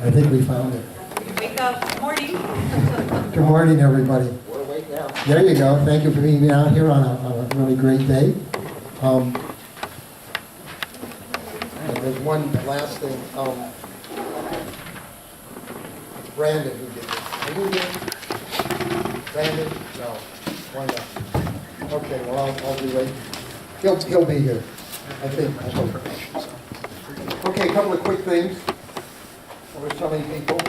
I think we found it. Wake up. Morning. Good morning, everybody. We're awake now. There you go. Thank you for being out here on a really great day. And there's one last thing. Brandon, who did this? Are you here? Brandon? No. Why not? Okay, well, I'll be late. He'll be here. I think. Okay, a couple of quick things. I was telling people.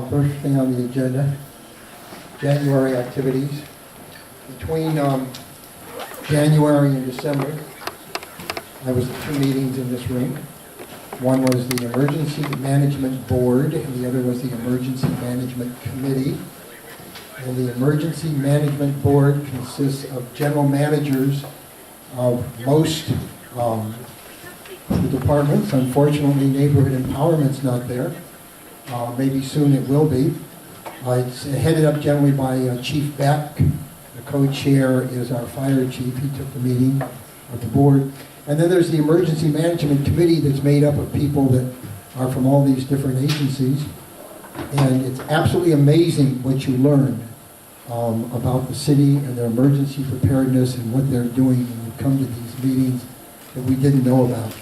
First thing on the agenda, January activities. Between January and December, I was at 2 meetings in this room. One was the Emergency Management Board, and the other was the Emergency Management Committee. And the Emergency Management Board consists of general managers of most the departments. Unfortunately, Neighborhood Empowerment's not there. Maybe soon it will be. It's headed up generally by Chief Beck. The co-chair is our fire chief. He took the meeting of the board. And then there's the Emergency Management Committee that's made up of people that are from all these different agencies. And it's absolutely amazing what you learn about the city and their emergency preparedness and what they're doing when you come to these meetings that we didn't know about.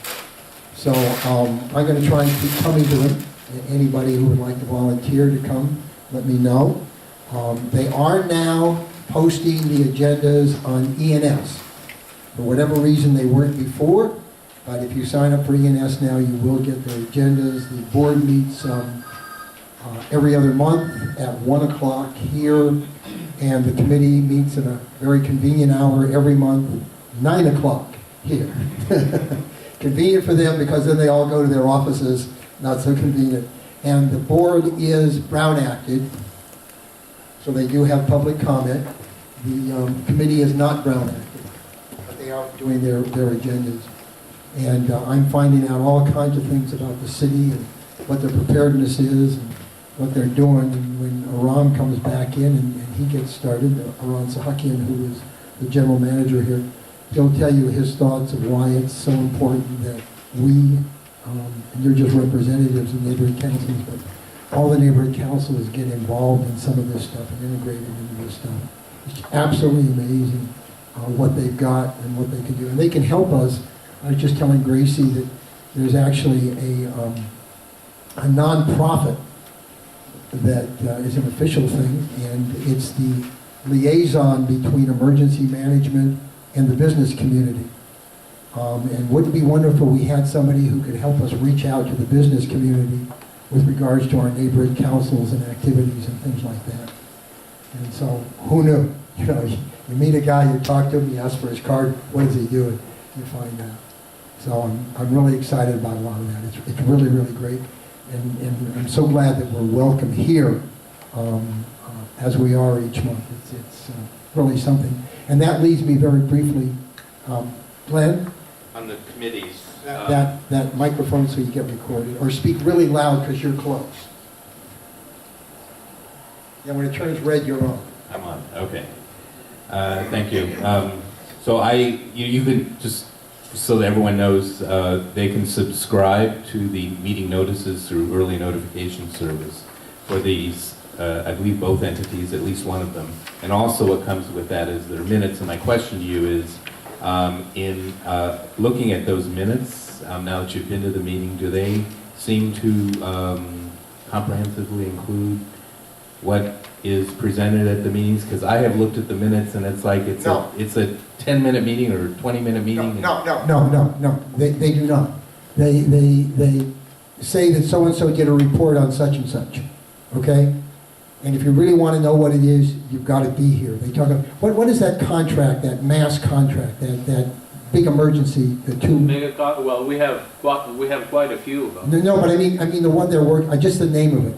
So I'm going to try and keep coming to them. Anybody who would like to volunteer to come, let me know. They are now posting the agendas on ENS. For whatever reason, they weren't before, but if you sign up for ENS now, you will get their agendas. The board meets every other month at 1 o'clock here, and the committee meets at a very convenient hour every month, 9 o'clock here. Convenient for them because then they all go to their offices. Not so convenient. And the board is Brown acted, so they do have public comment. The committee is not Brown acted, but they are doing their agendas. And I'm finding out all kinds of things about the city and what their preparedness is and what they're doing. And when Aram comes back in and he gets started, Aram Sahakian, who is the general manager here, he'll tell you his thoughts of why it's so important that we and you're just representatives of neighborhood councils, but all the neighborhood councils get involved in some of this stuff and integrated into this stuff. It's absolutely amazing what they've got and what they can do. And they can help us. I was just telling Gracie that there's actually a non-profit that is an official thing, and it's the liaison between emergency management and the business community. And wouldn't it be wonderful we had somebody who could help us reach out to the business community with regards to our neighborhood councils and activities and things like that. And so, who knew? You know, you meet a guy, you talk to him, you ask for his card, what is he doing? You find out. So I'm really excited about a lot of that. It's really, really great. And I'm so glad that we're welcome here as we are each month. It's really something. And that leads me very briefly, Glenn? On the committees. That microphone so you get recorded, or speak really loud because you're close. Yeah, when it turns red, you're on. I'm on, okay. Thank you. So you can just, so that everyone knows, they can subscribe to the meeting notices through early notification service for these, I believe both entities, at least one of them. And also what comes with that is their minutes, and my question to you is, in looking at those minutes, now that you've been to the meeting, do they seem to comprehensively include what is presented at the meetings? Because I have looked at the minutes and it's like it's a 10-minute meeting or 20-minute meeting. No. They do not. They say that so-and-so did a report on such and such, okay? And if you really want to know what it is, you've got to be here. They talk about, what is that contract, that mass contract, that big emergency, the two... Well, we have quite a few of them. No, but I mean the one they're working, just the name of it.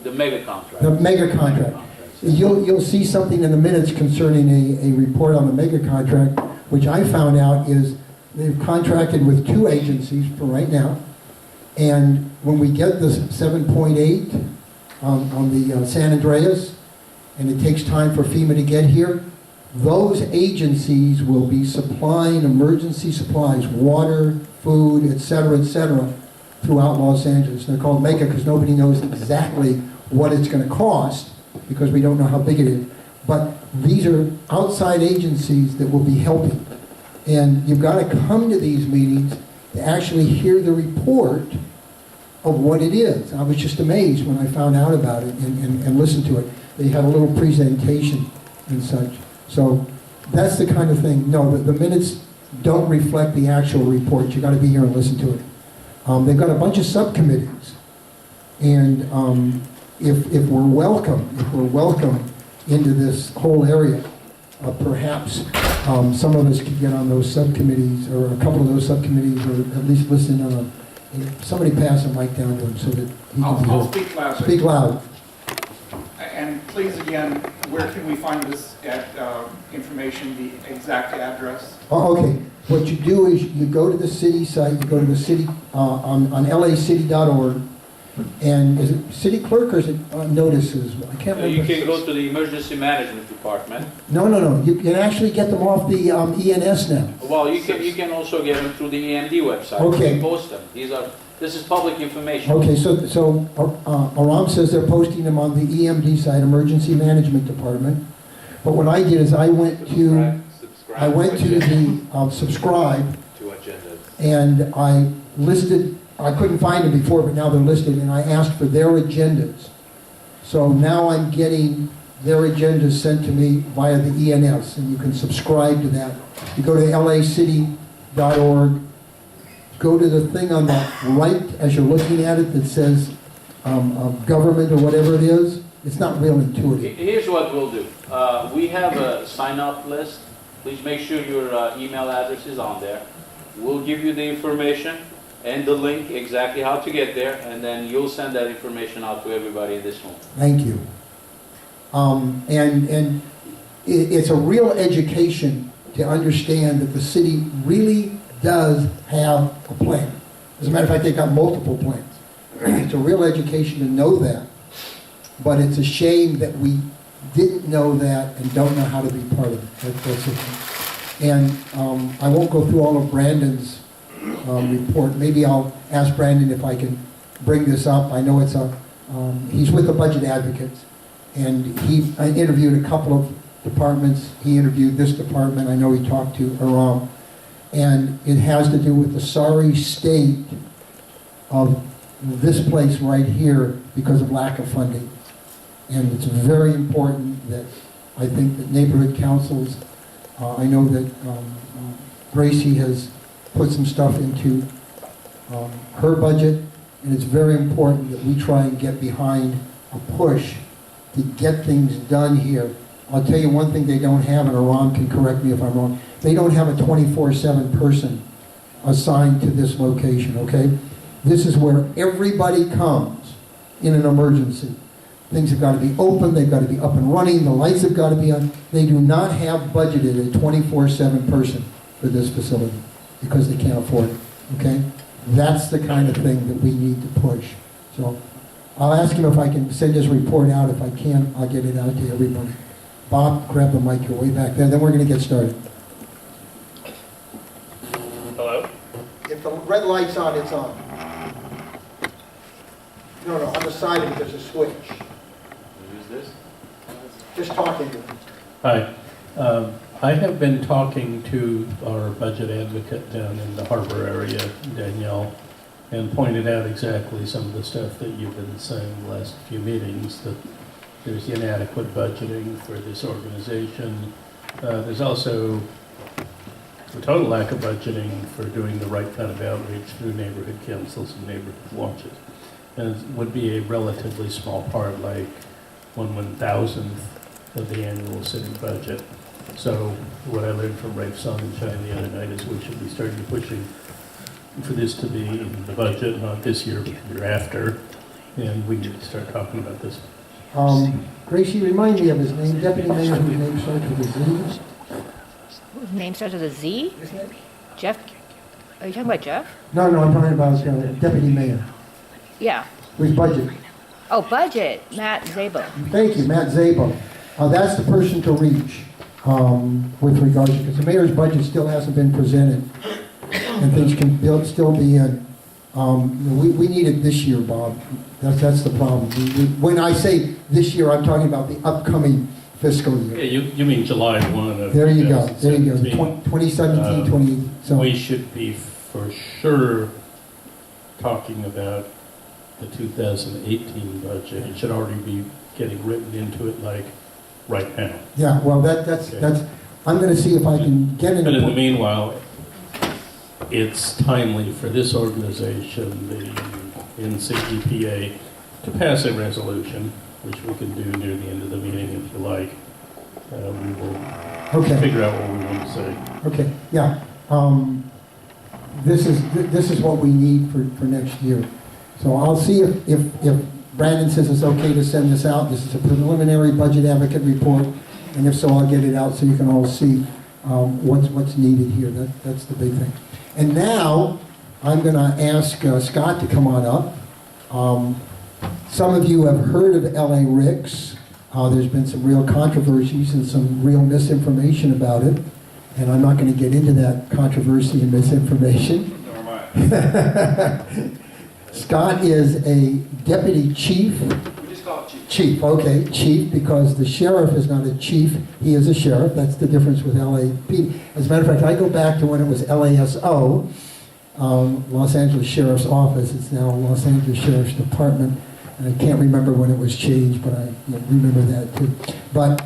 The mega contract. The mega contract. You'll see something in the minutes concerning a report on the mega contract, which I found out is they've contracted with 2 agencies for right now. And when we get the 7.8 on the San Andreas, and it takes time for FEMA to get here, those agencies will be supplying emergency supplies, water, food, et cetera, throughout Los Angeles. They're called MEGA because nobody knows exactly what it's going to cost because we don't know how big it is. But these are outside agencies that will be helping. And you've got to come to these meetings to actually hear the report of what it is. I was just amazed when I found out about it and listened to it. They had a little presentation and such. So that's the kind of thing. No, the minutes don't reflect the actual report. You've got to be here and listen to it. They've got a bunch of subcommittees. And if we're welcome into this whole area, perhaps some of us could get on those subcommittees, or a couple of those subcommittees, or at least listen on a, somebody pass a mic down to him so that he can I'll hear. speak loudly. Speak loud. And please, again, where can we find this information, the exact address? Oh, okay. What you do is you go to the city site, you go to the city, on lacity.org, and is it city clerk or is it notices? I can't remember. You can go to the emergency management department. No. You can actually get them off the ENS now. Well, you can also get them through the EMD website. Okay. We post them. This is public information. Okay, so Aram says they're posting them on the EMD site, Emergency Management Department. But what I did is I went to the subscribe, to agendas. and I listed, I couldn't find them before, but now they're listed, and I asked for their agendas. So now I'm getting their agendas sent to me via the ENS, and you can subscribe to that. You go to lacity.org, go to the thing on the right as you're looking at it that says government or whatever it is. It's not real intuitive. Here's what we'll do. We have a sign-up list. Please make sure your email address is on there. We'll give you the information and the link exactly how to get there, and then you'll send that information out to everybody in this room. Thank you. And it's a real education to understand that the city really does have a plan. As a matter of fact, they've got multiple plans. It's a real education to know that, but it's a shame that we didn't know that and don't know how to be part of it. That's it. And I won't go through all of Brandon's report. Maybe I'll ask Brandon if I can bring this up. I know it's he's with the Budget Advocates, and he interviewed a couple of departments. He interviewed this department. I know he talked to Aram. And it has to do with the sorry state of this place right here because of lack of funding. And it's very important that I think that neighborhood councils, I know that Gracie has put some stuff into her budget, and it's very important that we try and get behind a push to get things done here. I'll tell you one thing they don't have, and Aram can correct me if I'm wrong. They don't have a 24/7 person assigned to this location, okay? This is where everybody comes in an emergency. Things have got to be open, they've got to be up and running, the lights have got to be on. They do not have budgeted a 24/7 person for this facility because they can't afford it, okay? That's the kind of thing that we need to push. So I'll ask him if I can send his report out. If I can, I'll get it out to everybody. Bob, grab the mic, you're way back there, then we're going to get started. Hello? If the red light's on, it's on. No, on the side of it, there's a switch. Use this? Just talking to them. Hi. I have been talking to our budget advocate down in the harbor area, Danielle, and pointed out exactly some of the stuff that you've been saying the last few meetings, that there's inadequate budgeting for this organization. There's also a total lack of budgeting for doing the right kind of outreach through neighborhood councils and neighborhood watches. And it would be a relatively small part, like 1/1000th of the annual city budget. So what I learned from Rafe Sonnenschein the other night is we should be starting pushing for this to be in the budget, not this year, but the year after. And we need to start talking about this. Gracie, remind me of his name, Deputy Mayor, whose name starts with a Z, Whose name starts with a Z? isn't it? Jeff? Are you talking about Jeff? No, I'm talking about Deputy Mayor, Yeah. whose budget. Oh, budget, Matt Zabo. Thank you, Matt Zabo. That's the person to reach with regards to, because the mayor's budget still hasn't been presented, and things can still be in. We need it this year, Bob. That's the problem. When I say this year, I'm talking about the upcoming fiscal Yeah, year. you mean July 1 of There you go, there you go, 2017. 2017, 20, so. We should be for sure talking about the 2018 budget. It should already be getting written into it like right now. Yeah, well, that's, I'm gonna see if I can get But in the in. meanwhile, it's timely for this organization, the NCEPA, to pass a resolution, which we can do near the end of the meeting if you like. We will Okay, figure out what we want to say. okay, yeah. This is what we need for next year. So I'll see if Brandon says it's okay to send this out. This is a preliminary budget advocate report, and if so, I'll get it out so you can all see what's needed here. That's the big thing. And now, I'm going to ask Scott to come on up. Some of you have heard of LA Ricks. There's been some real controversies and some real misinformation about it, and I'm not going to get into that controversy and misinformation. Nor am I. Scott is a deputy chief. We just call it chief. Chief, okay, chief, because the sheriff is not a chief, he is a sheriff. That's the difference with LAPD. As a matter of fact, I go back to when it was LASO, Los Angeles Sheriff's Office. It's now Los Angeles Sheriff's Department. And I can't remember when it was changed, but I remember that too. But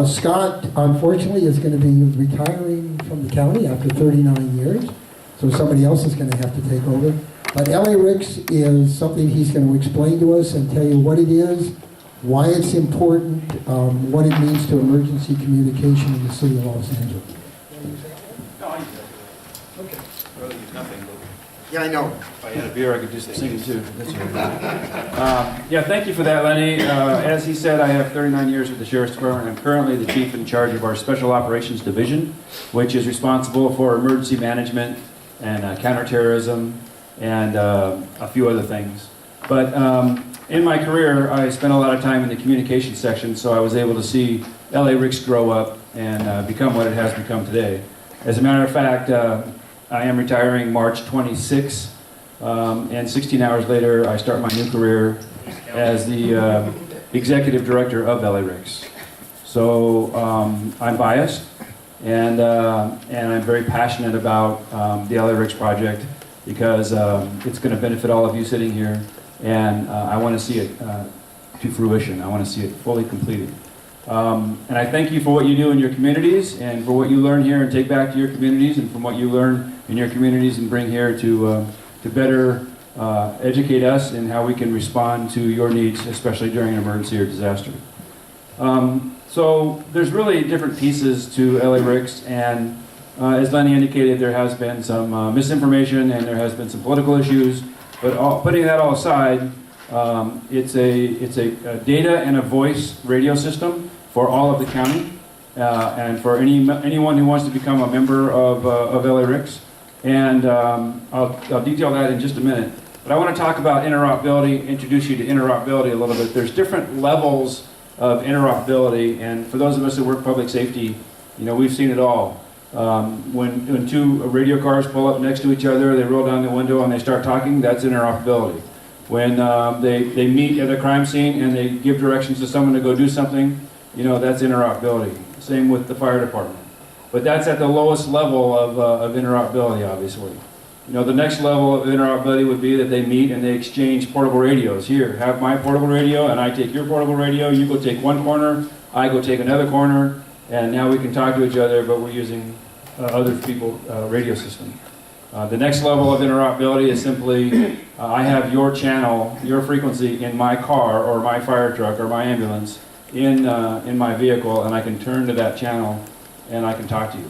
Scott, unfortunately, is going to be retiring from the county after 39 years. So somebody else is going to have to take over. But LA Ricks is something he's going to explain to us and tell you what it is, why it's important, what it means to emergency communication in the city of Los Angeles. Okay. Really, there's nothing, but Yeah, I know. if I had a beer, I could do some singing too. That's all right. Yeah, thank you for that, Lenny. As he said, I have 39 years with the Sheriff's Department. I'm currently the chief in charge of our Special Operations Division, which is responsible for emergency management and counterterrorism and a few other things. But in my career, I spent a lot of time in the communications section, so I was able to see LA Ricks grow up and become what it has become today. As a matter of fact, I am retiring March 26, and 16 hours later, I start my new career as the executive director of LA Ricks. So I'm biased, and I'm very passionate about the LA Ricks project because it's going to benefit all of you sitting here, and I want to see it to fruition. I want to see it fully completed. And I thank you for what you do in your communities and for what you learn here and take back to your communities, and from what you learn in your communities and bring here to better educate us in how we can respond to your needs, especially during an emergency or disaster. So there's really different pieces to LA Ricks, and as Lenny indicated, there has been some misinformation and there has been some political issues, but putting that all aside, it's a data and a voice radio system for all of the county, and for anyone who wants to become a member of LA Ricks. And I'll detail that in just a minute. But I want to talk about interoperability, introduce you to interoperability a little bit. There's different levels of interoperability, and for those of us who work public safety, you know, we've seen it all. When two radio cars pull up next to each other, they roll down the window and they start talking, that's interoperability. When they meet at a crime scene and they give directions to someone to go do something, you know, that's interoperability. Same with the fire department. But that's at the lowest level of interoperability, obviously. You know, the next level of interoperability would be that they meet and they exchange portable radios. Here, have my portable radio and I take your portable radio. You go take one corner, I go take another corner, and now we can talk to each other, but we're using other people's radio system. The next level of interoperability is simply, I have your channel, your frequency in my car or my fire truck or my ambulance in my vehicle, and I can turn to that channel and I can talk to you.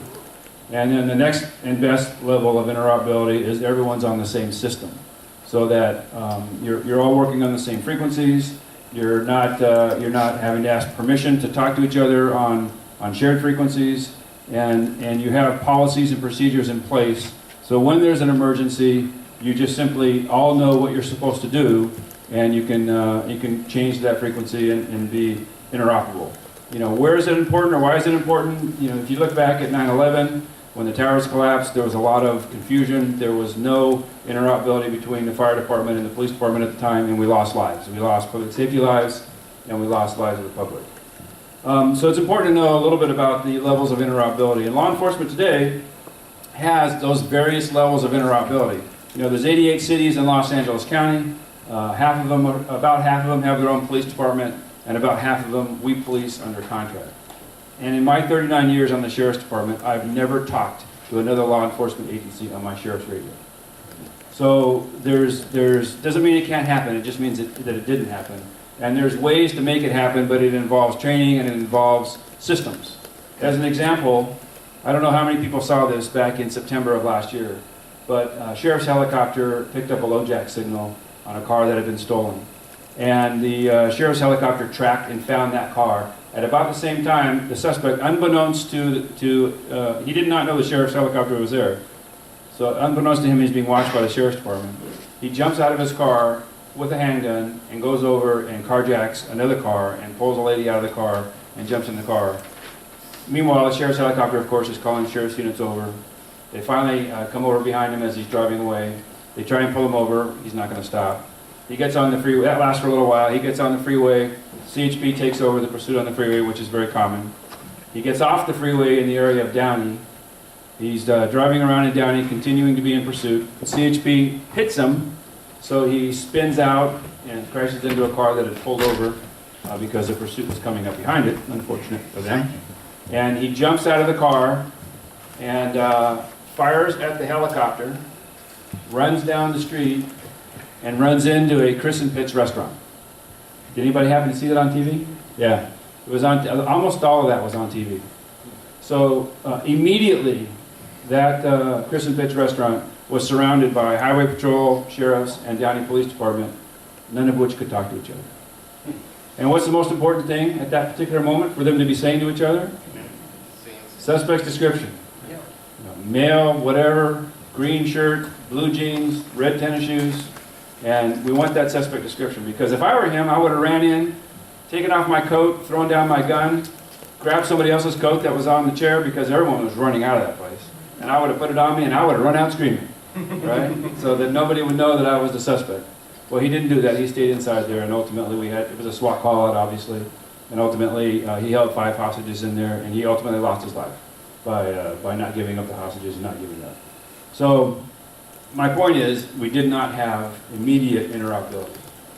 And then the next and best level of interoperability is everyone's on the same system, so that you're all working on the same frequencies. You're not having to ask permission to talk to each other on shared frequencies, and you have policies and procedures in place. So when there's an emergency, you just simply all know what you're supposed to do, and you can change that frequency and be interoperable. You know, where is it important or why is it important? You know, if you look back at 9/11, When the towers collapsed, there was a lot of confusion. There was no interoperability between the fire department and the police department at the time, and we lost lives. We lost public safety lives, and we lost lives of the public. So it's important to know a little bit about the levels of interoperability. And law enforcement today has those various levels of interoperability. You know, there's 88 cities in Los Angeles County. About half of them have their own police department, and about half of them we police under contract. And in my 39 years on the Sheriff's Department, I've never talked to another law enforcement agency on my Sheriff's radio. So doesn't mean it can't happen, it just means that it didn't happen. And there's ways to make it happen, but it involves training and it involves systems. As an example, I don't know how many people saw this back in September of last year, but a sheriff's helicopter picked up a LoJack signal on a car that had been stolen. And the sheriff's helicopter tracked and found that car. At about the same time, the suspect, unbeknownst to he did not know the sheriff's helicopter was there. So unbeknownst to him, he's being watched by the sheriff's department. He jumps out of his car with a handgun and goes over and carjacks another car and pulls a lady out of the car and jumps in the car. Meanwhile, the sheriff's helicopter, of course, is calling sheriff's units over. They finally come over behind him as he's driving away. They try and pull him over. He's not going to stop. He gets on the freeway. That lasts for a little while. He gets on the freeway. CHP takes over the pursuit on the freeway, which is very common. He gets off the freeway in the area of Downey. He's driving around in Downey, continuing to be in pursuit. CHP hits him, so he spins out and crashes into a car that had pulled over because the pursuit was coming up behind it, unfortunate for them. And he jumps out of the car and fires at the helicopter, runs down the street, and runs into a Chris and Pitts restaurant. Did anybody happen to see that on TV? Yeah. It was on, almost all of that was on TV. So immediately, that Chris and Pitts restaurant was surrounded by Highway Patrol, sheriffs, and Downey Police Department, none of which could talk to each other. And what's the most important thing at that particular moment for them to be saying to each other? Suspect's description. You know, male, whatever, green shirt, blue jeans, red tennis shoes. And we want that suspect description, because if I were him, I would have ran in, taken off my coat, thrown down my gun, grabbed somebody else's coat that was on the chair, because everyone was running out of that place. And I would have put it on me, and I would have run out screaming, right? So that nobody would know that I was the suspect. Well, he didn't do that. He stayed inside there, and ultimately it was a SWAT call-out, obviously. And ultimately, he held 5 hostages in there, and he ultimately lost his life by not giving up the hostages and not giving up. So my point is, we did not have immediate interoperability.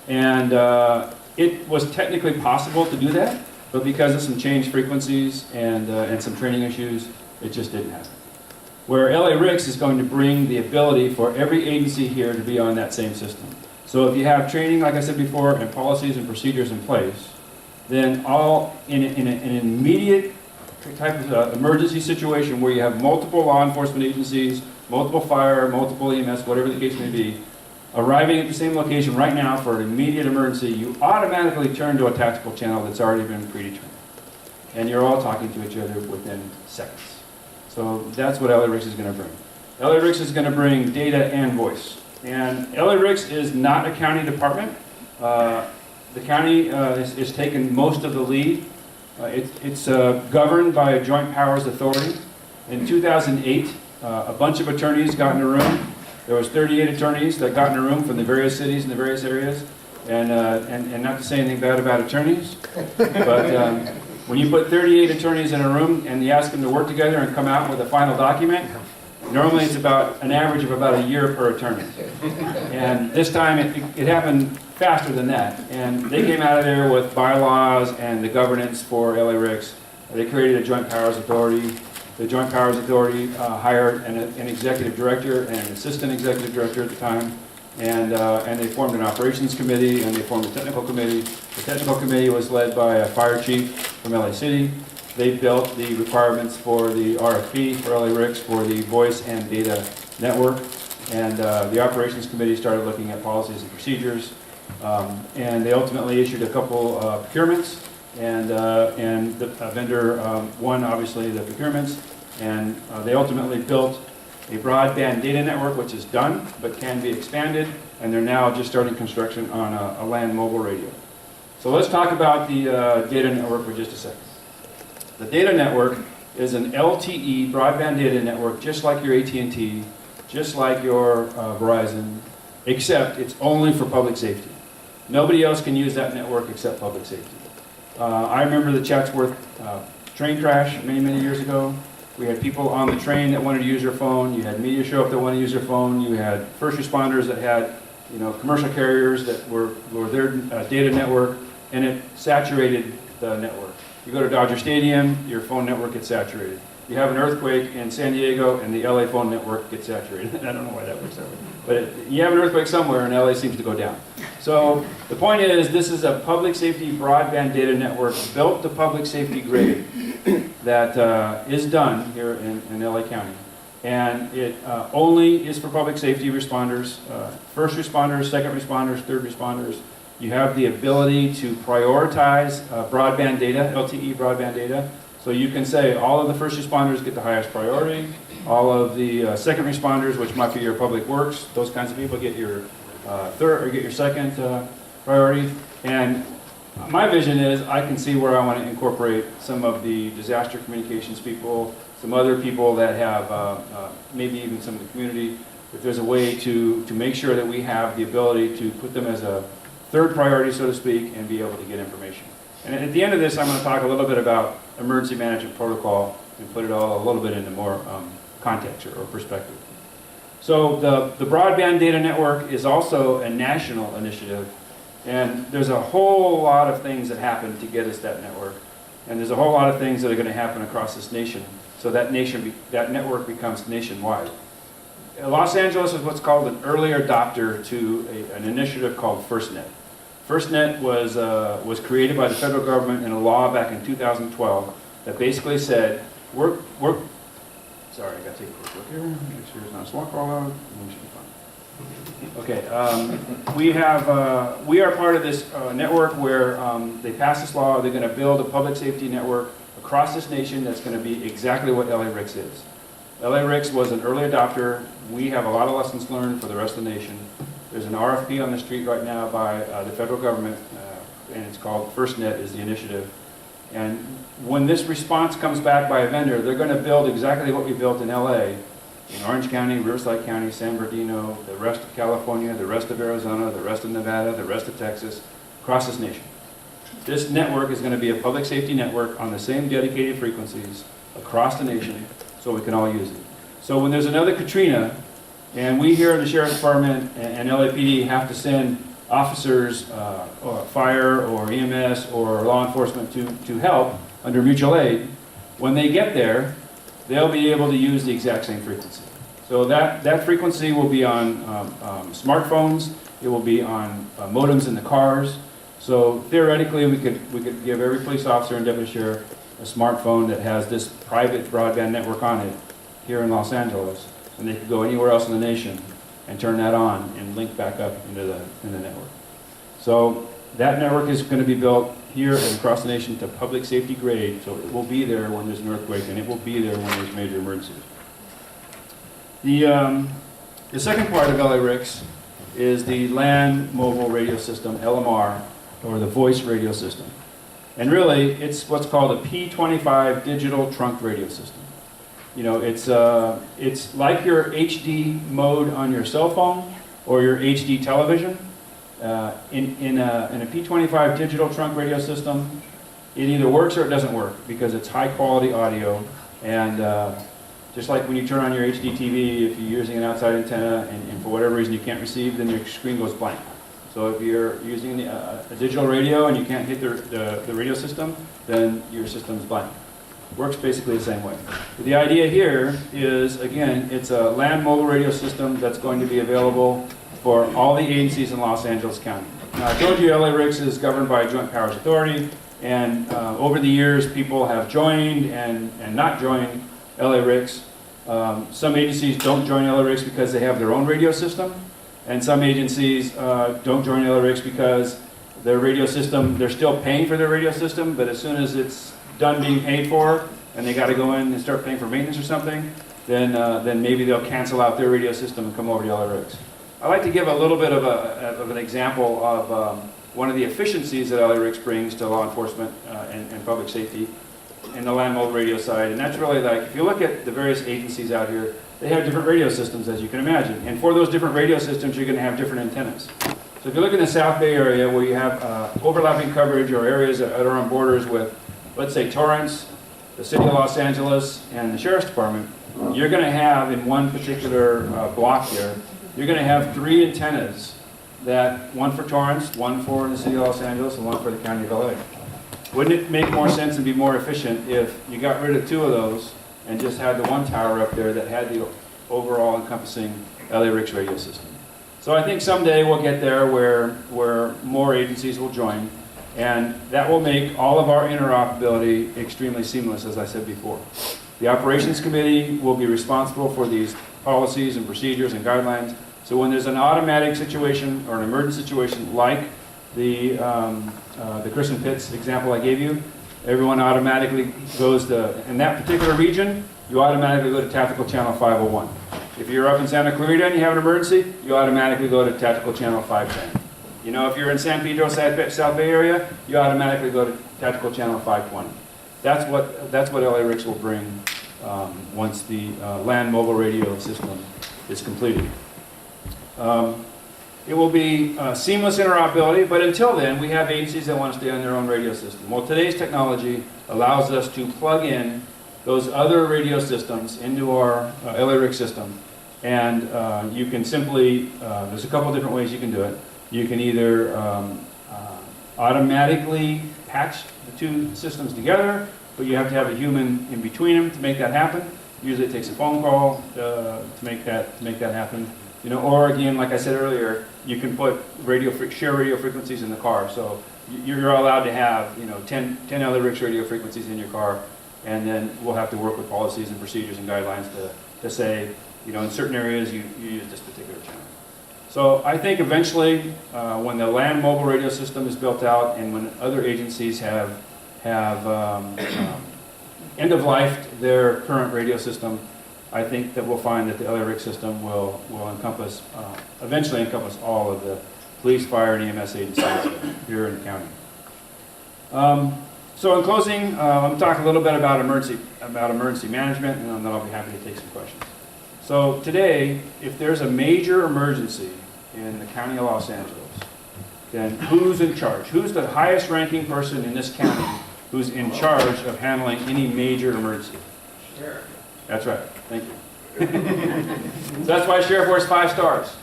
And it was technically possible to do that, but because of some changed frequencies and some training issues, it just didn't happen. Where LA-RICS is going to bring the ability for every agency here to be on that same system. So if you have training, like I said before, and policies and procedures in place, then all in an immediate type of emergency situation where you have multiple law enforcement agencies, multiple fire, multiple EMS, whatever the case may be, arriving at the same location right now for an immediate emergency, you automatically turn to a tactical channel that's already been predetermined. And you're all talking to each other within seconds. So that's what LA-RICS is going to bring. LA-RICS is going to bring data and voice. And LA-RICS is not a county department. The county is taking most of the lead. It's governed by a Joint Powers Authority. In 2008, a bunch of attorneys got in a room. There was 38 attorneys that got in a room from the various cities and the various areas. And not to say anything bad about attorneys, but when you put 38 attorneys in a room and you ask them to work together and come out with a final document, normally it's about an average of about a year per attorney. And this time it happened faster than that. And they came out of there with bylaws and the governance for LA-RICS. They created a Joint Powers Authority. The Joint Powers Authority hired an executive director and an assistant executive director at the time. And they formed an operations committee, and they formed a technical committee. The technical committee was led by a fire chief from LA City. They built the requirements for the RFP for LA-RICS for the voice and data network. And the operations committee started looking at policies and procedures. And they ultimately issued a couple procurements. And the vendor won, obviously, the procurements. And they ultimately built a broadband data network, which is done, but can be expanded. And they're now just starting construction on a land mobile radio. So let's talk about the data network for just a second. The data network is an LTE broadband data network, just like your AT&T, just like your Verizon, except it's only for public safety. Nobody else can use that network except public safety. I remember the Chatsworth train crash many, many years ago. We had people on the train that wanted to use their phone. You had media show up that wanted to use their phone. You had first responders that had, commercial carriers that were their data network, and it saturated the network. You go to Dodger Stadium, your phone network gets saturated. You have an earthquake in San Diego, and the LA phone network gets saturated. I don't know why that works that way. But you have an earthquake somewhere, and LA seems to go down. So the point is, this is a public safety broadband data network built to public safety grade that is done here in LA County. And it only is for public safety responders, first responders, second responders, third responders. You have the ability to prioritize broadband data, LTE broadband data. So you can say all of the first responders get the highest priority, all of the second responders, which might be your public works, those kinds of people get your third or get your second priority. And my vision is I can see where I want to incorporate some of the disaster communications people, some other people that have maybe even some of the community, if there's a way to make sure that we have the ability to put them as a third priority, so to speak, and be able to get information. And at the end of this, I'm going to talk a little bit about emergency management protocol and put it all a little bit into more context or perspective. So the broadband data network is also a national initiative, and there's a whole lot of things that happen to get us that network, and there's a whole lot of things that are going to happen across this nation, so that network becomes nationwide. Los Angeles is what's called an early adopter to an initiative called FirstNet. FirstNet was created by the federal government in a law back in 2012 that basically said, sorry, I got to take a quick look here, make sure there's not a swamp call out, and we should be fine. Okay, we are part of this network where they passed this law. They're going to build a public safety network across this nation that's going to be exactly what LA-RICS is. LA-RICS was an early adopter. We have a lot of lessons learned for the rest of the nation. There's an RFP on the street right now by the federal government, and it's called FirstNet is the initiative. And when this response comes back by a vendor, they're going to build exactly what we built in LA, in Orange County, Riverside County, San Bernardino, the rest of California, the rest of Arizona, the rest of Nevada, the rest of Texas, across this nation. This network is going to be a public safety network on the same dedicated frequencies across the nation, so we can all use it. So when there's another Katrina, and we here in the Sheriff's Department and LAPD have to send officers, or fire or EMS or law enforcement to help under mutual aid, when they get there, they'll be able to use the exact same frequency. So that frequency will be on smartphones, it will be on modems in the cars. So theoretically, we could give every police officer and deputy sheriff a smartphone that has this private broadband network on it here in Los Angeles, and they could go anywhere else in the nation and turn that on and link back up into the network. So that network is going to be built here and across the nation to public safety grade, so it will be there when there's an earthquake, and it will be there when there's major emergencies. The second part of LA-RICS is the Land Mobile Radio System, LMR, or the voice radio system. And really, it's what's called a P25 digital trunk radio system. You know, it's like your HD mode on your cell phone or your HD television. In a P25 digital trunk radio system, it either works or it doesn't work because it's high quality audio. And just like when you turn on your HD TV, if you're using an outside antenna and for whatever reason you can't receive, then your screen goes blank. So if you're using a digital radio and you can't hit the radio system, then your system's blank. Works basically the same way. But the idea here is, again, it's a land mobile radio system that's going to be available for all the agencies in Los Angeles County. Now, I told you LA-RICS is governed by a Joint Powers Authority, and over the years, people have joined and not joined LA-RICS. Some agencies don't join LA-RICS because they have their own radio system, and some agencies don't join LA-RICS because their radio system, they're still paying for their radio system, but as soon as it's done being paid for, and they got to go in and start paying for maintenance or something, then maybe they'll cancel out their radio system and come over to LA-RICS. I'd like to give a little bit of an example of one of the efficiencies that LA-RICS brings to law enforcement and public safety. in the land mobile radio side, and that's really like, if you look at the various agencies out here, they have different radio systems, as you can imagine. And for those different radio systems, you're going to have different antennas. So if you look in the South Bay area where you have overlapping coverage or areas that are on borders with, let's say, Torrance, the City of Los Angeles, and the Sheriff's Department, you're going to have in one particular block here, you're going to have 3 antennas, one for Torrance, one for the City of Los Angeles, and one for the County of LA. Wouldn't it make more sense and be more efficient if you got rid of 2 of those and just had the one tower up there that had the overall encompassing LA-RICS radio system? So I think someday we'll get there where more agencies will join, and that will make all of our interoperability extremely seamless, as I said before. The Operations Committee will be responsible for these policies and procedures and guidelines. So when there's an automatic situation or an emergency situation like the Kristen Pitts example I gave you, everyone automatically goes to, in that particular region, you automatically go to Tactical Channel 501. If you're up in Santa Clarita and you have an emergency, you automatically go to Tactical Channel 510. You know, if you're in San Pedro, South Bay area, you automatically go to Tactical Channel 520. That's what LA-RICS will bring once the land mobile radio system is completed. It will be seamless interoperability, but until then, we have agencies that want to stay on their own radio system. Well, today's technology allows us to plug in those other radio systems into our LA-RICS system, and you can simply, there's a couple different ways you can do it. You can either automatically patch the 2 systems together, but you have to have a human in between them to make that happen. Usually it takes a phone call to make that happen. You know, or again, like I said earlier, you can put share radio frequencies in the car. So you're allowed to have 10 LA-RICS radio frequencies in your car, and then we'll have to work with policies and procedures and guidelines to say, in certain areas you use this particular channel. So I think eventually, when the land mobile radio system is built out, and when other agencies have end-of-lifed their current radio system, I think that we'll find that the LA-RICS system will eventually encompass all of the police, fire, and EMS agencies here in the county. So in closing, let me talk a little bit about emergency management, and then I'll be happy to take some questions. So today, if there's a major emergency in the county of Los Angeles, then who's in charge? Who's the highest ranking person in this county who's in charge of handling any major emergency? Sheriff. That's right. Thank you. So that's why Sheriff wears 5 stars.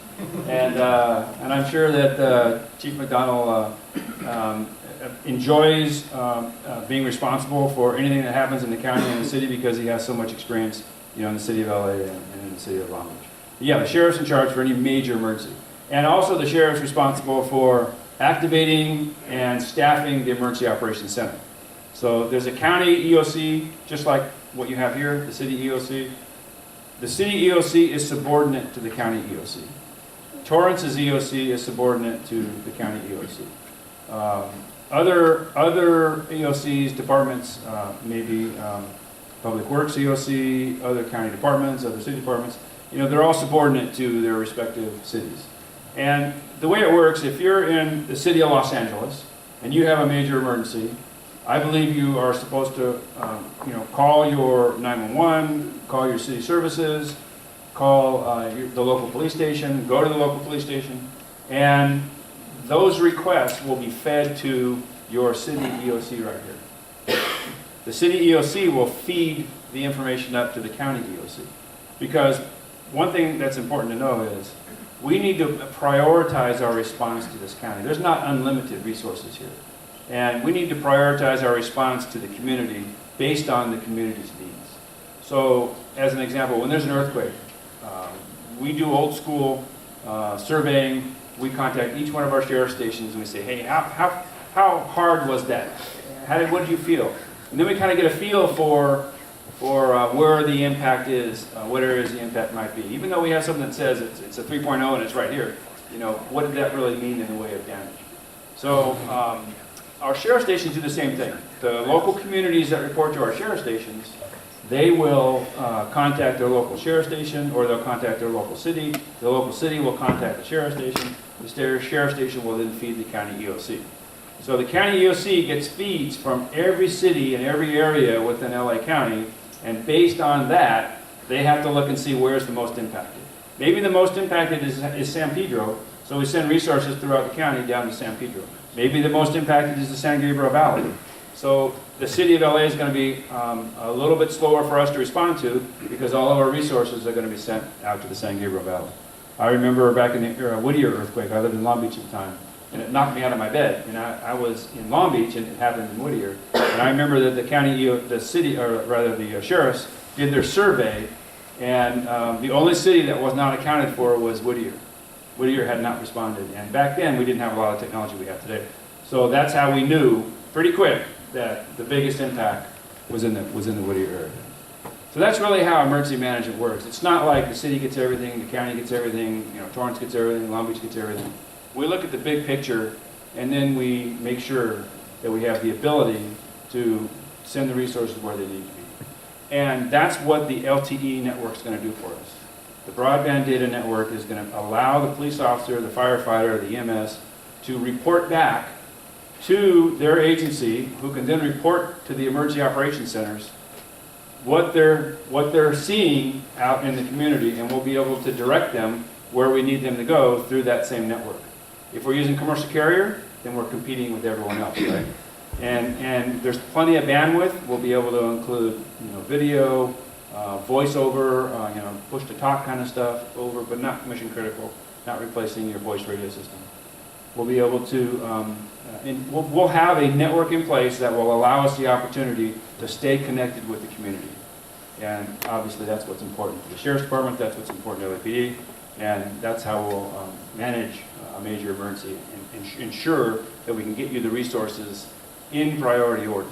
And I'm sure that Chief McDonald enjoys being responsible for anything that happens in the county and the city because he has so much experience, in the city of LA and in the city of Long Beach. Yeah, the sheriff's in charge for any major emergency. And also the sheriff's responsible for activating and staffing the Emergency Operations Center. So there's a county EOC, just like what you have here, the city EOC. The city EOC is subordinate to the county EOC. Torrance's EOC is subordinate to the county EOC. Other EOCs, departments, maybe Public Works EOC, other county departments, other city departments, they're all subordinate to their respective cities. And the way it works, if you're in the city of Los Angeles and you have a major emergency, I believe you are supposed to, call your 911, call your city services, call the local police station, go to the local police station, and those requests will be fed to your city EOC right here. The city EOC will feed the information up to the county EOC. Because one thing that's important to know is we need to prioritize our response to this county. There's not unlimited resources here. And we need to prioritize our response to the community based on the community's needs. So, as an example, when there's an earthquake, we do old school surveying. We contact each one of our sheriff stations and we say, hey, how hard was that? What did you feel? And then we kind of get a feel for where the impact is, what areas the impact might be. Even though we have something that says it's a 3.0 and it's right here, what did that really mean in the way of damage? So our sheriff stations do the same thing. The local communities that report to our sheriff stations, they will contact their local sheriff station, or they'll contact their local city. The local city will contact the sheriff station. The sheriff station will then feed the county EOC. So the county EOC gets feeds from every city and every area within LA County, and based on that, they have to look and see where's the most impacted. Maybe the most impacted is San Pedro, so we send resources throughout the county down to San Pedro. Maybe the most impacted is the San Gabriel Valley. So the city of LA is going to be a little bit slower for us to respond to because all of our resources are going to be sent out to the San Gabriel Valley. I remember back in the Whittier earthquake, I lived in Long Beach at the time, and it knocked me out of my bed. And I was in Long Beach, and it happened in Whittier. And I remember that the county, the city, or rather the sheriffs, did their survey, and the only city that was not accounted for was Whittier. Whittier had not responded, and back then we didn't have a lot of technology we have today. So that's how we knew pretty quick that the biggest impact was in the Whittier area. So that's really how emergency management works. It's not like the city gets everything, the county gets everything, Torrance gets everything, Long Beach gets everything. We look at the big picture, and then we make sure that we have the ability to send the resources where they need to be. And that's what the LTE network is going to do for us. The broadband data network is going to allow the police officer, the firefighter, the EMS to report back to their agency, who can then report to the emergency operations centers what they're seeing out in the community, and we'll be able to direct them where we need them to go through that same network. If we're using commercial carrier, then we're competing with everyone else, right? And there's plenty of bandwidth. We'll be able to include video, voiceover, push-to-talk kind of stuff over, but not mission critical, not replacing your voice radio system. We'll be able to, we'll have a network in place that will allow us the opportunity to stay connected with the community. And obviously that's what's important to the Sheriff's Department, that's what's important to LAPD, and that's how we'll manage a major emergency and ensure that we can get you the resources in priority order.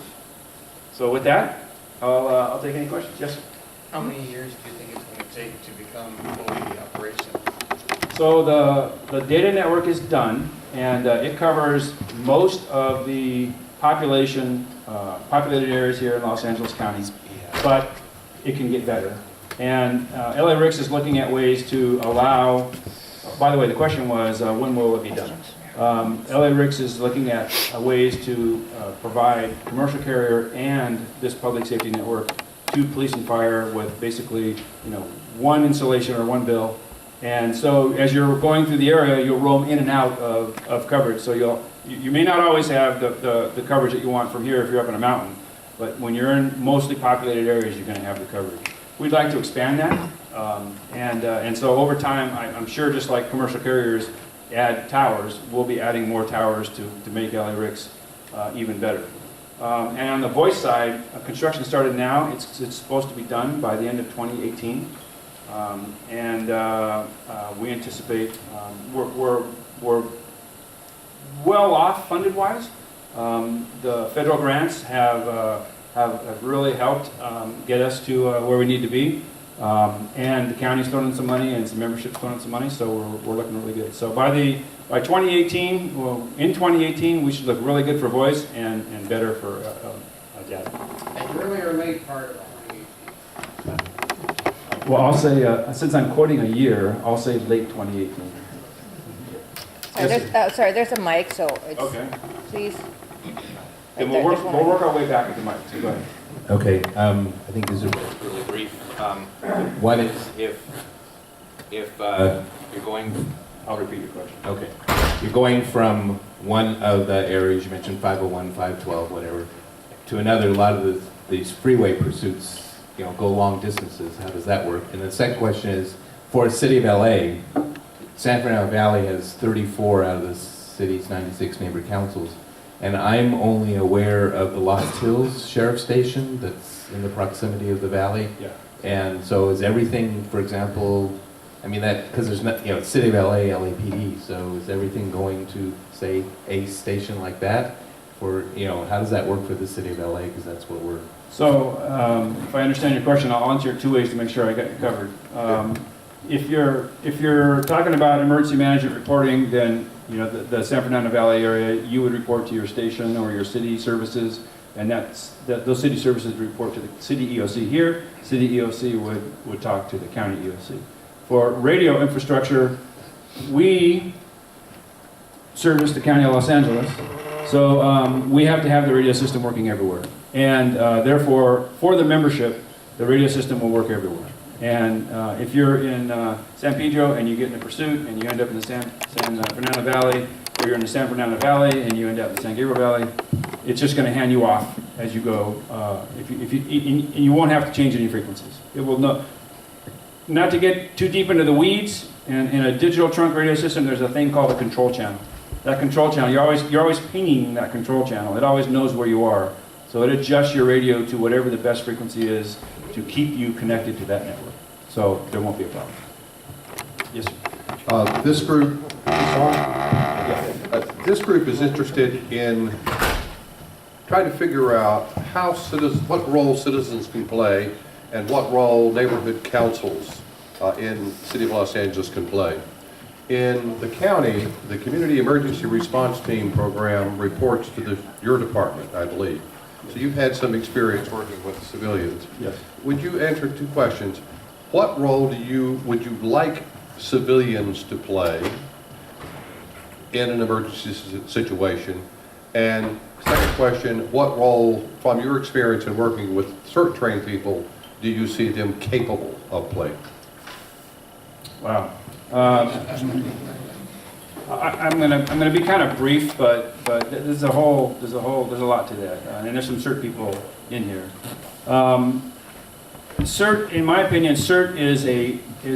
So with that, I'll take any questions. Yes, sir. How many years do you think it's going to take to become fully operational? So the data network is done, and it covers most of the populated areas here in Los Angeles County, but it can get better. And LA-RICS is looking at ways to allow, by the way, the question was, when will it be done? LA-RICS is looking at ways to provide commercial carrier and this public safety network to police and fire with basically, one installation or one bill. And so as you're going through the area, you'll roam in and out of coverage. So you may not always have the coverage that you want from here if you're up in a mountain, but when you're in mostly populated areas, you're going to have the coverage. We'd like to expand that, and so over time, I'm sure just like commercial carriers add towers, we'll be adding more towers to make LA-RICS even better. And on the voice side, construction started now. It's supposed to be done by the end of 2018. We anticipate we're well off funded-wise. The federal grants have really helped get us to where we need to be, and the county's thrown in some money, and some membership's thrown in some money, so we're looking really good. So by 2018, in 2018, we should look really good for voice and better for data. And early or late part of 2018? Well, I'll say, since I'm quoting a year, I'll say late 2018. Sorry, there's a mic, so it's, Okay. please. Then we'll work our way back with the mic, so go ahead. Okay, I think these are really brief. One is if you're going, I'll repeat your question. okay, you're going from one of the areas, you mentioned 501, 512, whatever, to another, a lot of these freeway pursuits, go long distances. How does that work? And the second question is, for the city of LA, San Fernando Valley has 34 out of the city's 96 neighbor councils. And I'm only aware of the Lost Hills Sheriff Station that's in the proximity of the valley. Yeah. And so is everything, for example, because there's not, it's City of LA, LAPD, so is everything going to, say, a station like that? Or, how does that work for the City of LA? Because that's what we're... So, if I understand your question, I'll answer it two ways to make sure I got you covered. If you're talking about emergency management reporting, then the San Fernando Valley area, you would report to your station or your city services, and those city services report to the city EOC here. City EOC would talk to the county EOC. For radio infrastructure, we service the county of Los Angeles, So we have to have the radio system working everywhere. And therefore, for the membership, the radio system will work everywhere. And if you're in San Pedro and you get in a pursuit and you end up in the San Fernando Valley, or you're in the San Fernando Valley and you end up in the San Gabriel Valley, it's just going to hand you off as you go. And you won't have to change any frequencies. It will not to get too deep into the weeds. And in a digital trunk radio system, there's a thing called a control channel. That control channel, you're always pinging that control channel. It always knows where you are. So it adjusts your radio to whatever the best frequency is to keep you connected to that network. So there won't be a problem. Yes, sir. This group, this group is interested in trying to figure out what role citizens can play and what role neighborhood councils in the city of Los Angeles can play. In the county, the Community Emergency Response Team program reports to your department, I believe. So you've had some experience working with civilians. Yes. Would you answer two questions? What role would you like civilians to play in an emergency situation? And second question, what role, from your experience in working with CERT trained people, do you see them capable of playing? Wow. I'm gonna be kind of brief, but there's a lot to that, and there's some CERT people in here. CERT, in my opinion, CERT is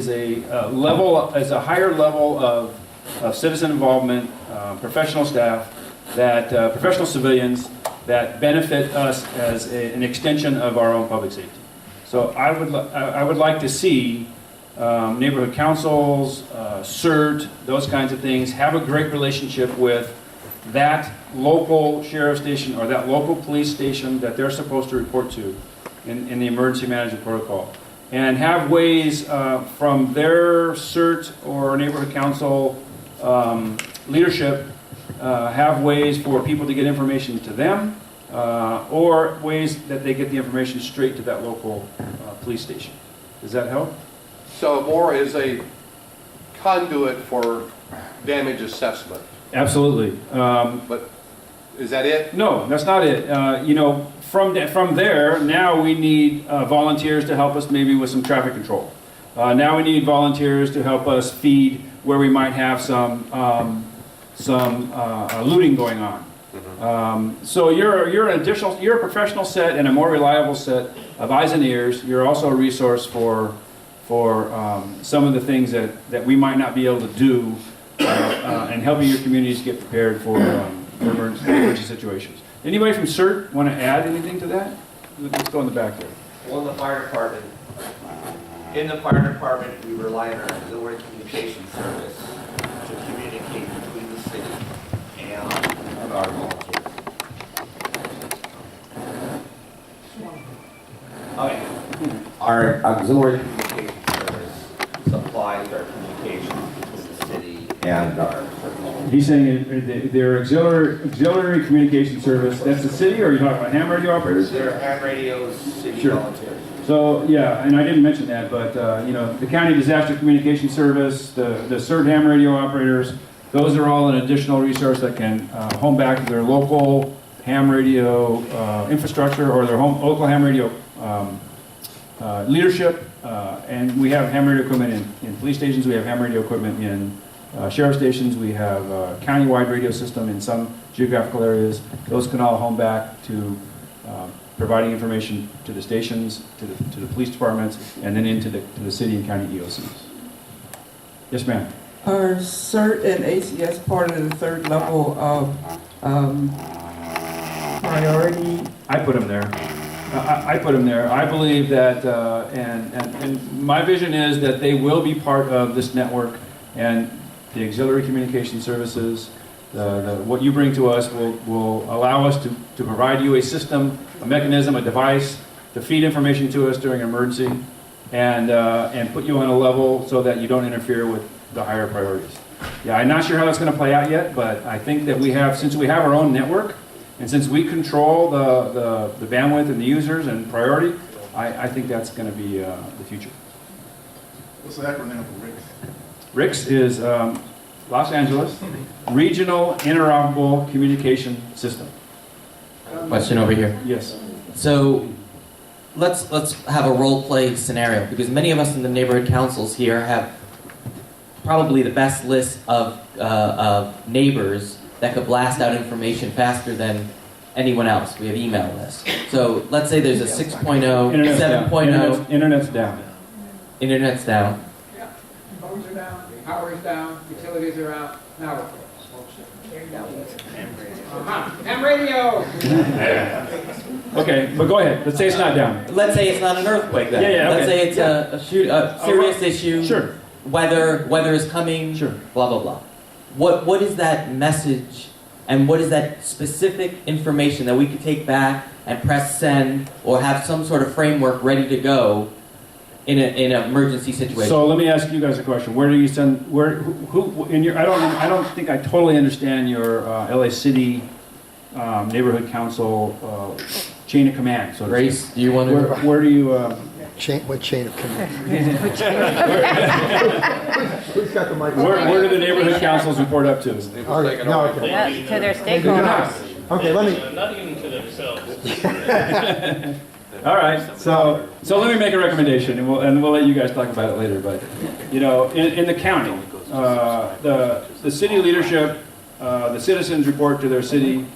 a higher level of citizen involvement, professional staff, professional civilians that benefit us as an extension of our own public safety. So I would like to see neighborhood councils, CERT, those kinds of things, have a great relationship with that local sheriff station or that local police station that they're supposed to report to in the emergency management protocol. And have ways from their CERT or neighborhood council leadership, have ways for people to get information to them, or ways that they get the information straight to that local police station. Does that help? So more as a conduit for damage assessment. Absolutely. But is that it? No, that's not it. From there, now we need volunteers to help us maybe with some traffic control. Now we need volunteers to help us feed where we might have some looting going on. So you're a professional set and a more reliable set of eyes and ears. You're also a resource for some of the things that we might not be able to do, and helping your communities get prepared for emergency situations. Anybody from CERT want to add anything to that? Let's go in the back there. Well, in the fire department, we rely on our auxiliary communication service to communicate between the city and our volunteers. Okay. Our auxiliary communication service supplies our communication between the city and our volunteers. He's saying their auxiliary communication service, that's the city, or are you talking about ham radio operators? They're ham radios, city Sure. volunteers. So, yeah, and I didn't mention that, but, the county disaster communication service, the CERT ham radio operators, those are all an additional resource that can home back to their local ham radio infrastructure or their local ham radio leadership. And we have ham radio equipment in police stations, we have ham radio equipment in sheriff stations, we have a county-wide radio system in some geographical areas. Those can all home back to providing information to the stations, to the police departments, and then into the city and county EOCs. Yes, ma'am. Are CERT and ACS part of the third level of priority? I put them there. I put them there. I believe that, and my vision is that they will be part of this network, and the auxiliary communication services, what you bring to us will allow us to provide you a system, a mechanism, a device to feed information to us during an emergency, and put you on a level so that you don't interfere with the higher priorities. Yeah, I'm not sure how that's going to play out yet, but I think that since we have our own network, and since we control the bandwidth and the users and priority, I think that's going to be the future. What's the acronym for RICS? RICS is Los Angeles Regional Interoperable Communication System. Question over here. Yes. So let's have a role play scenario, because many of us in the neighborhood councils here have probably the best list of neighbors that could blast out information faster than anyone else. We have email lists. So let's say there's a 6.0, 7.0. Internet's down. Internet's down. Yeah. Phones are down, power is down, utilities are out, now we're close. Ham radio! Okay, but go ahead. Let's say it's not down. Let's say it's not an earthquake then. Yeah, Let's okay. say it's a serious issue. Sure. Weather is coming. Sure. Blah blah blah. What is that message, and what is that specific information that we could take back and press send, or have some sort of framework ready to go in an emergency situation? So let me ask you guys a question. Where do you send? Who in your? I don't think I totally understand your LA City neighborhood council chain of command. So Grace, do you want to? where do you? What chain of command? Who's got the mic? Where do the neighborhood councils report up to? All right, no, okay. Yeah, to their stakeholders. Okay, let me, Not even to themselves. All right, so let me make a recommendation, and we'll let you guys talk about it later. But you know, in the county, the city leadership, the citizens report to their city.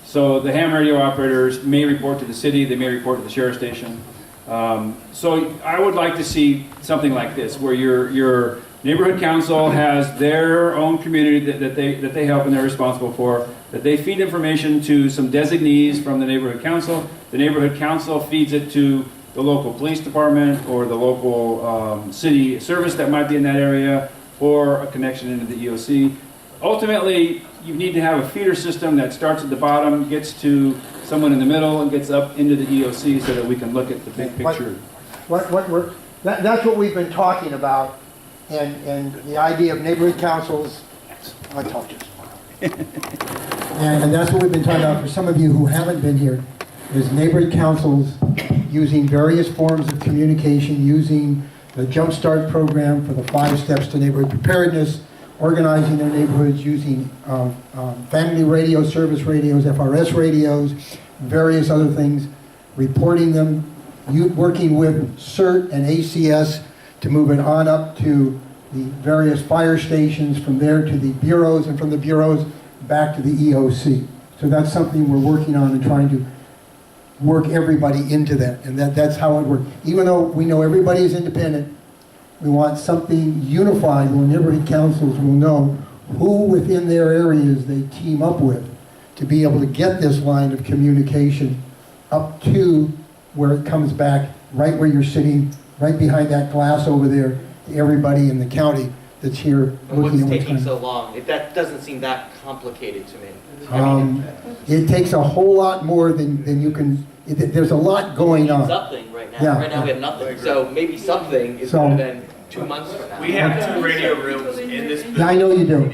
So the ham radio operators may report to the city. They may report to the sheriff station. So I would like to see something like this, where your neighborhood council has their own community that they help and they're responsible for, that they feed information to some designees from the neighborhood council. The neighborhood council feeds it to the local police department or the local city service that might be in that area, or a connection into the EOC. Ultimately, you need to have a feeder system that starts at the bottom, gets to someone in the middle, and gets up into the EOC so that we can look at the big picture. that's what we've been talking about, and the idea of neighborhood councils, I'll talk to you tomorrow. And that's what we've been talking about for some of you who haven't been here, is neighborhood councils using various forms of communication, using the Jump Start program for the 5 steps to neighborhood preparedness, organizing their neighborhoods, using family radio, service radios, FRS radios, various other things, reporting them, working with CERT and ACS to move it on up to the various fire stations, from there to the bureaus, and from the bureaus back to the EOC. So that's something we're working on and trying to work everybody into that, and that's how it works. Even though we know everybody is independent, we want something unified where neighborhood councils will know who within their areas they team up with to be able to get this line of communication up to where it comes back, right where you're sitting, right behind that glass over there, to everybody in the county that's here And looking what's at what's taking going so on. long? That doesn't seem that complicated to me. It takes a whole lot more than you can, there's a lot going on. Something right now. Yeah. Right now we have nothing. So maybe something is So- better than 2 months from now. We have 2 radio rooms in this building. Yeah, I know you do.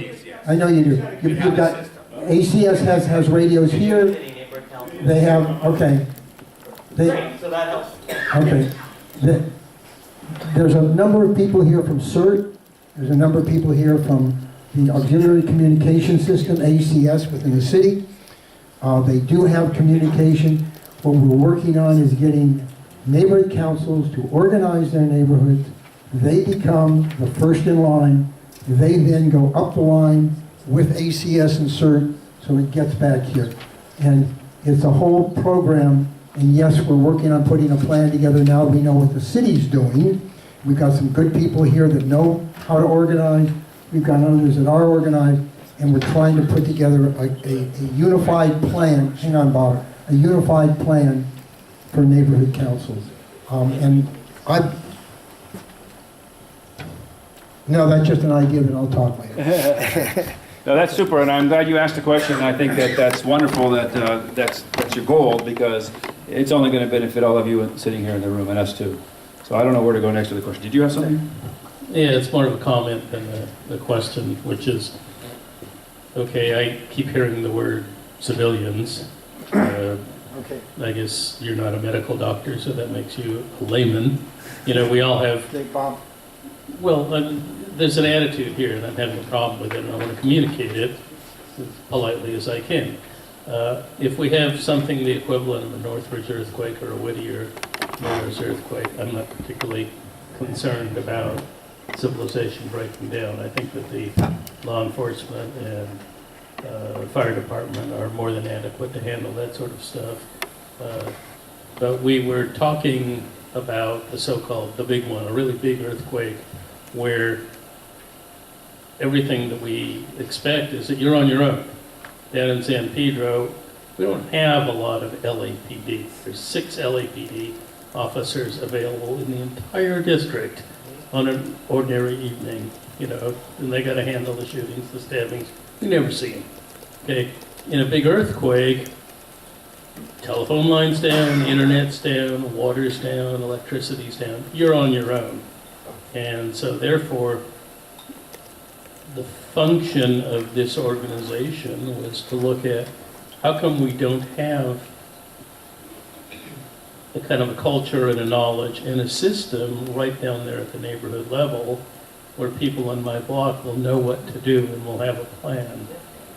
I know you do. You've got, ACS has radios here. They have, okay. So that helps. Okay. There's a number of people here from CERT. There's a number of people here from the Auxiliary Communication System, ACS, within the city. They do have communication. What we're working on is getting neighborhood councils to organize their neighborhoods. They become the first in line. They then go up the line with ACS and CERT, so it gets back here. And it's a whole program, and yes, we're working on putting a plan together now. We know what the city's doing. We've got some good people here that know how to organize. We've got others that are organized, and we're trying to put together a unified plan. Hang on, Bob. A unified plan for neighborhood councils. No, that's just an idea that I'll talk later. No, that's super, and I'm glad you asked the question. I think that's wonderful that that's your goal, because it's only going to benefit all of you sitting here in the room, and us too. So I don't know where to go next with the question. Did you have something? Yeah, it's more of a comment than a question, which is, okay, I keep hearing the word civilians. Okay. I guess you're not a medical doctor, so that makes you a layman. You know, we all have Think, Bob. Well, there's an attitude here, and I'm having a problem with it, and I want to communicate it as politely as I can. If we have something the equivalent of a Northridge earthquake or a Whittier Mills earthquake, I'm not particularly concerned about civilization breaking down. I think that the law enforcement and fire department are more than adequate to handle that sort of stuff. But we were talking about the so-called, the big one, a really big earthquake, where everything that we expect is that you're on your own. Down in San Pedro, we don't have a lot of LAPD. There's 6 LAPD officers available in the entire district on an ordinary evening, you know, and they got to handle the shootings, the stabbings. You never see them. Okay, in a big earthquake, telephone lines down, the internet's down, water's down, electricity's down. You're on your own. And so therefore, the function of this organization was to look at how come we don't have a kind of a culture and a knowledge and a system right down there at the neighborhood level where people on my block will know what to do and will have a plan.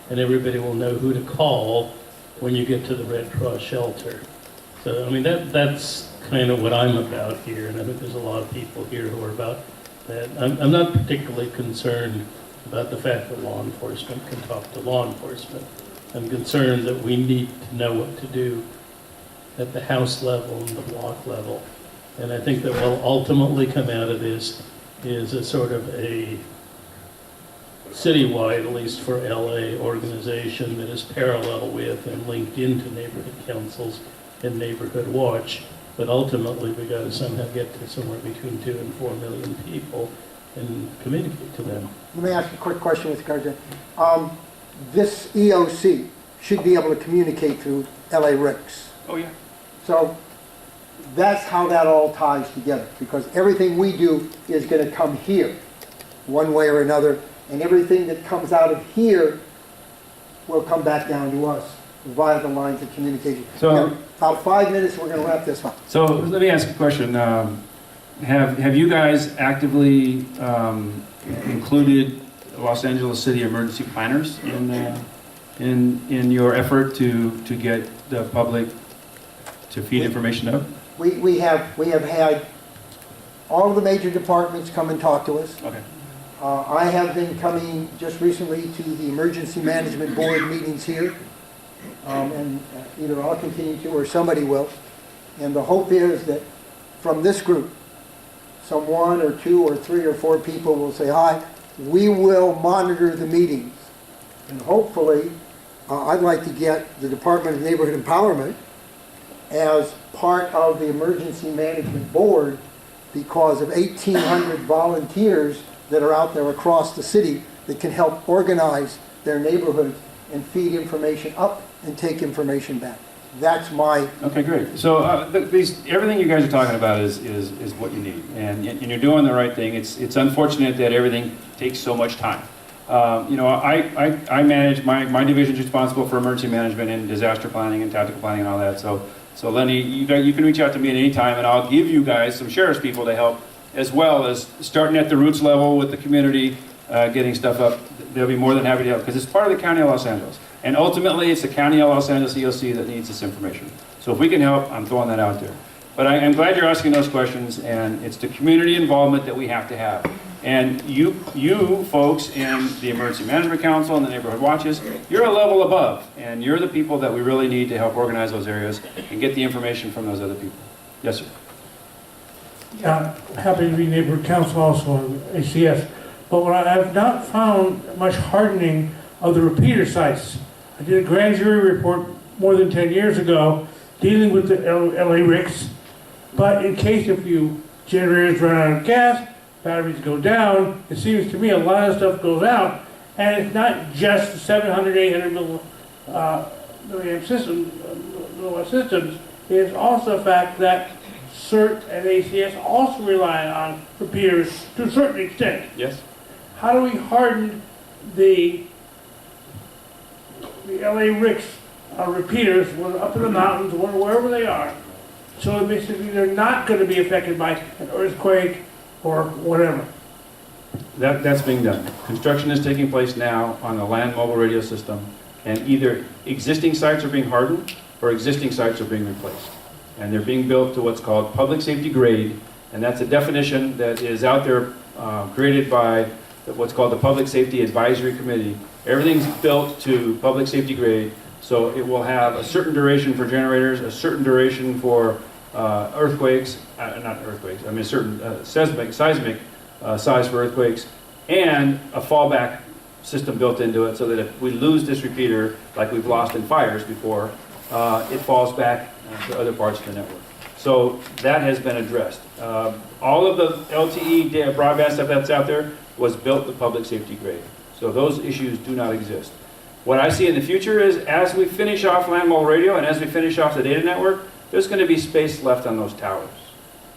And everybody will know who to call when you get to the Red Cross shelter. So, I mean, that's kind of what I'm about here, and I think there's a lot of people here who are about that. I'm not particularly concerned about the fact that law enforcement can talk to law enforcement. I'm concerned that we need to know what to do at the house level and the block level. And I think that what will ultimately come out of this is a sort of a citywide, at least for LA, organization that is parallel with and linked into neighborhood councils and neighborhood watch. But ultimately, we got to somehow get to somewhere between 2 and 4 million people and communicate to them. Let me ask you a quick question with regard to this EOC should be able to communicate through LA RICS. Oh, yeah. So that's how that all ties together, because everything we do is going to come here one way or another, and everything that comes out of here will come back down to us via the lines of communication. So, now, about 5 minutes, we're going to wrap this up. So let me ask a question. Have you guys actively included Los Angeles City emergency planners in your effort to get the public to feed information out? We have had all of the major departments come and talk to us. Okay. I have been coming just recently to the Emergency Management Board meetings here, and either I'll continue to or somebody will. And the hope is that from this group, some 1 or 2 or 3 or 4 people will say, hi, we will monitor the meetings. And hopefully, I'd like to get the Department of Neighborhood Empowerment as part of the Emergency Management Board, because of 1,800 volunteers that are out there across the city that can help organize their neighborhoods and feed information up and take information back. That's my... Okay, great. So everything you guys are talking about is what you need, and you're doing the right thing. It's unfortunate that everything takes so much time. I manage, my division's responsible for emergency management and disaster planning and tactical planning and all that. So Lenny, you can reach out to me at any time, and I'll give you guys some sheriff's people to help, as well as starting at the roots level with the community, getting stuff up. They'll be more than happy to help, because it's part of the County of Los Angeles. And ultimately, it's the County of Los Angeles EOC that needs this information. So if we can help, I'm throwing that out there. But I'm glad you're asking those questions, and it's the community involvement that we have to have. And you folks in the Emergency Management Council and the Neighborhood Watches, you're a level above, and you're the people that we really need to help organize those areas and get the information from those other people. Yes, sir. Yeah, happy to be Neighborhood Council also on ACS. But what I have not found much hardening of the repeater sites. I did a grand jury report more than 10 years ago dealing with the LA RICS, but in case if you generators run out of gas, batteries go down, it seems to me a lot of stuff goes out, and it's not just the 700, 800 milliamp systems, it's also the fact that CERT and ACS also rely on repeaters to a certain extent. Yes. How do we harden the LA RICS repeaters, whether up in the mountains or wherever they are, so basically they're not going to be affected by an earthquake or whatever? That's being done. Construction is taking place now on the land mobile radio system, and either existing sites are being hardened or existing sites are being replaced. And they're being built to what's called public safety grade, and that's a definition that is out there created by what's called the Public Safety Advisory Committee. Everything's built to public safety grade, so it will have a certain duration for generators, a certain duration for earthquakes, not earthquakes, I mean a certain seismic size for earthquakes, and a fallback system built into it so that if we lose this repeater, like we've lost in fires before, it falls back to other parts of the network. So that has been addressed. All of the LTE broadband stuff that's out there was built to public safety grade. So those issues do not exist. What I see in the future is as we finish off land mobile radio and as we finish off the data network, there's going to be space left on those towers.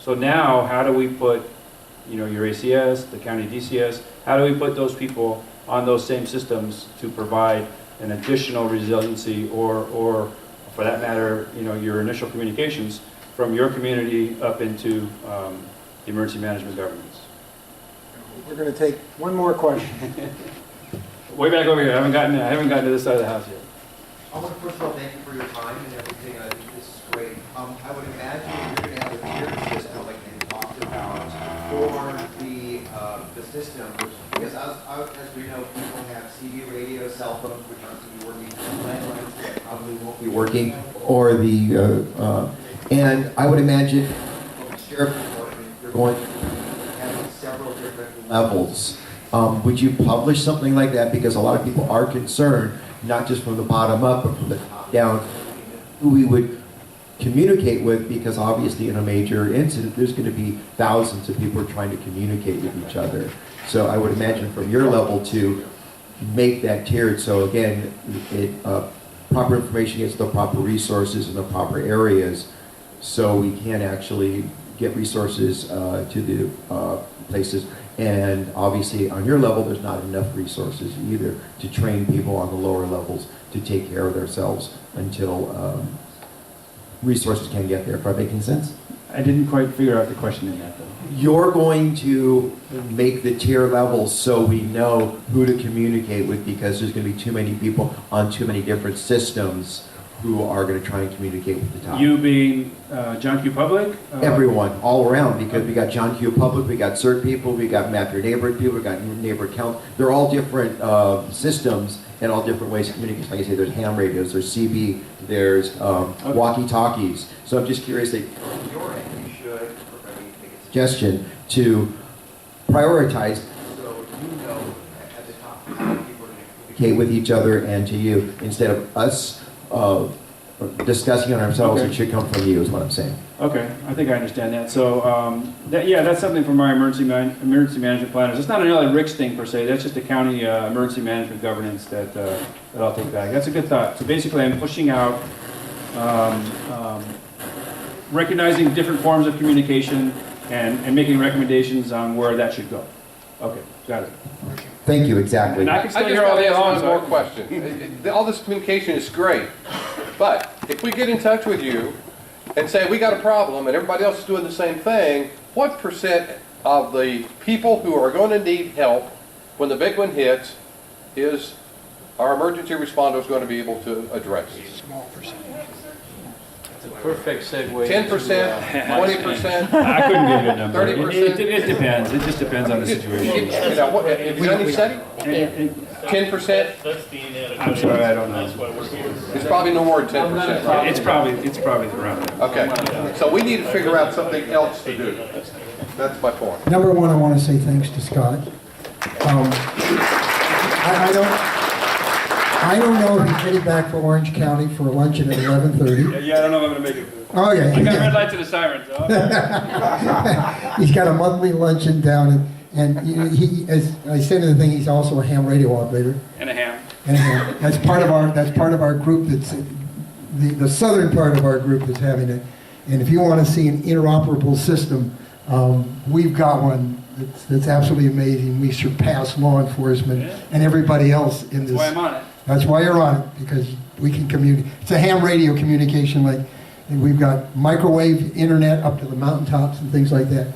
So now how do we put, your ACS, the county DCS, how do we put those people on those same systems to provide an additional resiliency or for that matter, your initial communications from your community up into the emergency management governments. We're going to take one more question. Way back over here. I haven't gotten to this side of the house yet. I want to first of all thank you for your time and everything. I think this is great. I would imagine you're going to have a tiered system like you talked about for the system, which because as we know, people have CB radio, cell phones, which aren't going to be working, landlines that probably won't be working, or and I would imagine from the sheriff's department, you're going to have several different levels. Would you publish something like that? Because a lot of people are concerned, not just from the bottom up, but from the top down, who we would communicate with, because obviously in a major incident, there's going to be thousands of people trying to communicate with each other. So I would imagine from your level to make that tiered, so again, proper information gets the proper resources in the proper areas, so we can actually get resources to the places. And obviously on your level, there's not enough resources either to train people on the lower levels to take care of themselves until resources can get there. Am I making sense? I didn't quite figure out the question in that though. You're going to make the tier levels so we know who to communicate with, because there's going to be too many people on too many different systems who are going to try and communicate with the top. You being John Q. Public? Everyone, all around, because we got John Q. Public, we got CERT people, we got Map Your Neighborhood people, we got Neighbor Count. They're all different systems and all different ways of communication. Like I say, there's ham radios, there's CB, there's walkie-talkies. So I'm just curious that on your end, you should, or maybe make a suggestion to prioritize so you know at the top how people are going to communicate with each other and to you, instead of us discussing on ourselves. Okay. It should come from you, is what I'm saying. Okay, I think I understand that. So, that's something from our emergency management planners. It's not an LA Ricks thing per se. That's just a county emergency management governance that I'll take back. That's a good thought. So basically, I'm pushing out, recognizing different forms of communication and making recommendations on where that should go. Okay, got it. Thank you, exactly. And I can stay here all day long. One more question. All this communication is great, but if we get in touch with you and say we got a problem and everybody else is doing the same thing, what percent of the people who are going to need help when the big one hits is our emergency responders going to be able to address? Small percentage. Perfect segue. 10%, 20%? I couldn't give you a number. 30%? It depends. It just depends on the situation. Have you done any study? 10%? I'm sorry, I don't know. It's probably no more than 10%, right? It's probably around there. Okay, so we need to figure out something else to do. That's my point. Number one, I want to say thanks to Scott. I don't know if he's heading back for Orange County for luncheon at 11:30. Yeah, I don't know if I'm going to make it. Oh, yeah. I got a red light to the sirens. So He's got a monthly luncheon down, and he, as I said in the thing, he's also a ham radio operator. and a ham. And that's part of our group. That's the southern part of our group that's having it. And if you want to see an interoperable system, we've got one that's absolutely amazing. We surpass law enforcement and everybody else in this. That's why I'm on it. That's why you're on it, because we can communicate. It's a ham radio communication, and we've got microwave internet up to the mountaintops and things like that.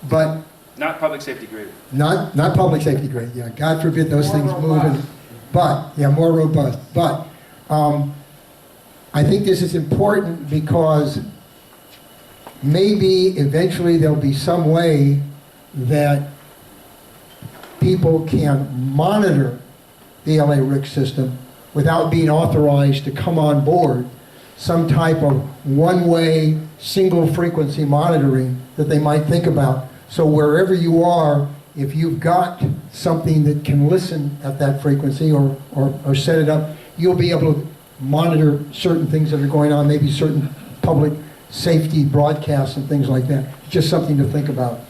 But Not public safety graded. Not public safety grade, yeah, God forbid those More things move. robust. But, yeah, more robust. But I think this is important because maybe eventually there'll be some way that people can monitor the LA RIC system without being authorized to come on board, some type of one-way, single-frequency monitoring that they might think about. So wherever you are, if you've got something that can listen at that frequency or set it up, you'll be able to monitor certain things that are going on, maybe certain public safety broadcasts and things like that. Just something to think about.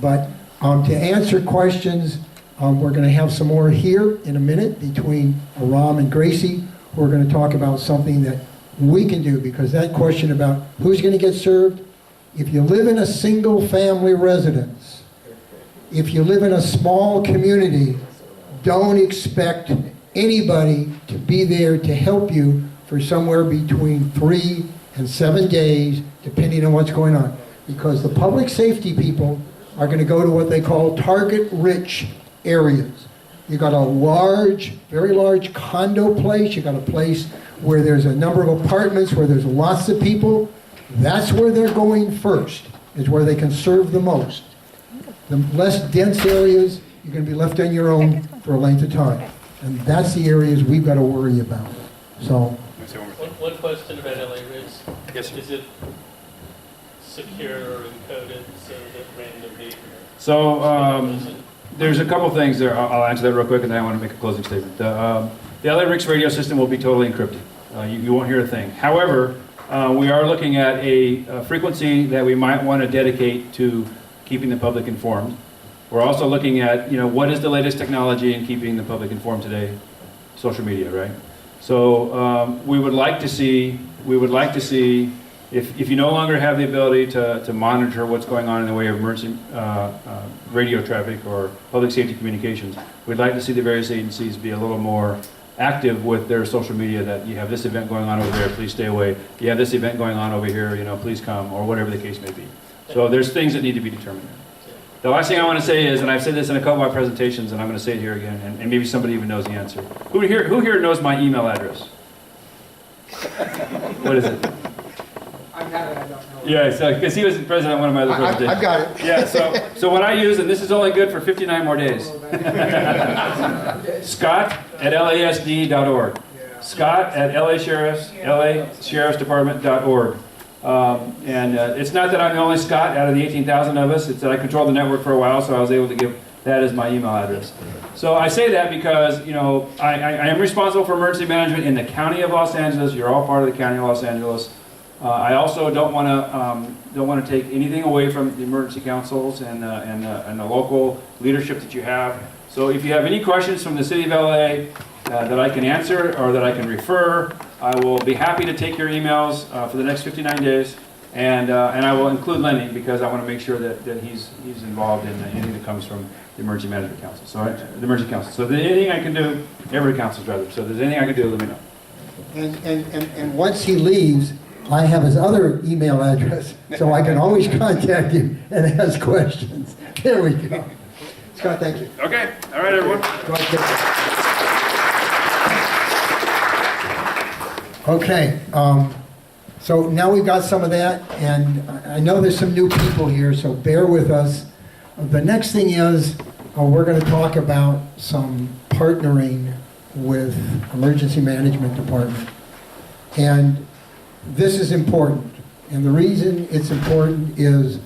But to answer questions, we're going to have some more here in a minute between Aram and Gracie, who are going to talk about something that we can do, because that question about who's going to get served, if you live in a single family residence, if you live in a small community, don't expect anybody to be there to help you for somewhere between 3 and 7 days, depending on what's going on. Because the public safety people are going to go to what they call target-rich areas. You've got a large, very large condo place. You've got a place where there's a number of apartments, where there's lots of people. That's where they're going first, is where they can serve the most. The less dense areas, you're going to be left on your own for a length of time. And that's the areas we've got to worry about. So, One question about LA RICS. Yes. Is it secure or encoded so that randomly? So there's a couple things there. I'll answer that real quick, and then I want to make a closing statement. The LA RICS radio system will be totally encrypted. You won't hear a thing. However, we are looking at a frequency that we might want to dedicate to keeping the public informed. We're also looking at, what is the latest technology in keeping the public informed today? Social media, right? So we would like to see, if you no longer have the ability to monitor what's going on in the way of emergency radio traffic or public safety communications, we'd like to see the various agencies be a little more active with their social media, that you have this event going on over there, please stay away. You have this event going on over here, please come, or whatever the case may be. So there's things that need to be determined. The last thing I want to say is, and I've said this in a couple of my presentations, and I'm going to say it here again, and maybe somebody even knows the answer. Who here knows my email address? What is it? I got it, I don't know. Yeah, so because he was president of one of my other presentations. I've got it. Yeah, so what I use, and this is only good for 59 more days. Scott at LASD.org. Scott at LASheriffsDepartment.org. And it's not that I'm the only Scott out of the 18,000 of us. It's that I controlled the network for a while, so I was able to give that as my email address. So I say that because, I am responsible for emergency management in the county of Los Angeles. You're all part of the county of Los Angeles. I also don't want to take anything away from the emergency councils and the local leadership that you have. So if you have any questions from the city of LA that I can answer or that I can refer, I will be happy to take your emails for the next 59 days, and I will include Lenny, because I want to make sure that he's involved in anything that comes from the Emergency Management Council. So the Emergency Council. So if there's anything I can do, every council's rather. So if there's anything I can do, let me know. And once he leaves, I have his other email address, so I can always contact him and ask questions. There we go. Scott, thank you. Okay. All right, everyone. Okay. So now we've got some of that, and I know there's some new people here, so bear with us. The next thing is we're going to talk about some partnering with Emergency Management Department. And this is important. And the reason it's important is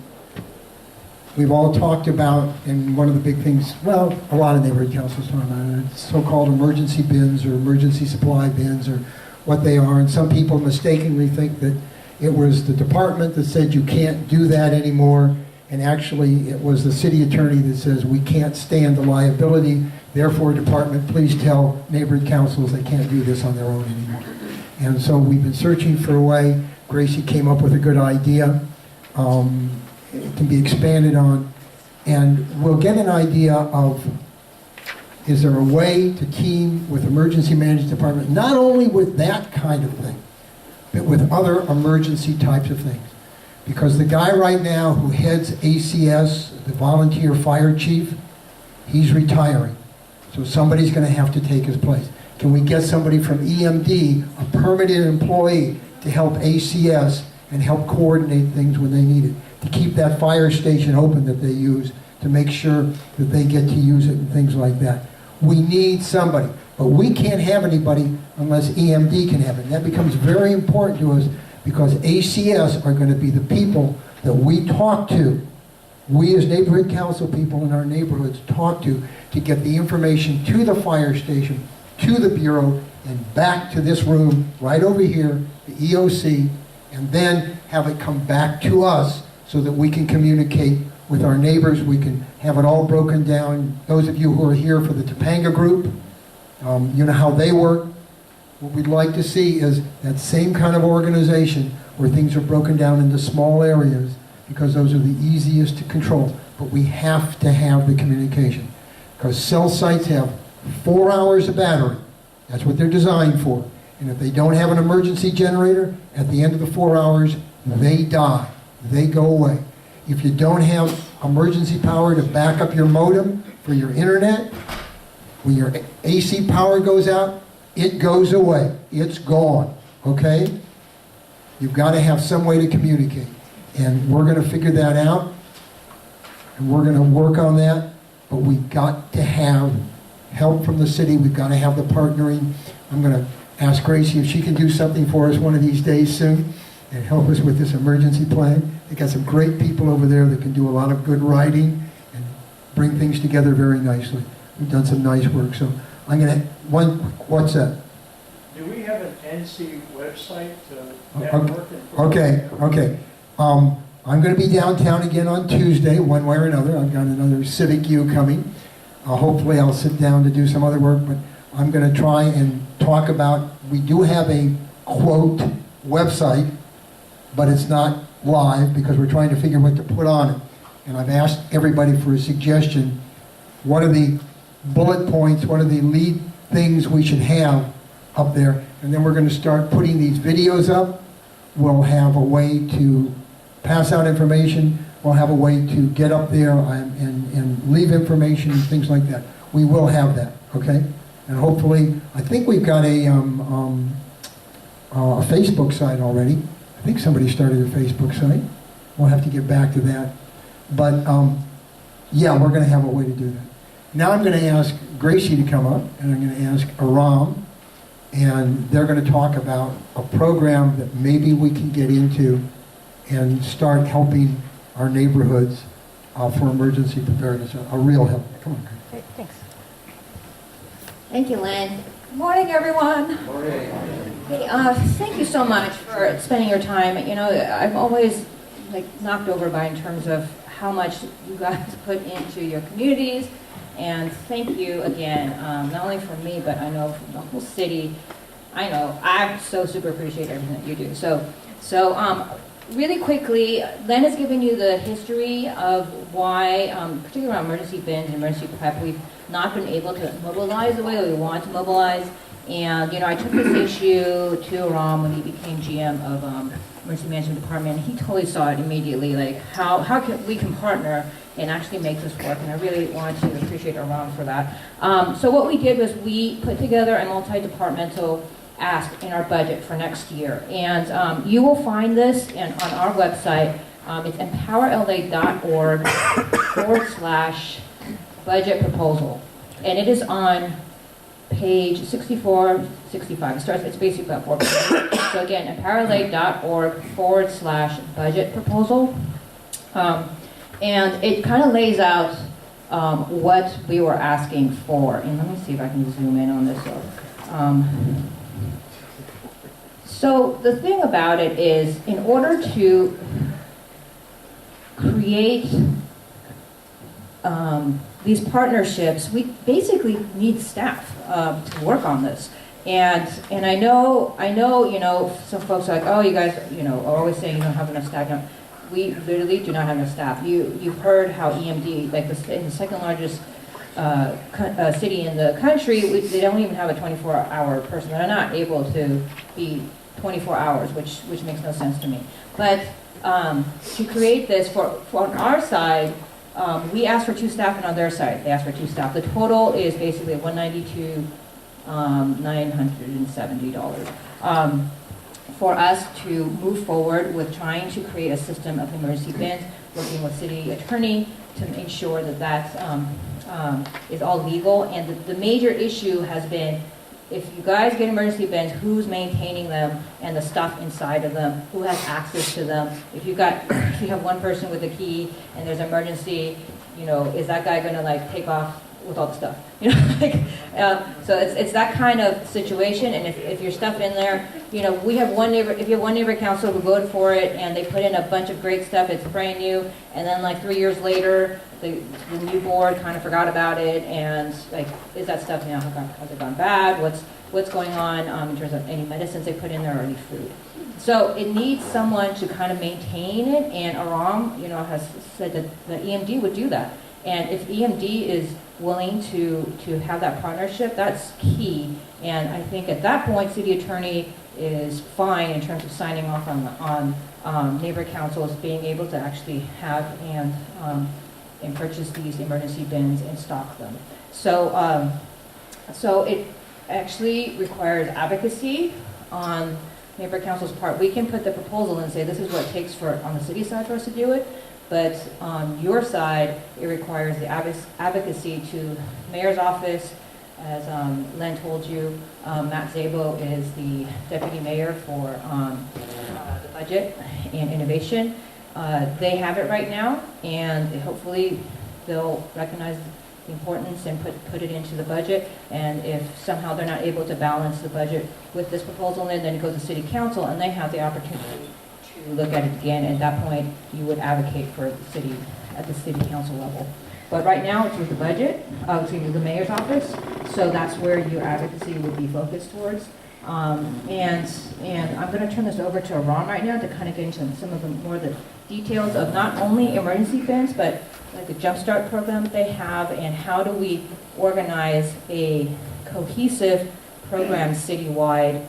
we've all talked about, and one of the big things, well, a lot of neighborhood councils talk about it, so-called emergency bins or emergency supply bins or what they are. And some people mistakenly think that it was the department that said you can't do that anymore. And actually, it was the city attorney that says we can't stand the liability. Therefore, department, please tell neighborhood councils they can't do this on their own anymore. And so we've been searching for a way. Gracie came up with a good idea. It can be expanded on. And we'll get an idea of, is there a way to team with Emergency Management Department, not only with that kind of thing, but with other emergency types of things. Because the guy right now who heads ACS, the volunteer fire chief, he's retiring. So somebody's going to have to take his place. Can we get somebody from EMD, a permanent employee, to help ACS and help coordinate things when they need it? To keep that fire station open that they use, to make sure that they get to use it and things like that. We need somebody. But we can't have anybody unless EMD can have it. And that becomes very important to us because ACS are going to be the people that we talk to. We as neighborhood council people in our neighborhoods talk to get the information to the fire station, to the Bureau, and back to this room right over here, the EOC, and then have it come back to us so that we can communicate with our neighbors. We can have it all broken down. Those of you who are here for the Topanga group, you know how they work. What we'd like to see is that same kind of organization where things are broken down into small areas because those are the easiest to control. But we have to have the communication because cell sites have 4 hours of battery. That's what they're designed for. And if they don't have an emergency generator, at the end of the 4 hours, they die. They go away. If you don't have emergency power to back up your modem for your internet, when your AC power goes out, it goes away. It's gone, okay? You've got to have some way to communicate. And we're going to figure that out, and we're going to work on that, but we've got to have help from the city. We've got to have the partnering. I'm going to ask Gracie if she can do something for us one of these days soon and help us with this emergency plan. They got some great people over there that can do a lot of good writing and bring things together very nicely. We've done some nice work, so I'm going to, what's that? Do we have an NC website Okay. I'm going to be downtown again on Tuesday, one way or another. I've got another Civic U coming. Hopefully I'll sit down to do some other work, but I'm going to try and talk about, we do have a quote website, but it's not live because we're trying to figure what to put on it. And I've asked everybody for a suggestion. What are the bullet points, what are the lead things we should have up there? And then we're going to start putting these videos up. We'll have a way to pass out information. We'll have a way to get up there and leave information and things like that. We will have that, okay? And hopefully, I think we've got a Facebook site already. I think somebody started a Facebook site. We'll have to get back to that. But yeah, we're going to have a way to do that. Now I'm going to ask Gracie to come up, and I'm going to ask Aram, and they're going to talk about a program that maybe we can get into and start helping our neighborhoods for emergency preparedness, a real help. Come on. Great, thanks. Thank you, Lynn. Good morning, everyone. Morning. Hey, thank you so much for spending your time. You know, I'm always knocked over by in terms of how much you guys put into your communities. And thank you again, not only from me, but I know from the whole city. I so super appreciate everything that you do. So really quickly, Len has given you the history of why, particularly around emergency bins and emergency prep, we've not been able to mobilize the way that we want to mobilize. And, I took this issue to Ram when he became GM of Emergency Management Department. He totally saw it immediately, how we can partner and actually make this work. And I really want to appreciate Ram for that. So what we did was we put together a multi-departmental ask in our budget for next year. And you will find this on our website. It's empowerla.org/budget proposal. And it is on page 64, 65. It's basically about 4 pages. So again, empowerla.org/budget proposal. And it kind of lays out what we were asking for. And let me see if I can zoom in on this. So the thing about it is, in order to create these partnerships, we basically need staff to work on this. And I know, some folks are like, oh, you guys, are always saying you don't have enough staff. No, we literally do not have enough staff. You've heard how EMD, in the second largest city in the country, they don't even have a 24-hour person. They're not able to be 24 hours, which makes no sense to me. But to create this for on our side, we asked for 2 staff, and on their side, they asked for 2 staff. The total is basically $192,970 for us to move forward with trying to create a system of emergency bins, working with city attorney to ensure that that is all legal. And the major issue has been, if you guys get emergency bins, who's maintaining them and the stuff inside of them, who has access to them? If you have one person with a key and there's an emergency, you know, is that guy gonna like take off with all the stuff? You know, so it's that kind of situation. And if your stuff in there, you know, we have one neighbor. If you have one neighbor council who voted for it and they put in a bunch of great stuff, it's brand new, and then like 3 years later, the new board kind of forgot about it, and like, is that stuff now, has it gone bad? What's going on in terms of any medicines they put in there or any food? So it needs someone to kind of maintain it, and Aram, you know, has said that the EMD would do that. And if EMD is willing to have that partnership, that's key. And I think at that point, city attorney is fine in terms of signing off on neighbor councils being able to actually have and purchase these emergency bins and stock them. So, so it actually requires advocacy on neighbor council's part. We can put the proposal and say this is what it takes for on the city side for us to do it. But on your side, it requires the advocacy to mayor's office. As Len told you, Matt Szabo is the deputy mayor for the budget and innovation. They have it right now, and hopefully they'll recognize the importance and put it into the budget. And if somehow they're not able to balance the budget with this proposal, then it goes to city council, and they have the opportunity to look at it again. At that point, you would advocate for the city at the city council level. But right now, it's with the budget, the mayor's office, so that's where your advocacy would be focused towards. And I'm going to turn this over to Ron right now to kind of get into some of the more the details of not only emergency bins, but like the Jumpstart program that they have, and how do we organize a cohesive program citywide.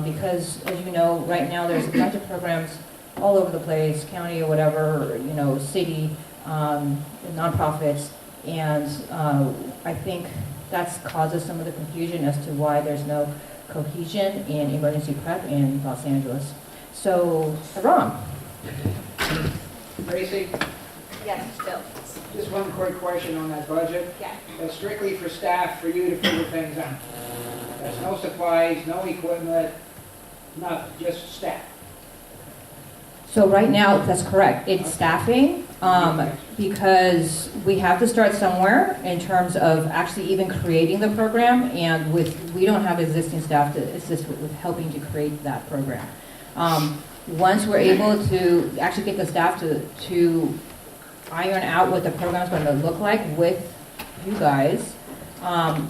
Because, as you know, right now there's a bunch of programs all over the place, county or whatever, you know, city, nonprofits, and I think that's causes some of the confusion as to why there's no cohesion in emergency prep in Los Angeles. So, Ron. Tracy, Yes, still. just one quick question on that budget. Yeah. That's strictly for staff, for you to figure things out. There's no supplies, no equipment, nothing, just staff. So right now, that's correct. It's staffing, because we have to start somewhere in terms of actually even creating the program, and we don't have existing staff to assist with helping to create that program. Once we're able to actually get the staff to iron out what the program's going to look like with you guys,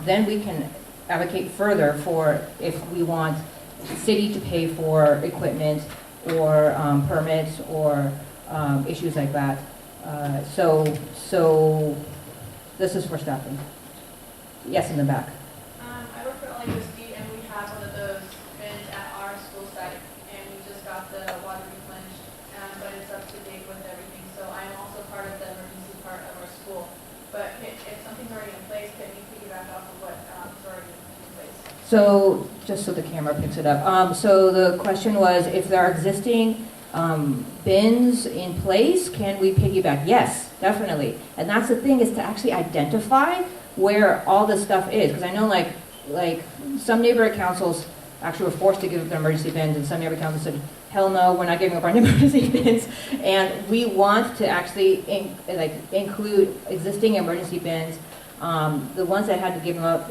then we can advocate further for if we want the city to pay for equipment or permits or issues like that. So this is for staffing. Yes, in the back. I work for Alliance-1, and we have one of those bins at our school site, and we just got the water replenished, but it's up to date with everything. So I'm also part of the emergency part of our school. But if something's already in place, can you piggyback off of what is already in place? So, just so the camera picks it up. So the question was, if there are existing bins in place, can we piggyback? Yes, definitely. And that's the thing, is to actually identify where all this stuff is. Because I know like some neighborhood councils actually were forced to give up their emergency bins, and some neighborhood councils said, hell no, we're not giving up our emergency bins. And we want to actually include existing emergency bins. The ones that had to give them up,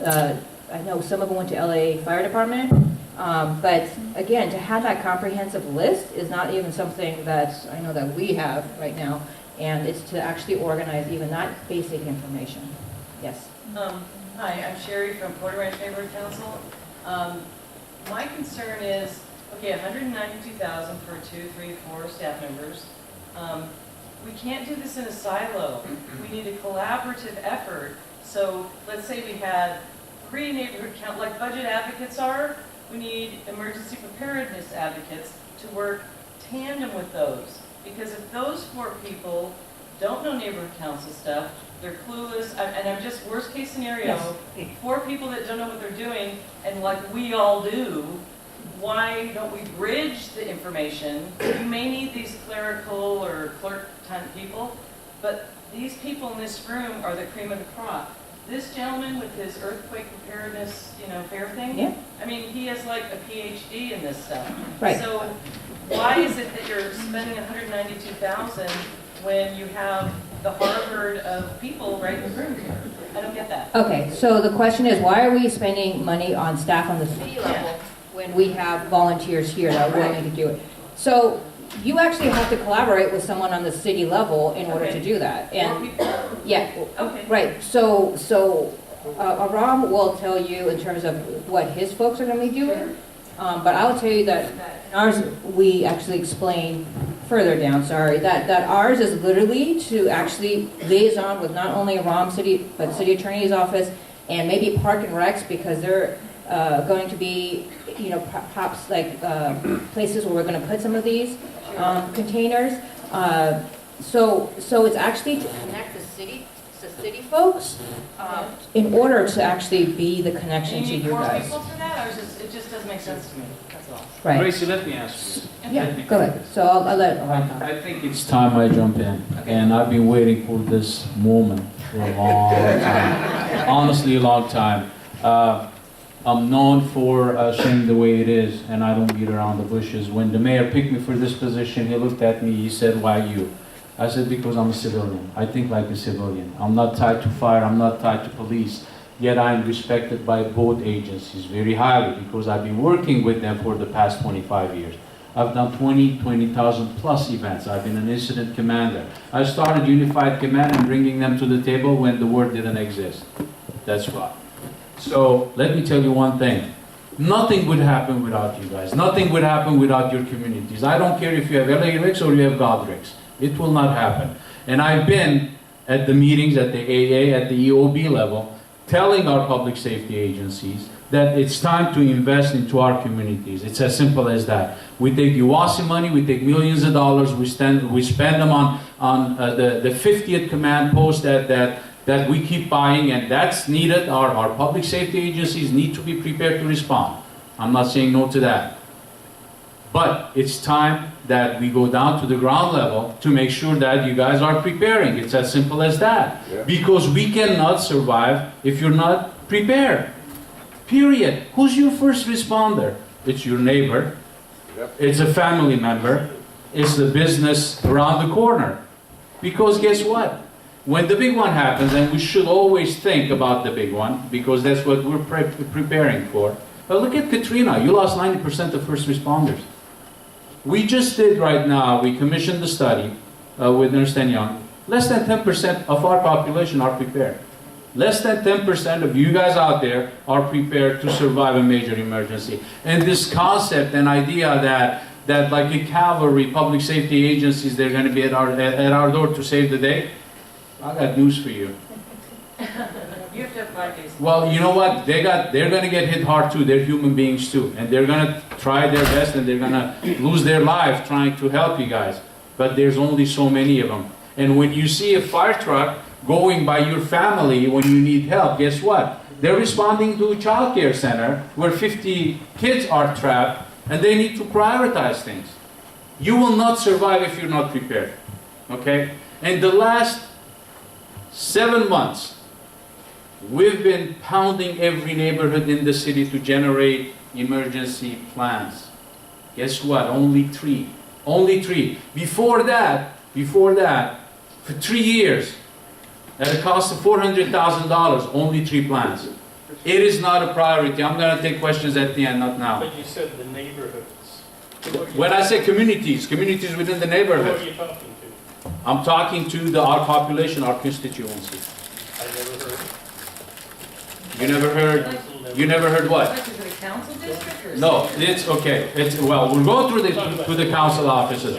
I know some of them went to LA Fire Department, but again, to have that comprehensive list is not even something that I know that we have right now, and it's to actually organize even that basic information. Yes? Hi, I'm Sherry from Porter Ranch Neighborhood Council. My concern is, okay, $192,000 for 2, 3, 4 staff members. We can't do this in a silo. We need a collaborative effort. So let's say we had 3 neighborhood council, like budget advocates are, we need emergency preparedness advocates to work tandem with those. Because if those 4 people don't know neighborhood council stuff, they're clueless, and I'm just, worst case scenario, 4 people that don't know what they're doing, and like we all do, why don't we bridge the information? You may need these clerical or clerk-type people, but these people in this room are the cream of the crop. This gentleman with his earthquake preparedness, fair thing? Yeah. I mean, he has like a PhD in this stuff. Right. So why is it that you're spending $192,000 when you have the Harvard of people right in the room here? I don't get that. Okay, so the question is, why are we spending money on staff on the city level when we have volunteers here that are willing to do it? So you actually have to collaborate with someone on the city level in order to do that. And yeah, right. So Aram will tell you in terms of what his folks are going to be doing. But I'll tell you that ours, we actually explain further down, that ours is literally to actually liaison with not only Aram City, but City Attorney's Office and maybe Park and Recs, because they're going to be, perhaps like places where we're going to put some of these containers. So it's actually to connect the city folks in order to actually be the connection to you guys. People for that, or it just doesn't make sense to me? That's all. Right. Gracie, let me answer you. Yeah, go ahead. So I'll let I think it's time I jump in, and I've been waiting for this moment for a long time. Honestly, a long time. I'm known for saying the way it is, and I don't beat around the bushes. When the mayor picked me for this position, he looked at me, he said, "Why you?" I said, "Because I'm a civilian. I think like a civilian. I'm not tied to fire, I'm not tied to police. Yet I'm respected by both agencies very highly because I've been working with them for the past 25 years. I've done 20,000 plus events. I've been an incident commander. I started Unified Command and bringing them to the table when the word didn't exist. That's why. So let me tell you one thing. Nothing would happen without you guys. Nothing would happen without your communities. I don't care if you have LA Rigs or you have God Rigs. It will not happen. And I've been at the meetings at the AA, at the EOB level, telling our public safety agencies that it's time to invest into our communities. It's as simple as that. We take UASI money, we take millions of dollars, we spend them on the 50th command post that we keep buying, and that's needed. Our public safety agencies need to be prepared to respond. I'm not saying no to that. But it's time that we go down to the ground level to make sure that you guys are preparing. It's as simple as that. Yeah. Because we cannot survive if you're not prepared. Period. Who's your first responder? It's your neighbor. Yep. It's a family member. It's the business around the corner. Because guess what? When the big one happens, and we should always think about the big one, because that's what we're preparing for. But look at Katrina. You lost 90% of first responders. We just did right now, we commissioned the study with Ernst & Young. Less than 10% of our population are prepared. Less than 10% of you guys out there are prepared to survive a major emergency. And this concept and idea that like a cavalry, public safety agencies, they're going to be at our door to save the day, I got news for you. You have to have 5 days. Well, you know what? They're going to get hit hard too. They're human beings too. And they're going to try their best and they're going to lose their life trying to help you guys. But there's only so many of them. And when you see a fire truck going by your family when you need help, guess what? They're responding to a child care center where 50 kids are trapped and they need to prioritize things. You will not survive if you're not prepared. Okay? And the last 7 months, we've been pounding every neighborhood in the city to generate emergency plans. Guess what? Only 3. Only 3. Before that, for 3 years, at a cost of $400,000, only 3 plans. It is not a priority. I'm going to take questions at the end, not now. But you said the neighborhoods. When I say communities within the neighborhood. Who are you talking to? I'm talking to our population, our constituency. I never heard. You never heard what? Like, is it a council district or? No, it's okay. Well, we're going to the council offices.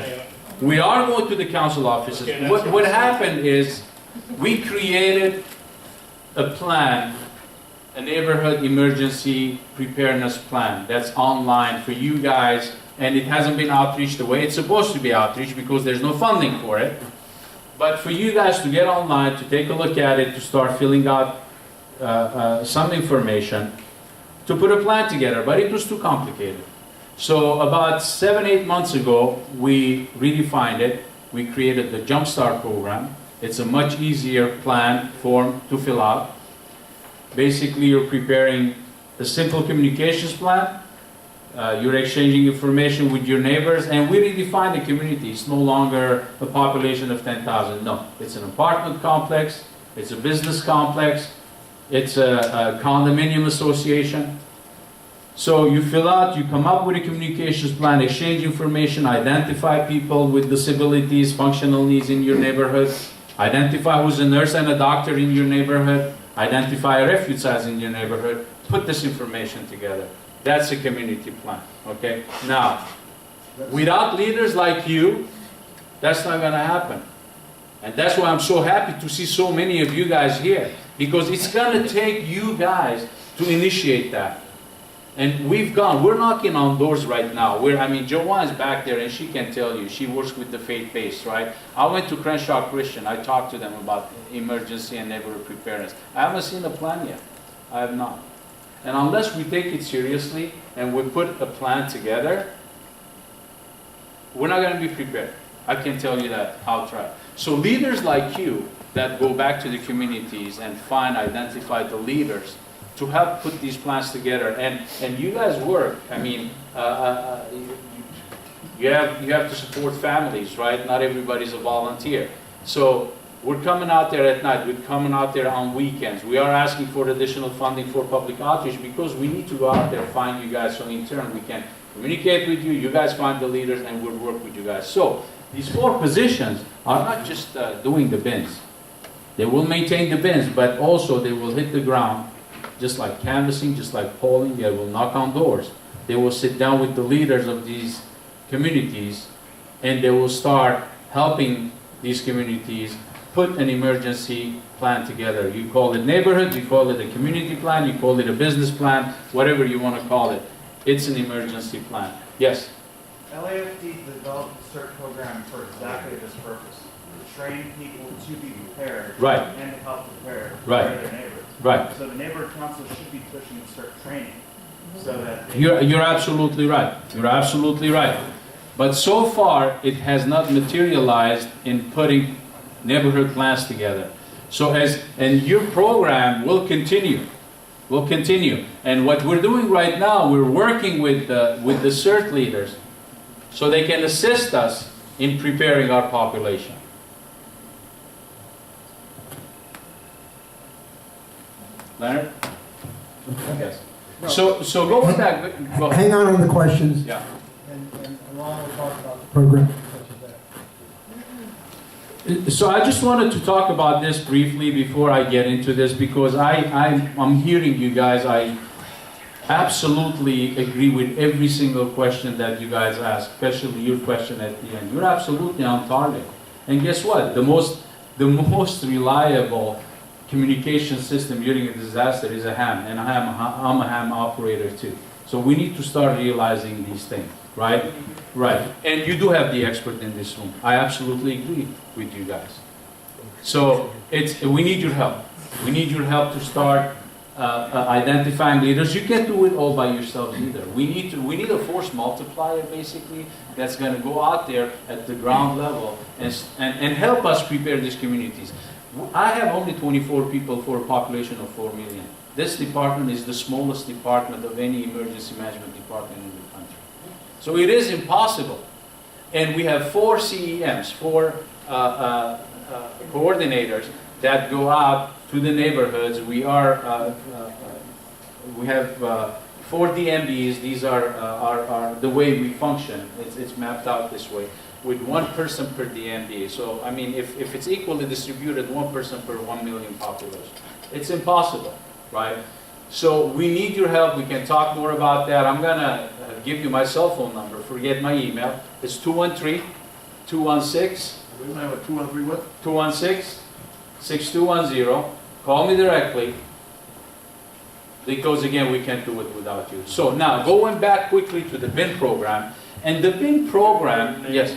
We are going to the council offices. What happened is we created a plan, a neighborhood emergency preparedness plan that's online for you guys and it hasn't been outreached the way it's supposed to be outreached because there's no funding for it. But for you guys to get online, to take a look at it, to start filling out some information, to put a plan together, but it was too complicated. So about 7-8 months ago, we redefined it. We created the Jumpstart program. It's a much easier plan form to fill out. Basically, you're preparing a simple communications plan. You're exchanging information with your neighbors, and we redefine the community. It's no longer a population of 10,000. No, it's an apartment complex. It's a business complex. It's a condominium association. So you fill out, you come up with a communications plan, exchange information, identify people with disabilities, functional needs in your neighborhood, identify who's a nurse and a doctor in your neighborhood, identify a refuge sites in your neighborhood, put this information together. That's a community plan, okay? Now, without leaders like you, that's not gonna happen. And that's why I'm so happy to see so many of you guys here, because it's gonna take you guys to initiate that. And we're knocking on doors right now. Joanne is back there and she can tell you, she works with the faith-based, right? I went to Crenshaw Christian, I talked to them about emergency and neighborhood preparedness. I haven't seen a plan yet, I have not. And unless we take it seriously and we put a plan together, we're not gonna be prepared. I can tell you that outright. So leaders like you that go back to the communities and identify the leaders to help put these plans together, and you guys work. You have to support families, right? Not everybody's a volunteer. So we're coming out there at night. We're coming out there on weekends. We are asking for additional funding for public outreach because we need to go out there and find you guys. So in turn, we can communicate with you. You guys find the leaders, and we'll work with you guys. So these 4 positions are not just doing the bins. They will maintain the bins, but also they will hit the ground. Just like canvassing, just like polling, they will knock on doors. They will sit down with the leaders of these communities, and they will start helping these communities put an emergency plan together. You call it neighborhood, you call it a community plan, you call it a business plan, whatever you want to call it. It's an emergency plan. Yes? LAFD developed a CERT program for exactly this purpose, to train people to be prepared Right. and to help prepare Right. their neighbors. Right. So the neighborhood council should be pushing CERT training so that they You're absolutely right. You're absolutely right. But so far, it has not materialized in putting neighborhood plans together. And your program will continue. Will continue. And what we're doing right now, we're working with the CERT leaders so they can assist us in preparing our population. Leonard? Yes. So go with that. Go ahead. Hang on the questions. Yeah. And Ron will talk about the program. So I just wanted to talk about this briefly before I get into this, because I'm hearing you guys. I absolutely agree with every single question that you guys ask, especially your question at the end. You're absolutely on target. And guess what? The most reliable communication system during a disaster is a ham, and I'm a ham operator too. So we need to start realizing these things, right? Right. And you do have the expert in this room. I absolutely agree with you guys. So we need your help. We need your help to start identifying leaders. You can't do it all by yourselves either. We need a force multiplier basically that's going to go out there at the ground level and help us prepare these communities. I have only 24 people for a population of 4 million. This department is the smallest department of any emergency management department in the country. So it is impossible. And we have 4 CEMs, 4 coordinators that go out to the neighborhoods. We have 4 DMBs. These are the way we function. It's mapped out this way, with 1 person per DMB. So, I mean, if it's equally distributed, 1 person per 1 million population. It's impossible, right? So we need your help. We can talk more about that. I'm going to give you my cell phone number. Forget my email. It's 213-216. 216-6210. Call me directly, because again, we can't do it without you. So now, going back quickly to the BIN program, And the BIN program, yes.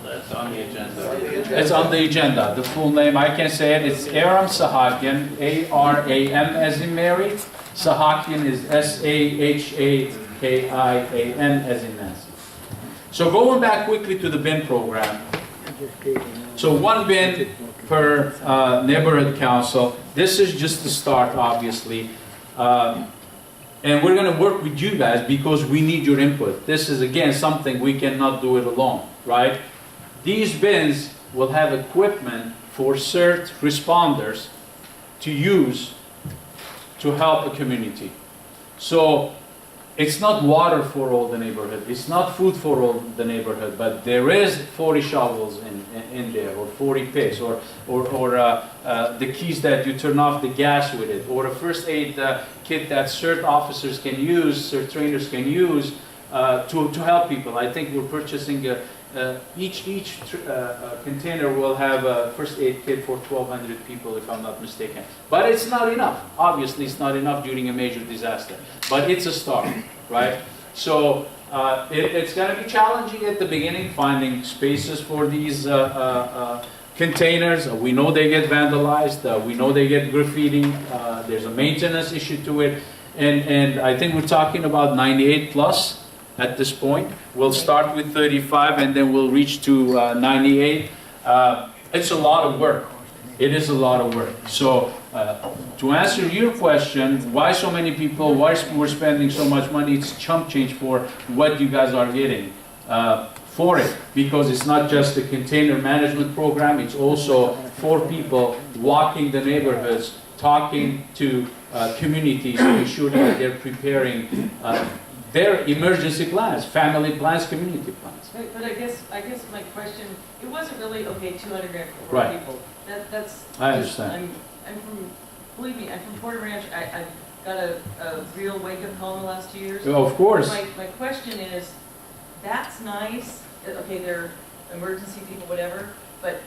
That's on the agenda. It's on the agenda. The full name, I can say it. It's Aram Sahakian, A-R-A-M as in Mary. Sahakian is S-A-H-A-K-I-A-N as in Nancy. So going back quickly to the BIN program. So 1 bin per neighborhood council. This is just the start, obviously. And we're going to work with you guys because we need your input. This is, again, something we cannot do it alone, right? These bins will have equipment for CERT responders to use to help a community. So it's not water for all the neighborhood. It's not food for all the neighborhood, but there is 40 shovels in there, or 40 picks, or the keys that you turn off the gas with it, or a first aid kit that CERT officers can use, CERT trainers can use to help people. I think we're purchasing each container will have a first aid kit for 1,200 people, if I'm not mistaken. But it's not enough. Obviously, it's not enough during a major disaster. But it's a start, right? So it's going to be challenging at the beginning, finding spaces for these containers. We know they get vandalized. We know they get graffiti. There's a maintenance issue to it. And I think we're talking about 98 plus. At this point, we'll start with 35 and then we'll reach to 98. It's a lot of work. It is a lot of work. So to answer your question, why so many people, why we're spending so much money, it's chump change for what you guys are getting for it. Because it's not just a container management program, it's also for people walking the neighborhoods, talking to communities to ensure that they're preparing their emergency plans, family plans, community plans. But I guess my question, it wasn't really, okay, 200 grand for Right. people. That's. I understand. I'm from, believe me, I'm from Porter Ranch. I got a real wake-up call in the last 2 years. Of course. My question is, that's nice, okay, they're emergency people, whatever, but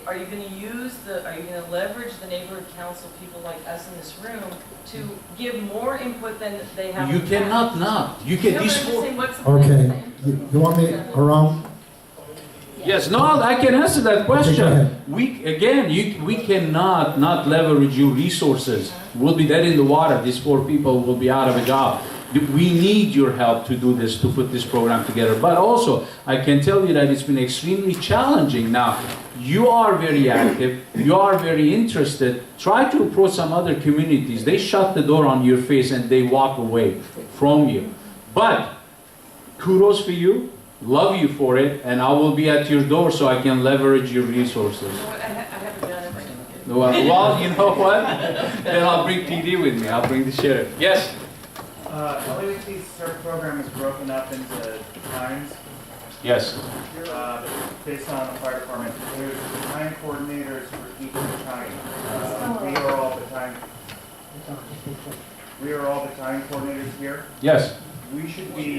are you going to leverage the neighborhood council people like us in this room to give more input than they have? You cannot not. You can. These four. Okay, you want me around? Yes, no, I can answer that question. Okay, We cannot not leverage your resources. We'll be dead in the water. These 4 people will be out of a job. We need your help to do this, to put this program together. But also, I can tell you that it's been extremely challenging. Now, you are very active. You are very interested. Try to approach some other communities. They shut the door on your face and they walk away from you. But kudos for you. Love you for it, and I will be at your door so I can leverage your resources. I haven't done it. Well, you know what? Then I'll bring PD with me. I'll bring the sheriff. Yes? LAPD's CERT program is broken up into battalions. Yes. Based on the fire department. There's battalion coordinators for each battalion. We are all battalion coordinators here. Yes. We should be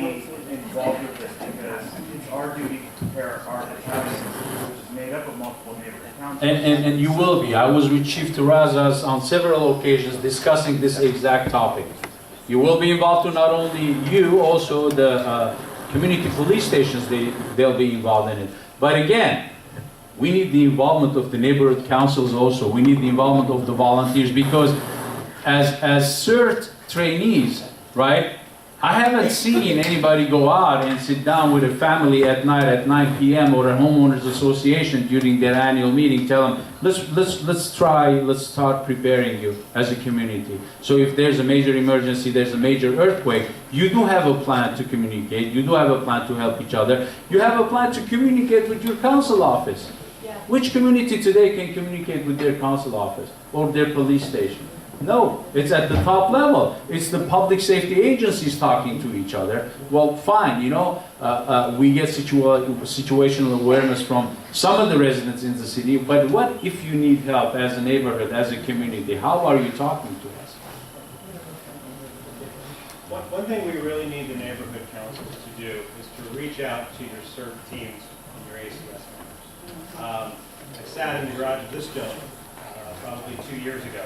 involved with this because it's our duty to prepare our battalion, which is made up of multiple neighborhood councils. And you will be. I was with Chief Terrazas on several occasions discussing this exact topic. You will be involved to not only you, also the community police stations, they'll be involved in it. But again, we need the involvement of the neighborhood councils also. We need the involvement of the volunteers because as CERT trainees, right, I haven't seen anybody go out and sit down with a family at night at 9 p.m. or a homeowners association during their annual meeting, tell them, let's start preparing you as a community. So if there's a major emergency, there's a major earthquake, you do have a plan to communicate, you do have a plan to help each other, you have a plan to communicate with your council office. Yeah. Which community today can communicate with their council office or their police station? No, it's at the top level. It's the public safety agencies talking to each other. Well, fine, you know, we get situational awareness from some of the residents in the city, but what if you need help as a neighborhood, as a community? How are you talking to us? One thing we really need the neighborhood councils to do is to reach out to your CERT teams and your ACS members. I sat in the garage of this building probably 2 years ago.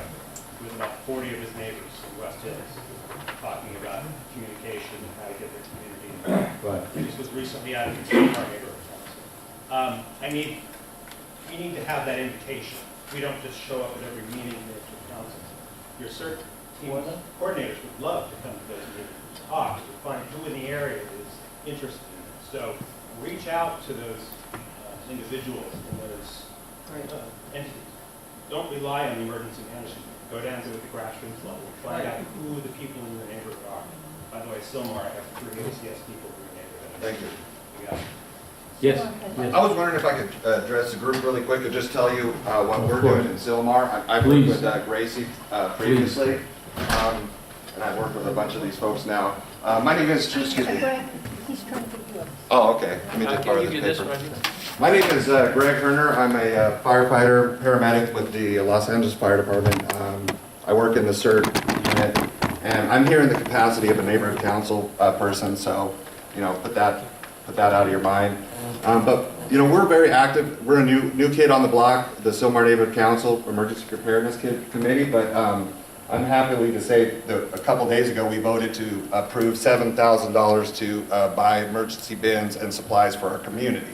with about 40 of his neighbors in West Hills, talking about communication and how to get their community involved. Right. This was recently out of the neighborhood council. We need to have that invitation. We don't just show up at every meeting with the council. Your CERT team coordinators would love to come to those meetings, talk, to find who in the area is interested in it. So reach out to those individuals and those entities. Don't rely on the emergency management. Go down to the grassroots level. Find out who the people in your neighborhood are. By the way, Sylmar, I have 3 ACS people in your neighborhood. Thank you. You got it. Yes. I was wondering if I could address the group really quick and just tell you what we're doing in Sylmar. I've worked with Gracie previously, and I've worked with a bunch of these folks now. My name is, excuse me. He's trying to pick you up. Oh, okay. Let me take part of Can you this do this paper. right here? My name is Greg Herner. I'm a firefighter, paramedic with the Los Angeles Fire Department. I work in the CERT unit, and I'm here in the capacity of a neighborhood council person, so, you know, put that out of your mind. But, you know, we're very active. We're a new kid on the block, the Sylmar Neighborhood Council Emergency Preparedness Committee, but I'm happy to say that a couple days ago we voted to approve $7,000 to buy emergency bins and supplies for our community.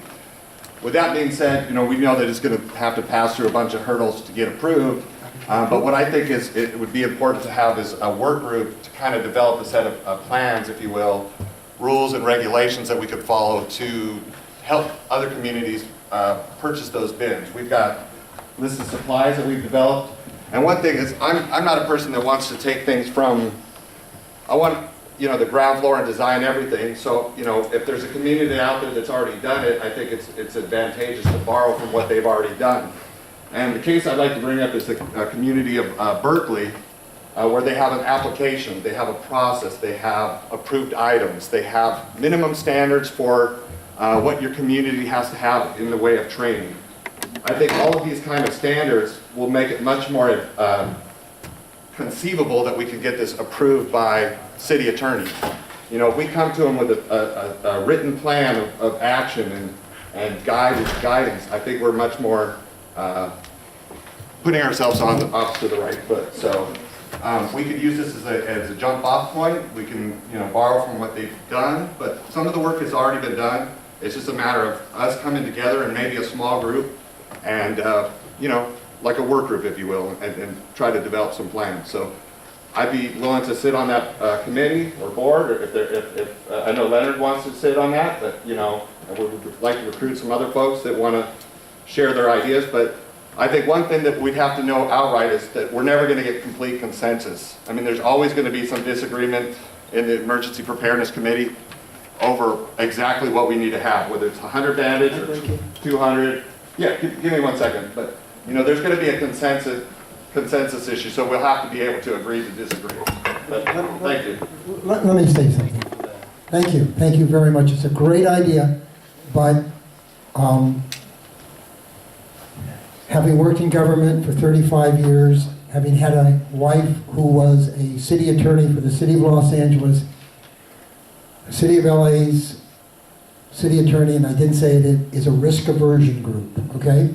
With that being said, you know, we know that it's going to have to pass through a bunch of hurdles to get approved, but what I think is it would be important to have is a work group to kind of develop a set of plans, if you will, rules and regulations that we could follow to help other communities purchase those bins. We've got lists of supplies that we've developed. And one thing is, I'm not a person that wants to take things from, I want, you know, the ground floor and design everything. So, you know, if there's a community out there that's already done it, I think it's advantageous to borrow from what they've already done. And the case I'd like to bring up is the community of Berkeley, where they have an application, they have a process, they have approved items, they have minimum standards for what your community has to have in the way of training. I think all of these kind of standards will make it much more conceivable that we can get this approved by city attorneys. You know, if we come to them with a written plan of action and guidance, I think we're much more putting ourselves off to the right foot. So we could use this as a jump off point. We can, you know, borrow from what they've done, but some of the work has already been done. It's just a matter of us coming together and maybe a small group and, you know, like a work group, if you will, and try to develop some plans. So I'd be willing to sit on that committee or board, or if I know Leonard wants to sit on that, but, you know, I would like to recruit some other folks that want to share their ideas. But I think one thing that we'd have to know outright is that we're never going to get complete consensus. I mean, there's always going to be some disagreement in the Emergency Preparedness Committee over exactly what we need to have, whether it's 100 bandage or 200. Yeah, give me 1 second. But, you know, there's going to be a consensus issue, so we'll have to be able to agree to disagree. But, thank you. Let me say something. Thank you. Thank you very much. It's a great idea, but having worked in government for 35 years, having had a wife who was a city attorney for the city of Los Angeles, the city of LA's city attorney, and I didn't say it, is a risk aversion group, okay?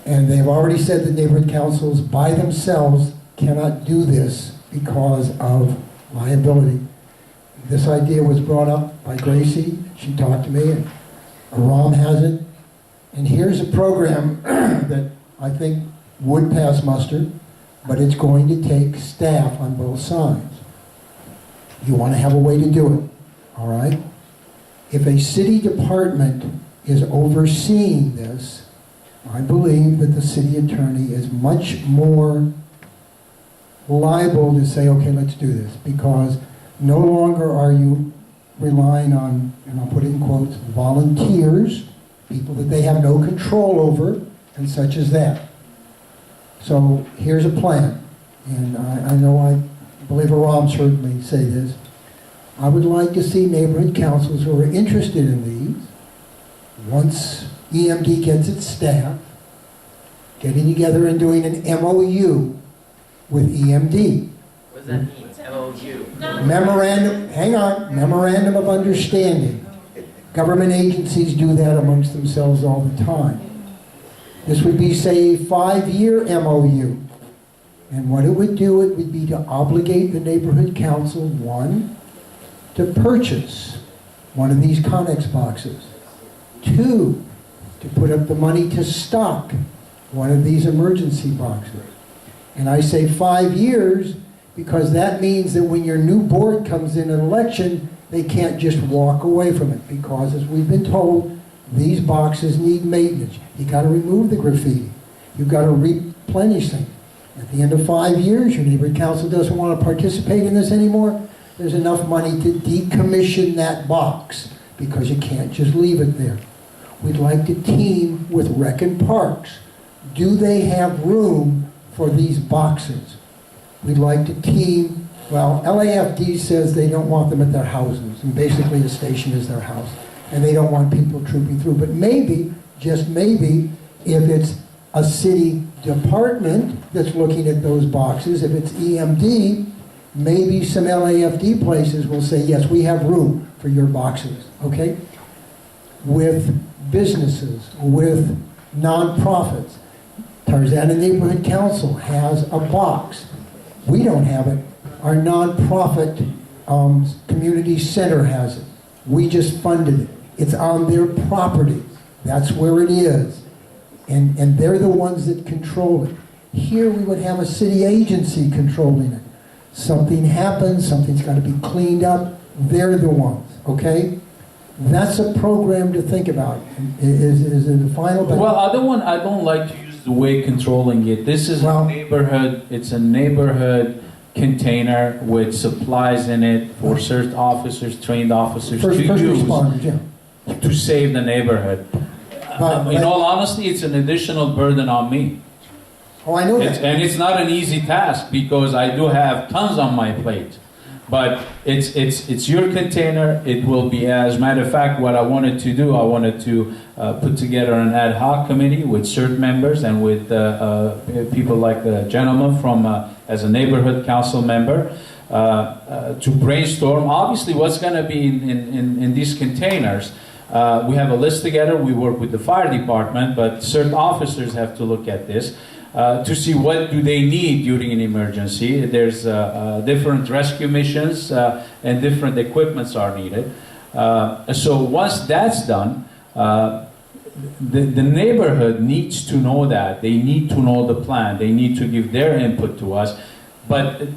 And they've already said that neighborhood councils by themselves cannot do this because of liability. This idea was brought up by Gracie. She talked to me, and Aram has it. And here's a program that I think would pass muster, but it's going to take staff on both sides. You want to have a way to do it, all right? If a city department is overseeing this, I believe that the city attorney is much more liable to say, okay, let's do this, because no longer are you relying on, and I'll put it in quotes, volunteers, people that they have no control over, and such as that. So here's a plan, and I believe Aram's heard me say this. I would like to see neighborhood councils who are interested in these, once EMD gets its staff, getting together and doing an MOU with EMD. What does that mean? MOU? Memorandum, hang on, memorandum of understanding. Government agencies do that amongst themselves all the time. This would be, say, a 5-year MOU. And what it would do, it would be to obligate the neighborhood council, one, to purchase one of these Connex boxes. Two, to put up the money to stock one of these emergency boxes. And I say 5 years because that means that when your new board comes in an election, they can't just walk away from it, because as we've been told, these boxes need maintenance. You got to remove the graffiti. You've got to replenish them. At the end of 5 years, your neighborhood council doesn't want to participate in this anymore. There's enough money to decommission that box, because you can't just leave it there. We'd like to team with Rec and Parks. Do they have room for these boxes? We'd like to team, well, LAFD says they don't want them at their houses, and basically the station is their house, and they don't want people trooping through. But maybe, just maybe, if it's a city department that's looking at those boxes, if it's EMD, maybe some LAFD places will say, yes, we have room for your boxes, okay? With businesses, with nonprofits. Tarzana Neighborhood Council has a box. We don't have it. Our nonprofit community center has it. We just funded it. It's on their property. That's where it is. And they're the ones that control it. Here we would have a city agency controlling it. Something happens, something's got to be cleaned up, they're the ones, okay? That's a program to think about. Is it the final? Well, I don't like to use the way controlling it. This is a neighborhood, it's a neighborhood container with supplies in it for certain officers, trained officers First to use responders, yeah. to save the neighborhood. In all honesty, it's an additional burden on me. Oh, I know that. And it's not an easy task, because I do have tons on my plate. But it's your container. It will be, as a matter of fact, what I wanted to do, I wanted to put together an ad hoc committee with certain members and with people like the gentleman from, as a neighborhood council member, to brainstorm, obviously, what's going to be in these containers. We have a list together. We work with the fire department, but certain officers have to look at this. To see what do they need during an emergency. There's different rescue missions and different equipments are needed. So once that's done, the neighborhood needs to know that. They need to know the plan. They need to give their input to us. But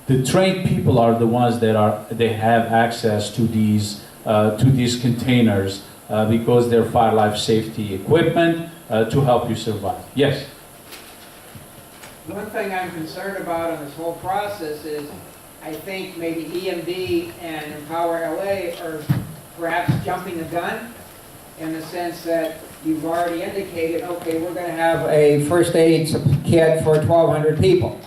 the trained people are the ones that they have access to these containers because they're fire life safety equipment to help you survive. Yes. One thing I'm concerned about in this whole process is I think maybe EMD and Empower LA are perhaps jumping the gun in the sense that you've already indicated, okay, we're going to have a first aid kit for 1,200 people.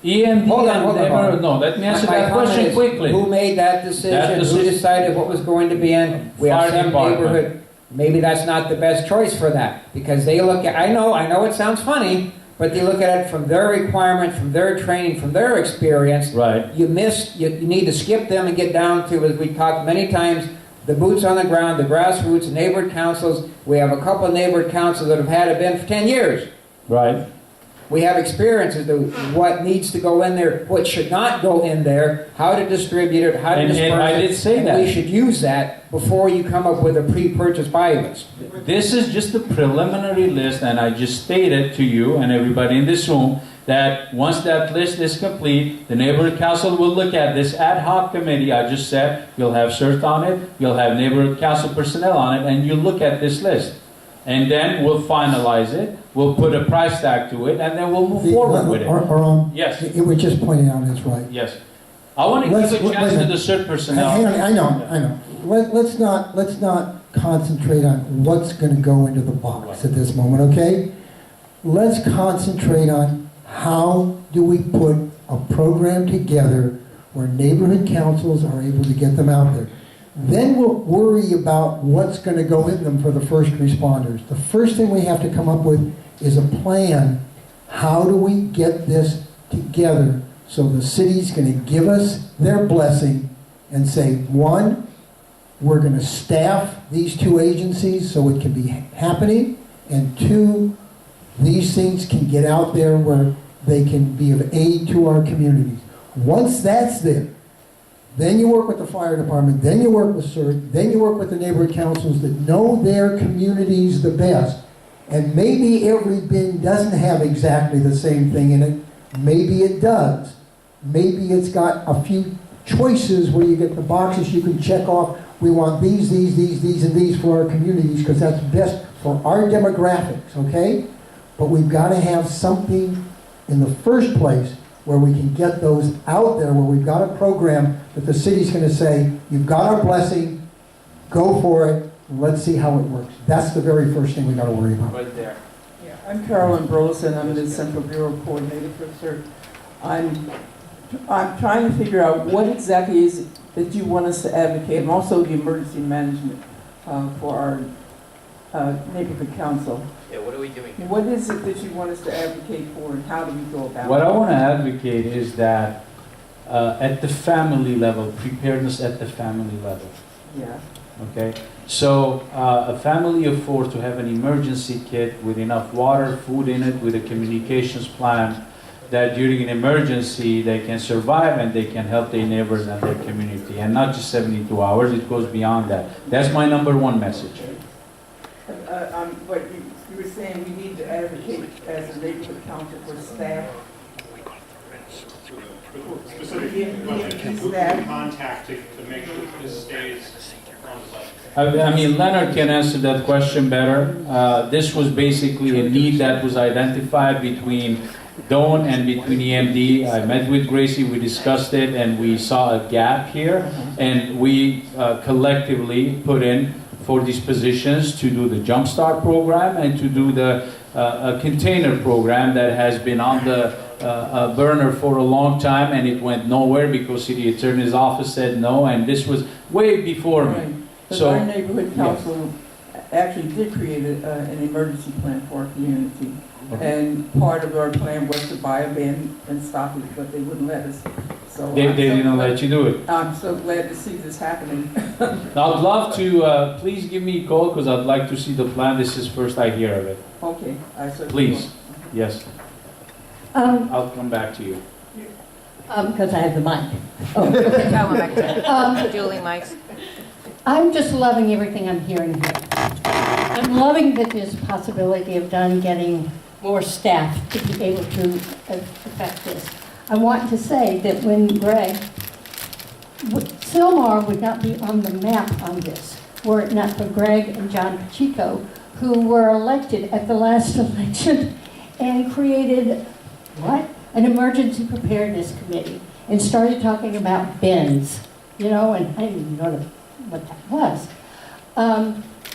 EMD hold on. No, let me answer that question quickly. Who made that decision? Who decided what was going to be in? We have some neighborhood. Maybe that's not the best choice for that, because they look at, I know it sounds funny, but they look at it from their requirement, from their training, from their experience. Right. You need to skip them and get down to, as we talked many times, the boots on the ground, the grassroots, neighborhood councils. We have a couple of neighborhood councils that have had it been for 10 years. Right. We have experience as to what needs to go in there, what should not go in there, how to distribute it, how to disperse it. And I did say that. We should use that before you come up with a pre-purchase buy list. This is just a preliminary list, and I just stated to you and everybody in this room that once that list is complete, the neighborhood council will look at this ad hoc committee I just said. You'll have CERT on it, you'll have neighborhood council personnel on it, and you'll look at this list. And then we'll finalize it, we'll put a price tag to it, and then we'll move forward with it. Yes. It was just pointing out, that's right. Yes. I want to give a chance to the CERT personnel. Hang on, I know. Let's not concentrate on what's going to go into the box at this moment, okay? Let's concentrate on how do we put a program together where neighborhood councils are able to get them out there. Then we'll worry about what's going to go in them for the first responders. The first thing we have to come up with is a plan. How do we get this together so the city's going to give us their blessing and say, one, we're going to staff these two agencies so it can be happening, and two, these things can get out there where they can be of aid to our communities. Once that's there, then you work with the fire department, then you work with CERT, then you work with the neighborhood councils that know their communities the best. And maybe every bin doesn't have exactly the same thing in it. Maybe it does. Maybe it's got a few choices where you get the boxes you can check off. We want these, and these for our communities because that's best for our demographics, okay? But we've got to have something in the first place where we can get those out there, where we've got a program that the city's going to say, you've got our blessing, go for it, and let's see how it works. That's the very first thing we got to worry about. Right there. Yeah, I'm Carolyn Burleson. I'm the Central Bureau Coordinator for CERT. I'm trying to figure out what exactly is it that you want us to advocate, and also the emergency management for our neighborhood council. Yeah, what are we doing here? What is it that you want us to advocate for, and how do we go about it? What I want to advocate is that at the family level, preparedness at the family level. Yeah. Okay? So a family of 4 to have an emergency kit with enough water, food in it, with a communications plan, that during an emergency they can survive and they can help their neighbors and their community. And not just 72 hours, it goes beyond that. That's my #1 message. But you were saying we need to advocate as a neighborhood council for staff. Specifically, who can contact to make sure that this stays on site? I mean, Leonard can answer that question better. This was basically a need that was identified between Dawn and between EMD. I met with Gracie, we discussed it, and we saw a gap here. And we collectively put in for these positions to do the Jumpstart program and to do the container program that has been on the burner for a long time, and it went nowhere because City Attorney's Office said no, and this was way before me. So our neighborhood council actually did create an emergency plan for our community. And part of our plan was to buy a van and stop it, but they wouldn't let us. So They didn't let you do it. I'm so glad to see this happening. I'd love to, please give me a call because I'd like to see the plan. This is first I hear of it. Okay, I certainly Please, yes. I'll come back to you. Because I have the mic. Julie Mikes. I'm just loving everything I'm hearing here. I'm loving that there's a possibility of getting more staff to be able to affect this. I want to say that when Sylmar would not be on the map on this were it not for Greg and John Pacheco, who were elected at the last election and created, an emergency preparedness committee and started talking about bins, and I didn't even know what that was.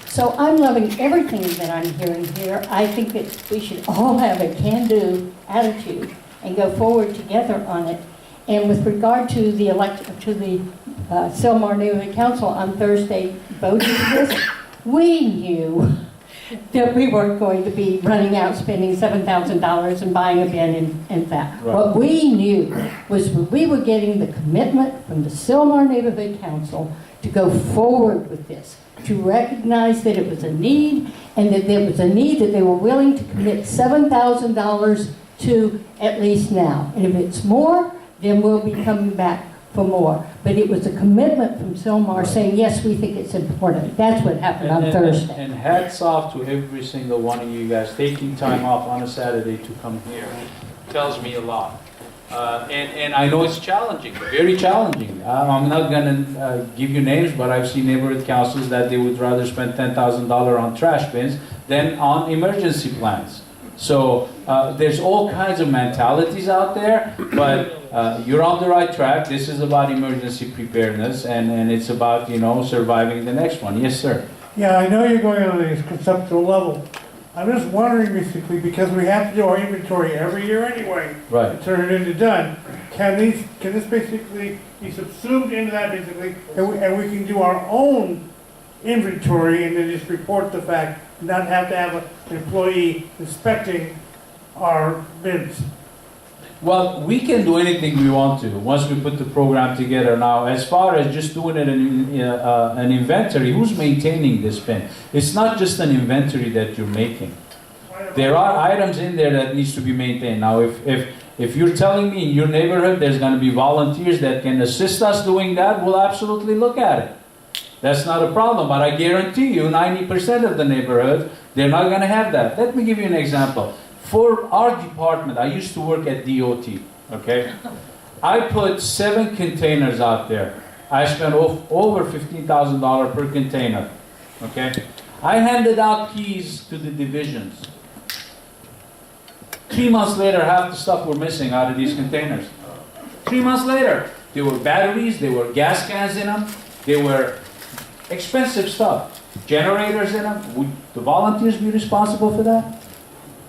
So I'm loving everything that I'm hearing here. I think that we should all have a can-do attitude and go forward together on it. And with regard to the Sylmar Neighborhood Council on Thursday voting this, we knew that we weren't going to be running out spending $7,000 and buying a bin and that. Right. What we knew was we were getting the commitment from the Sylmar Neighborhood Council to go forward with this, to recognize that it was a need, and that there was a need that they were willing to commit $7,000 to at least now. And if it's more, then we'll be coming back for more. But it was a commitment from Sylmar saying, yes, we think it's important. That's what happened on Thursday. And hats off to every single one of you guys taking time off on a Saturday to come here. Tells me a lot. And I know it's challenging, very challenging. I'm not going to give you names, but I've seen neighborhood councils that they would rather spend $10,000 on trash bins than on emergency plans. So there's all kinds of mentalities out there, but you're on the right track. This is about emergency preparedness, and it's about, surviving the next one. Yes, sir. Yeah, I know you're going on a conceptual level. I'm just wondering, basically, because we have to do our inventory every year anyway, Right. to turn it into done. Can this basically be subsumed into that, basically, and we can do our own inventory and then just report the fact, not have to have an employee inspecting our bins? Well, we can do anything we want to once we put the program together. Now, as far as just doing it an inventory, who's maintaining this bin? It's not just an inventory that you're making. There are items in there that needs to be maintained. Now, if you're telling me in your neighborhood there's going to be volunteers that can assist us doing that, we'll absolutely look at it. That's not a problem, but I guarantee you 90% of the neighborhoods, they're not going to have that. Let me give you an example. For our department, I used to work at DOT, okay? I put 7 containers out there. I spent over $15,000 per container, okay? I handed out keys to the divisions. 3 months later, half the stuff were missing out of these containers. 3 months later, there were batteries, there were gas cans in them, there were expensive stuff. Generators in them. Would the volunteers be responsible for that?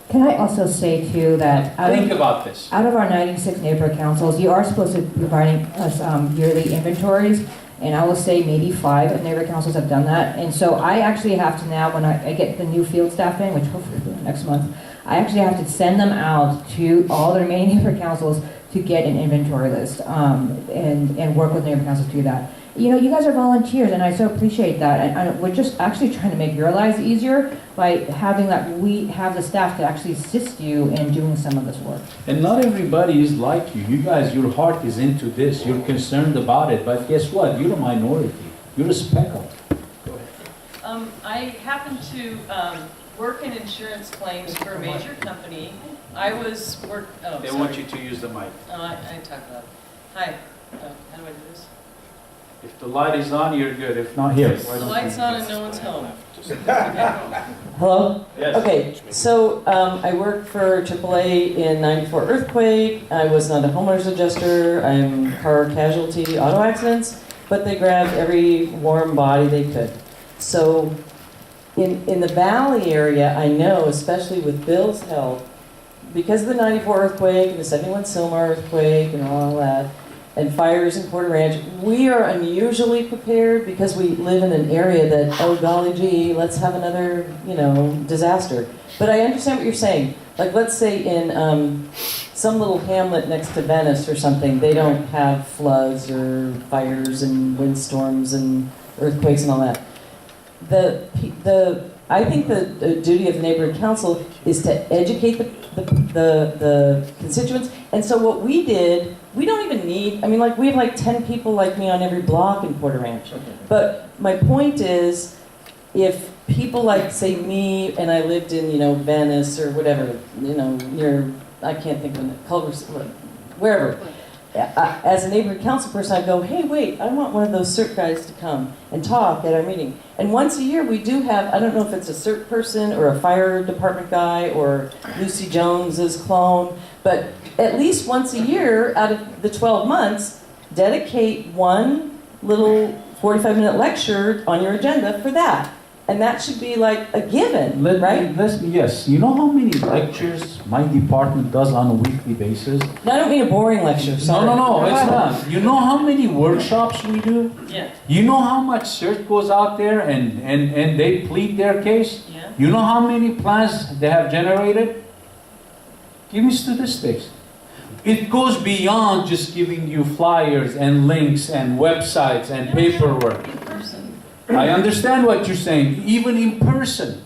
Can I also say too that Think about this. out of our 96 neighborhood councils, you are supposed to be providing us yearly inventories, and I will say maybe 5 of neighborhood councils have done that. And so I actually have to now, when I get the new field staff in, which hopefully will be next month, I actually have to send them out to all the remaining neighborhood councils to get an inventory list and work with neighborhood councils to do that. You know, you guys are volunteers, and I so appreciate that. And we're just actually trying to make your lives easier by having that we have the staff to actually assist you in doing some of this work. And not everybody is like you. You guys, your heart is into this. You're concerned about it. But guess what? You're a minority. You're a speckle. Go ahead. I happen to work in insurance claims for a major company. I was They want you to use the mic. I talk about it. Hi. How do I do this? If the light is on, you're good. If not, here. The light's on and no one's home. Hello? Yes. Okay, so I worked for AAA in '94 earthquake. I was not a homeowner's adjuster. I'm car casualty auto accidents, but they grabbed every warm body they could. So in the Valley area, I know, especially with Bill's help, because of the '94 earthquake and the '71 Sylmar earthquake and all that, and fires in Porter Ranch, we are unusually prepared because we live in an area that, oh golly gee, let's have another, disaster. But I understand what you're saying. Like, let's say in some little hamlet next to Venice or something, they don't have floods or fires and windstorms and earthquakes and all that. I think the duty of the neighborhood council is to educate the constituents. And so what we did, we don't even need, we have like 10 people like me on every block in Porter Ranch. But my point is, if people like, say, me, and I lived in, Venice or whatever, near, I can't think of it, Culver, wherever. As a neighborhood council person, I go, hey, wait, I want one of those CERT guys to come and talk at our meeting. And once a year, we do have, I don't know if it's a CERT person or a fire department guy or Lucy Jones's clone, but at least once a year out of the 12 months, dedicate one little 45-minute lecture on your agenda for that. And that should be like a given, right? Yes. You know how many lectures my department does on a weekly basis? No, I don't mean a boring lecture, sorry. No, it's not. You know how many workshops we do? Yeah. You know how much CERT goes out there and they plead their case? Yeah. You know how many plans they have generated? Give me statistics. It goes beyond just giving you flyers and links and websites and paperwork. I understand what you're saying. Even in person,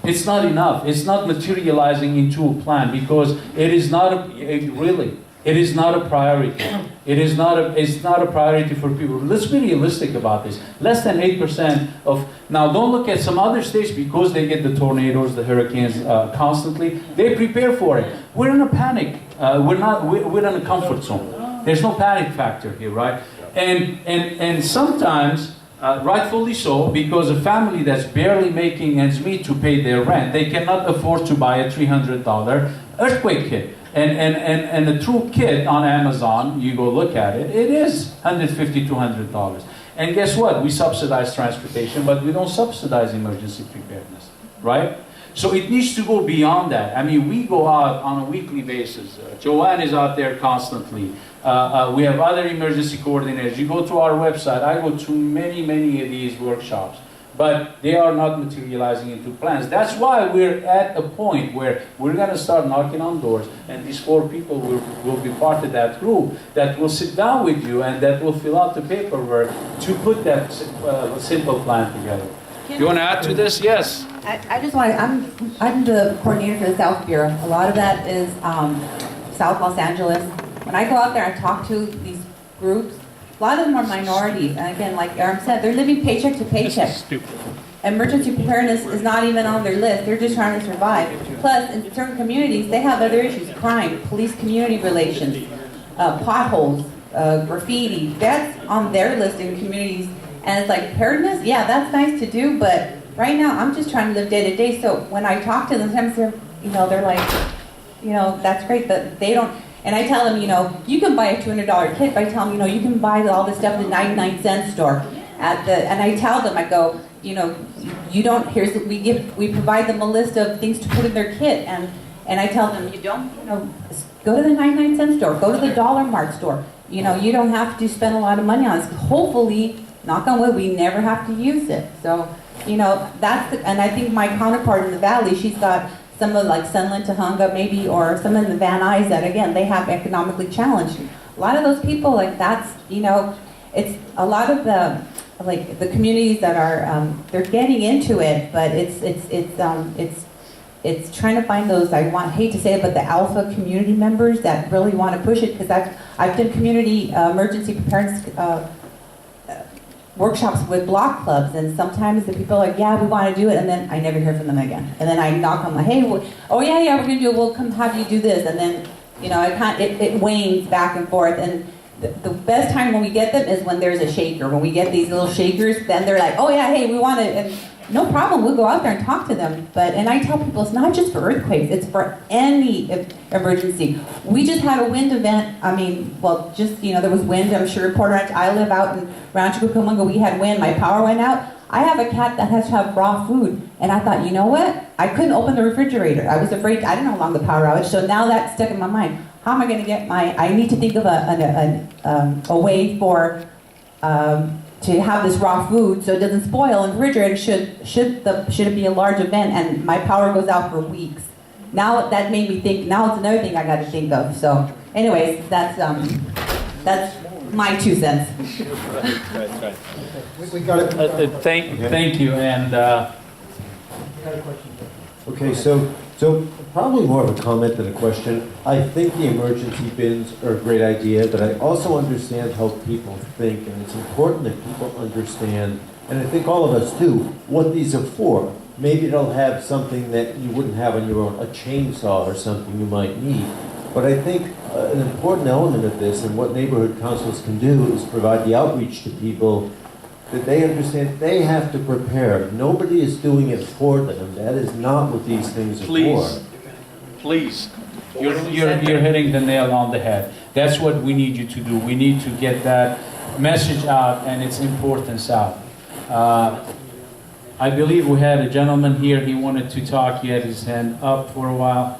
it's not enough. It's not materializing into a plan because it is not it is not a priority. It's not a priority for people. Let's be realistic about this. Less than 8% of, now don't look at some other states because they get the tornadoes, the hurricanes constantly. They prepare for it. We're in a panic. We're in a comfort zone. There's no panic factor here, right? And sometimes, rightfully so, because a family that's barely making ends meet to pay their rent, they cannot afford to buy a $300 earthquake kit. And a true kit on Amazon, you go look at it, it is $150, $200. And guess what? We subsidize transportation, but we don't subsidize emergency preparedness, right? So it needs to go beyond that. I mean, we go out on a weekly basis. Joanne is out there constantly. We have other emergency coordinators. You go to our website. I go to many of these workshops. But they are not materializing into plans. That's why we're at a point where we're going to start knocking on doors, and these 4 people will be part of that group that will sit down with you and that will fill out the paperwork to put that simple plan together. You want to add to this? Yes. I just want to, I'm the coordinator for the South Bureau. A lot of that is South Los Angeles. When I go out there and talk to these groups, a lot of them are minorities. And again, like Aram said, they're living paycheck to paycheck. Stupid. Emergency preparedness is not even on their list. They're just trying to survive. Plus, in certain communities, they have other issues: crime, police-community relations, potholes, graffiti. That's on their list in communities. And it's like, preparedness? Yeah, that's nice to do, but right now, I'm just trying to live day to day. So when I talk to them, sometimes they're like, that's great, but they don't. And I tell them, you can buy a $200 kit. But I tell them, you can buy all this stuff at the 99-cent store. And I tell them, I go, you don't. We provide them a list of things to put in their kit, and I tell them, you don't, go to the 99-cent store, go to the Dollar Mart store. You don't have to spend a lot of money on this. Hopefully, knock on wood, we never have to use it. So, and I think my counterpart in the Valley, she's got some of like Sunland, Tahunga maybe, or some in the Van Nuys that, again, they have economically challenged. A lot of those people, like that's, it's a lot of the communities that are, they're getting into it, but it's trying to find those, hate to say it, but the alpha community members that really want to push it, because I've done community emergency preparedness workshops with block clubs, and sometimes the people are like, yeah, we want to do it, and then I never hear from them again. And then I knock on my, hey, oh yeah, we're going to do it, we'll come have you do this, and then, it wanes back and forth, and the best time when we get them is when there's a shaker. When we get these little shakers, then they're like, oh yeah, hey, we want it, and no problem, we'll go out there and talk to them. And I tell people, it's not just for earthquakes, it's for any emergency. We just had a wind event, there was wind, I'm sure, Port Ranch, I live out in Rancho Cucamonga, we had wind, my power went out. I have a cat that has to have raw food, and I thought, you know what? I couldn't open the refrigerator. I was afraid, I didn't know how long the power outage, so now that's stuck in my mind. How am I going to get I need to think of a way for, to have this raw food so it doesn't spoil in the refrigerator should it be a large event and my power goes out for weeks. Now that made me think, now it's another thing I got to think of. So anyways, that's my 2 cents. Right. We got it. Thank you, and Okay, so probably more of a comment than a question. I think the emergency bins are a great idea, but I also understand how people think, and it's important that people understand, and I think all of us do, what these are for. Maybe they'll have something that you wouldn't have on your own, a chainsaw or something you might need. But I think an important element of this, and what neighborhood councils can do, is provide the outreach to people that they understand they have to prepare. Nobody is doing it for them. That is not what these things are for. Please. You're hitting the nail on the head. That's what we need you to do. We need to get that message out and its importance out. I believe we had a gentleman here. He wanted to talk. He had his hand up for a while.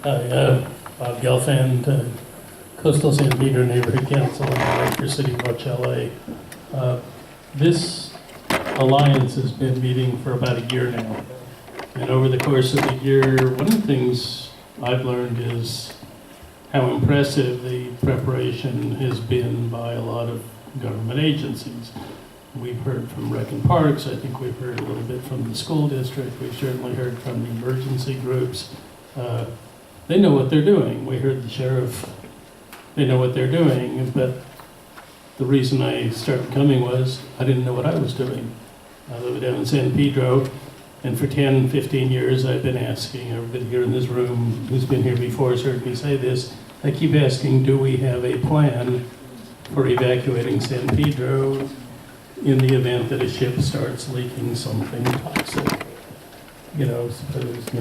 Hi, Bob Gelfand, Coastal San Pedro Neighborhood Council in the Director City Watch LA. This alliance has been meeting for about a year now. And over the course of the year, one of the things I've learned is how impressive the preparation has been by a lot of government agencies. We've heard from Rec and Parks. I think we've heard a little bit from the school district. We've certainly heard from the emergency groups. They know what they're doing. We heard the sheriff. They know what they're doing, but the reason I started coming was I didn't know what I was doing. I live down in San Pedro, and for 10, 15 years I've been asking, everybody here in this room who's been here before has heard me say this, I keep asking, do we have a plan for evacuating San Pedro in the event that a ship starts leaking something toxic? Suppose,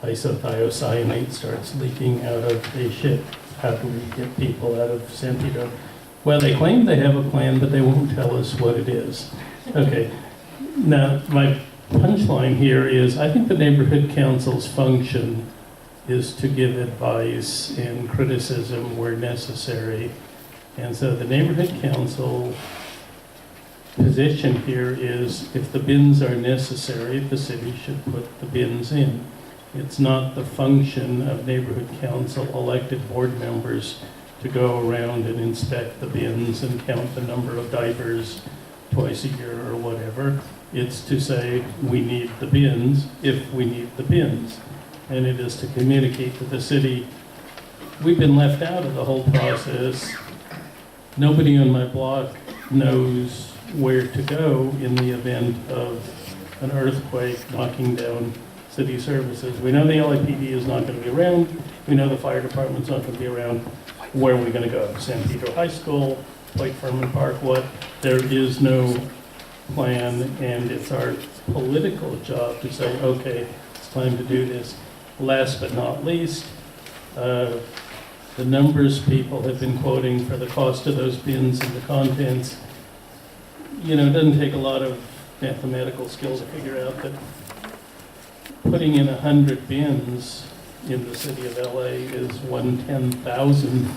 isothiocyanate starts leaking out of a ship. How do we get people out of San Pedro? Well, they claim they have a plan, but they won't tell us what it is. Okay, now my punchline here is I think the neighborhood council's function is to give advice and criticism where necessary. And so the neighborhood council position here is if the bins are necessary, the city should put the bins in. It's not the function of neighborhood council elected board members to go around and inspect the bins and count the number of diapers twice a year or whatever. It's to say, we need the bins if we need the bins. And it is to communicate to the city, we've been left out of the whole process. Nobody on my block knows where to go in the event of an earthquake knocking down city services. We know the LAPD is not going to be around. We know the fire department's not going to be around. Where are we going to go? San Pedro High School, White Furman Park, what? There is no plan, and it's our political job to say, okay, it's time to do this. Last but not least, the numbers people have been quoting for the cost of those bins and the contents, you know, it doesn't take a lot of mathematical skill to figure out that putting in 100 bins in the city of LA is 1/10,000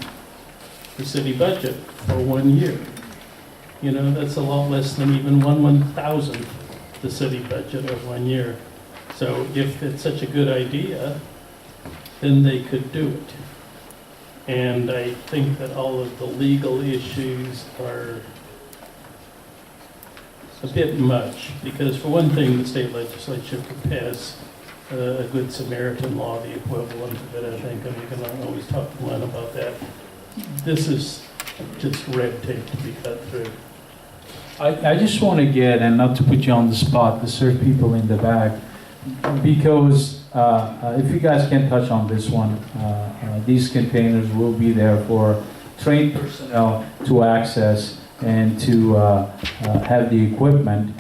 the city budget for 1 year. You know, that's a lot less than even 1/1000th the city budget of 1 year. So if it's such a good idea, then they could do it. And I think that all of the legal issues are a bit much, because for one thing, the state legislature could pass a Good Samaritan law, the equivalent of it, I think, and we can always talk to Glenn about that. This is just red tape to be cut through. I just want to get, and not to put you on the spot, to serve people in the back, because if you guys can touch on this one, these containers will be there for trained personnel to access and to have the equipment.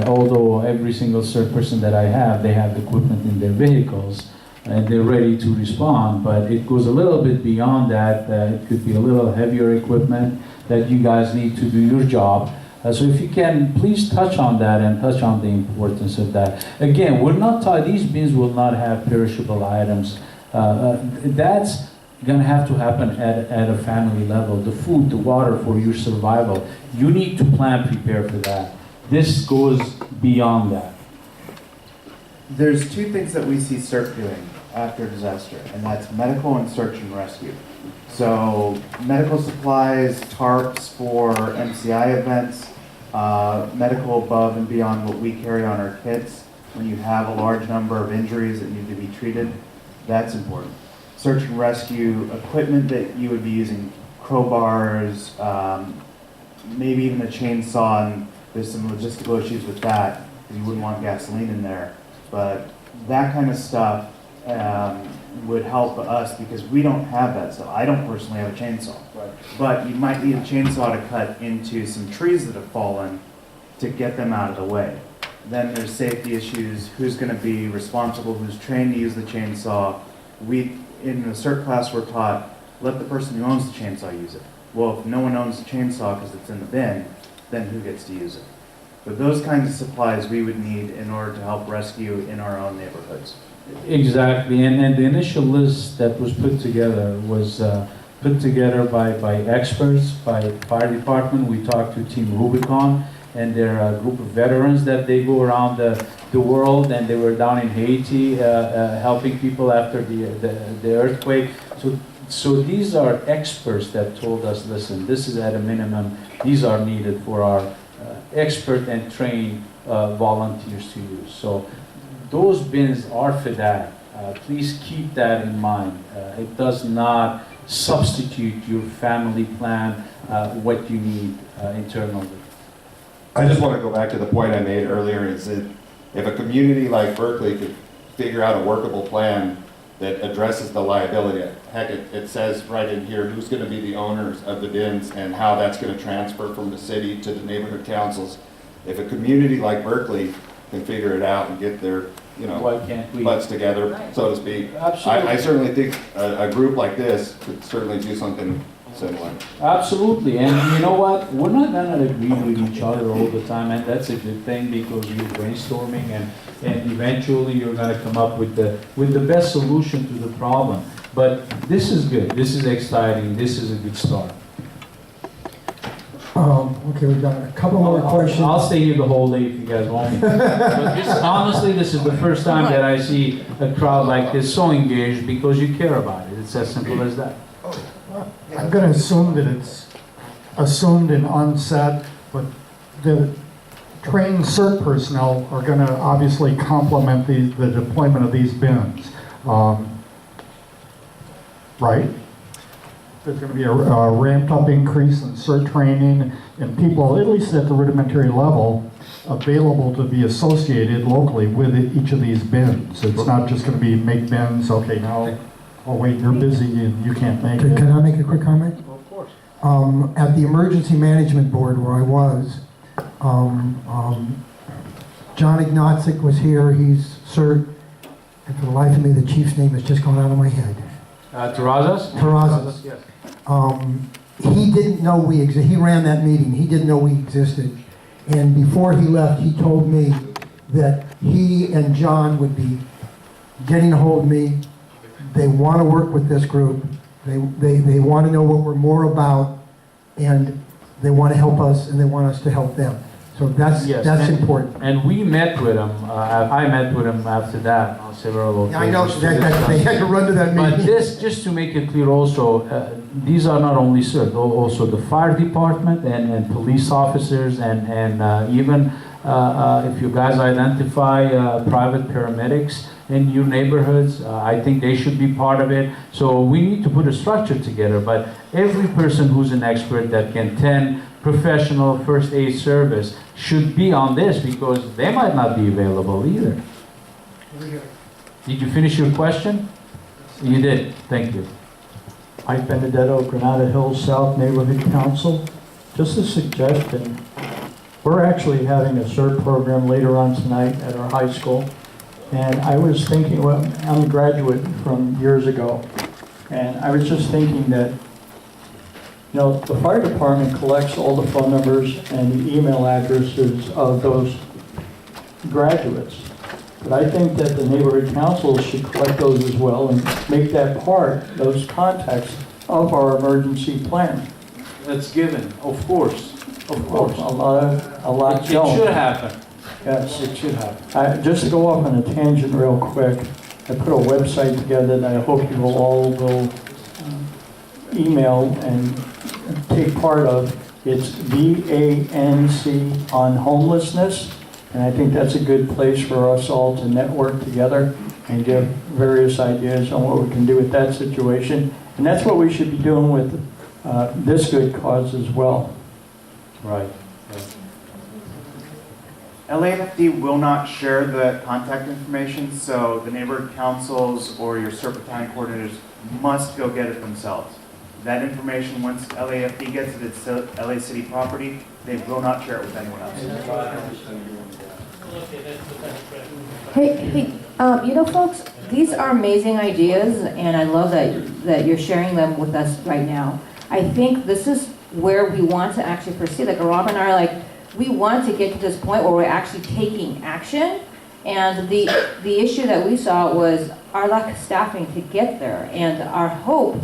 Although every single CERT person that I have, they have the equipment in their vehicles and they're ready to respond, but it goes a little bit beyond that. It could be a little heavier equipment that you guys need to do your job. So if you can, please touch on that and touch on the importance of that. Again, we're not these bins will not have perishable items. That's going to have to happen at a family level. The food, the water for your survival. You need to plan, prepare for that. This goes beyond that. There's two things that we see CERT doing after disaster, and that's medical and search and rescue. So medical supplies, tarps for MCI events, medical above and beyond what we carry on our kits. When you have a large number of injuries that need to be treated, that's important. Search and rescue equipment that you would be using, crowbars, maybe even a chainsaw, and there's some logistical issues with that, because you wouldn't want gasoline in there. But that kind of stuff would help us, because we don't have that stuff. I don't personally have a chainsaw. Right. But you might need a chainsaw to cut into some trees that have fallen to get them out of the way. Then there's safety issues, who's going to be responsible, who's trained to use the chainsaw. In the CERT class, we're taught, let the person who owns the chainsaw use it. Well, if no one owns the chainsaw because it's in the bin, then who gets to use it? But those kinds of supplies we would need in order to help rescue in our own neighborhoods. Exactly, and the initial list that was put together was put together by experts, by fire department. We talked to Team Rubicon, and they're a group of veterans that they go around the world, and they were down in Haiti helping people after the earthquake. So these are experts that told us, listen, this is at a minimum, these are needed for our expert and trained volunteers to use. So those bins are for that. Please keep that in mind. It does not substitute your family plan, what you need internally. I just want to go back to the point I made earlier, is that if a community like Berkeley could figure out a workable plan that addresses the liability, heck, it says right in here who's going to be the owners of the bins and how that's going to transfer from the city to the neighborhood councils. If a community like Berkeley can figure it out and get their, why can't we? butts together, so to speak, Absolutely. I certainly think a group like this could certainly do something similar. Absolutely, and you know what? We're not going to agree with each other all the time, and that's a good thing, because you're brainstorming, and eventually you're going to come up with the best solution to the problem. But this is good. This is exciting. This is a good start. Okay, we've got a couple more questions. I'll stay here the whole day if you guys want me. But honestly, this is the first time that I see a crowd like this so engaged, because you care about it. It's as simple as that. I'm going to assume that it's assumed and unsaid, but the trained CERT personnel are going to obviously complement the deployment of these bins. Right? There's going to be a ramped up increase in CERT training and people, at least at the rudimentary level, available to be associated locally with each of these bins. It's not just going to be make bins, okay, now, oh wait, you're busy and you can't make it. Can I make a quick comment? Of course. At the Emergency Management Board where I was, John Ignatzik was here, he's CERT, and for the life of me, the chief's name has just gone out of my head. Terrazas? Terrazas. Yes. He didn't know we existed. He ran that meeting. He didn't know we existed. And before he left, he told me that he and John would be getting a hold of me. They want to work with this group. They want to know what we're more about, and they want to help us, and they want us to help them. So that's important. And we met with him. I met with him after that on several occasions. Yeah, I know they had to run to that meeting. But this, just to make it clear also, these are not only CERT, also the fire department and police officers and even if you guys identify private paramedics in your neighborhoods, I think they should be part of it. So we need to put a structure together, but every person who's an expert that can attend professional first aid service should be on this because they might not be available either. Did you finish your question? You did. Thank you. Mike Benedetto, Granada Hills South Neighborhood Council. Just a suggestion. We're actually having a CERT program later on tonight at our high school. And I was thinking, well, I'm a graduate from years ago. And I was just thinking that, you know, the fire department collects all the phone numbers and the email addresses of those graduates. But I think that the neighborhood councils should collect those as well and make that part, those contacts, of our emergency plan. That's given, of course. Of course. A lot It don't. should happen. Yes. It should happen. Just to go off on a tangent real quick, I put a website together that I hope you all will email and take part of. It's VANC on homelessness, and I think that's a good place for us all to network together and give various ideas on what we can do with that situation. And that's what we should be doing with this good cause as well. Right. LAFD will not share the contact information, so the neighborhood councils or your CERT battalion coordinators must go get it themselves. That information, once LAFD gets it, it's LA City property, they will not share it with anyone else. Hey, you know, folks, these are amazing ideas, and I love that you're sharing them with us right now. I think this is where we want to actually proceed. Like Rob and I are like, we want to get to this point where we're actually taking action. And the issue that we saw was our lack of staffing to get there. And our hope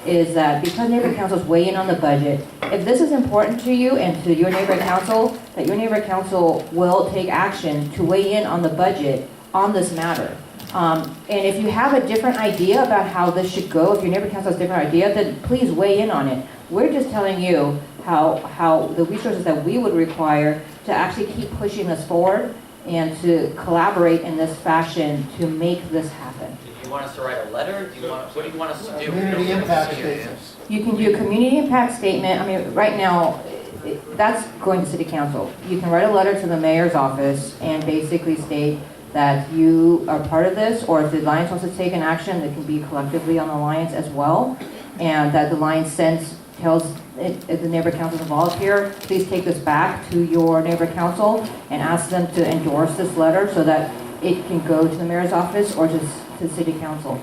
is that because neighborhood councils weigh in on the budget, if this is important to you and to your neighborhood council, that your neighborhood council will take action to weigh in on the budget on this matter. And if you have a different idea about how this should go, if your neighborhood council has a different idea, then please weigh in on it. We're just telling you how the resources that we would require to actually keep pushing this forward and to collaborate in this fashion to make this happen. Do you want us to write a letter? What do you want us to do? Community impact statements. You can do a community impact statement. I mean, right now, that's going to city council. You can write a letter to the mayor's office and basically state that you are part of this, or if the Alliance wants to take an action, that can be collectively on the Alliance as well, and that the Alliance tells the neighborhood councils involved here, please take this back to your neighborhood council and ask them to endorse this letter so that it can go to the mayor's office or to city council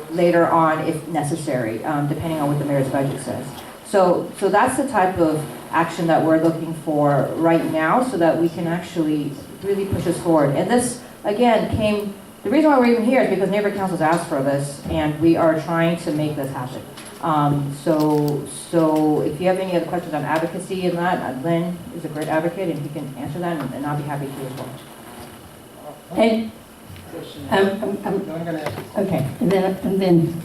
later on if necessary, depending on what the mayor's budget says. So that's the type of action that we're looking for right now so that we can actually really push us forward. And this, again, the reason why we're even here is because neighborhood councils asked for this, and we are trying to make this happen. So if you have any other questions on advocacy and that, Lynn is a great advocate, and he can answer that, and I'll be happy to as well. And okay, and then,